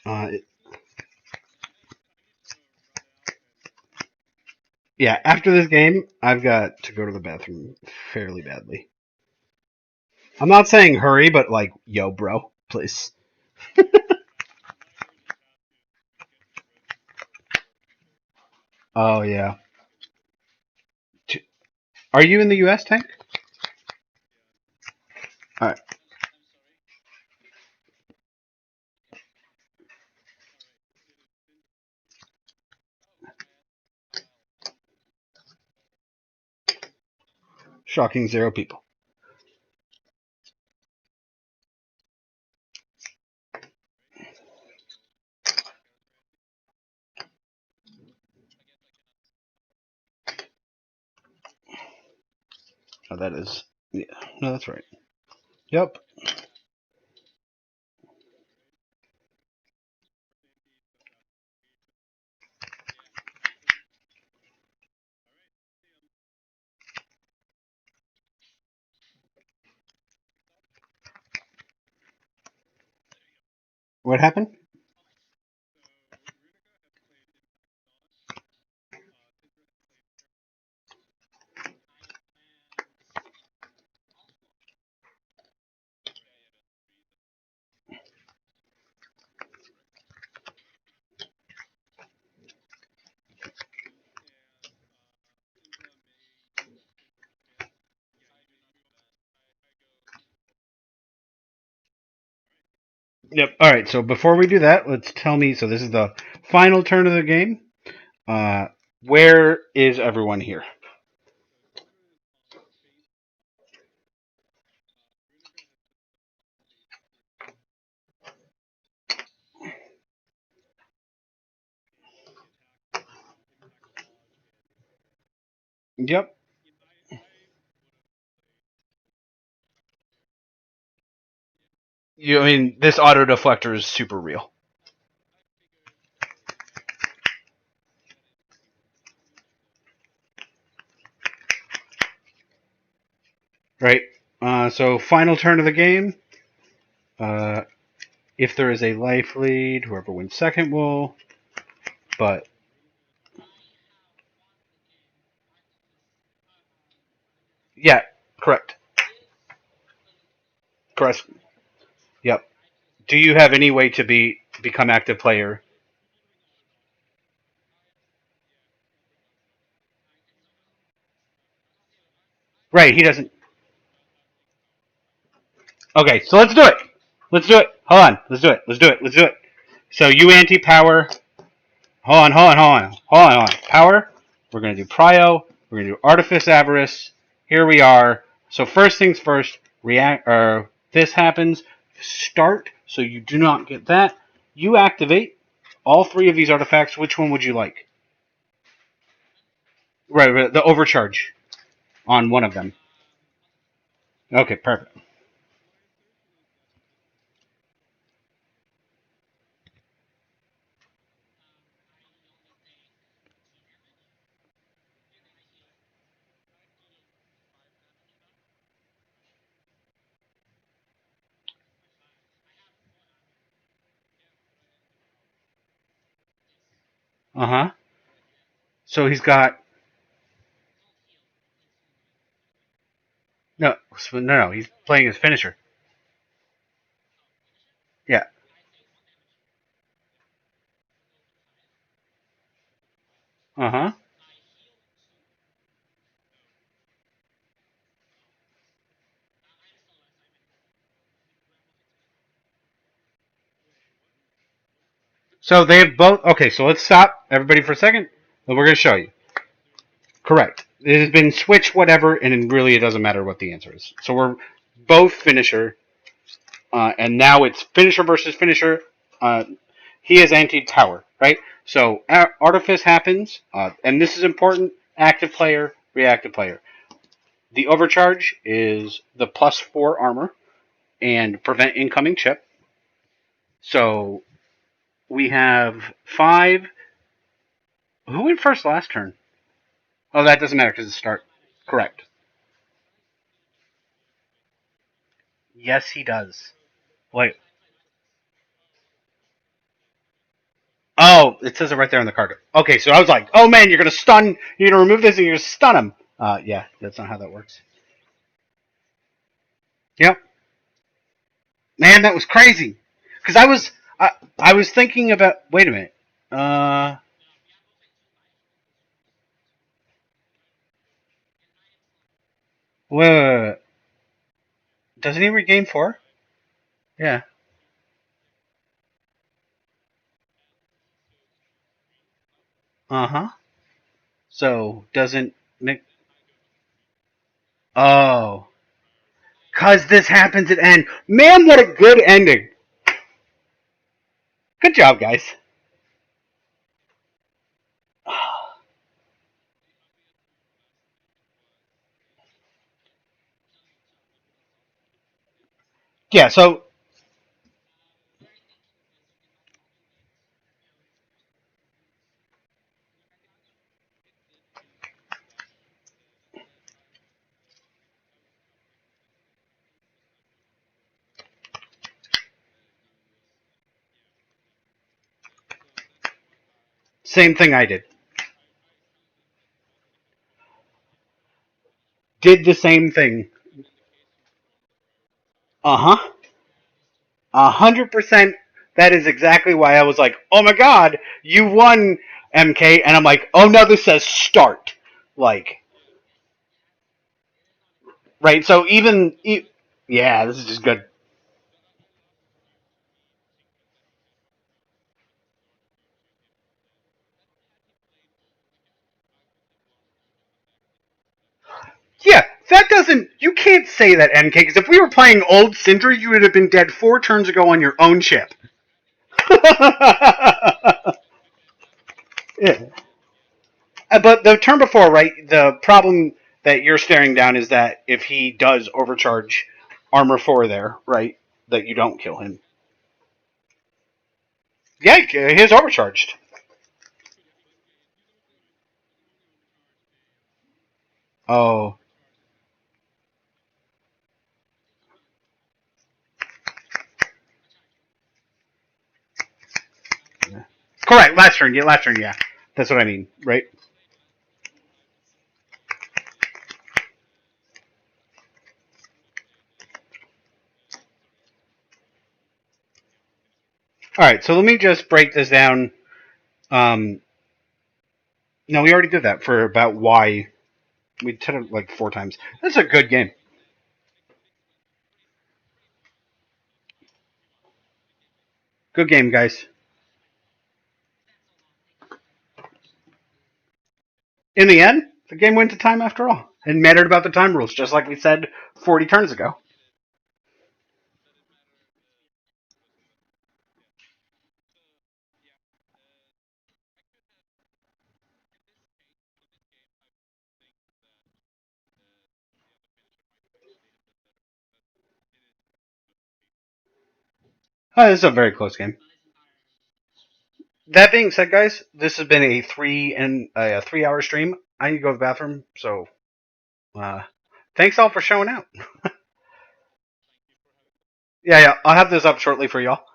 Uh, yeah. After this game, I've got to go to the bathroom fairly badly. I'm not saying hurry, but like, yo, bro, please. Oh yeah. Are you in the U.S. Tank? All right. Shocking 0 people. Oh, that is. Yeah. No, that's right. Yep. What happened? Yep. All right. So before we do that, let's tell me. So this is the final turn of the game. Uh, where is everyone here? Yep. I mean, this auto deflector is super real, right? So final turn of the game. Uh, if there is a life lead, whoever wins second will. But yeah, correct. Correct. Yep. Do you have any way to become active player? Right. He doesn't. Okay. So let's do it. Let's do it. Hold on. Let's do it. Let's do it. Let's do it. So you anti-power. Hold on. Power. We're gonna do Prio. We're gonna do Artifice Avarice. Here we are. So first things first. React. Or this happens. Start. So you do not get that. You activate all three of these artifacts. Which one would you like? Right. The overcharge on one of them. Okay. Perfect. Uh huh. So he's got no. He's playing his finisher. Yeah. Uh huh. So they have both. Okay, so let's stop everybody for a second, and we're going to show you. Correct. It has been switched, whatever, and really it doesn't matter what the answer is. So we're both finisher, and now it's finisher versus finisher. Uh, he has anti-tower, right? So artifice happens, and this is important. Active player, reactive player. The overcharge is the +4 armor and prevent incoming chip. So we have 5. Who went first last turn? Oh, that doesn't matter because it's start. Correct. Yes, he does. Wait. Oh, it says it right there on the card. Okay, so I was like, oh man, you're gonna stun. You're gonna remove this and you're gonna stun him. Yeah, that's not how that works. Yep. Man, that was crazy. Because I was thinking about. Wait a minute. Uh, wait. Doesn't he regain 4? Yeah. Uh huh. So doesn't Nick? Oh, cause this happens at end. Man, what a good ending. Good job, guys. Yeah, so same thing I did. Did the same thing. Uh huh. 100%. That is exactly why I was like, oh my god, you won, MK. And I'm like, oh no, this says start. Like, right? So yeah, this is just good. Yeah, that doesn't. You can't say that, MK, because if we were playing old Cindra, you would have been dead 4 turns ago on your own ship. Yeah. But the turn before, right? The problem that you're staring down is that if he does overcharge armor 4 there, right? That you don't kill him. Yeah, he is overcharged. Oh. Yeah. Correct. Last turn. Yeah, last turn. Yeah. That's what I mean, right? All right. So let me just break this down. Um, no, we already did that for about why we did it like 4 times. That's a good game. Good game, guys. In the end, the game went to time after all. It mattered about the time rules, just like we said 40 turns ago. This is a very close game. That being said, guys, this has been a 3 hour stream. I need to go to the bathroom, so uh, thanks all for showing out. Yeah, I'll have this up shortly for y'all.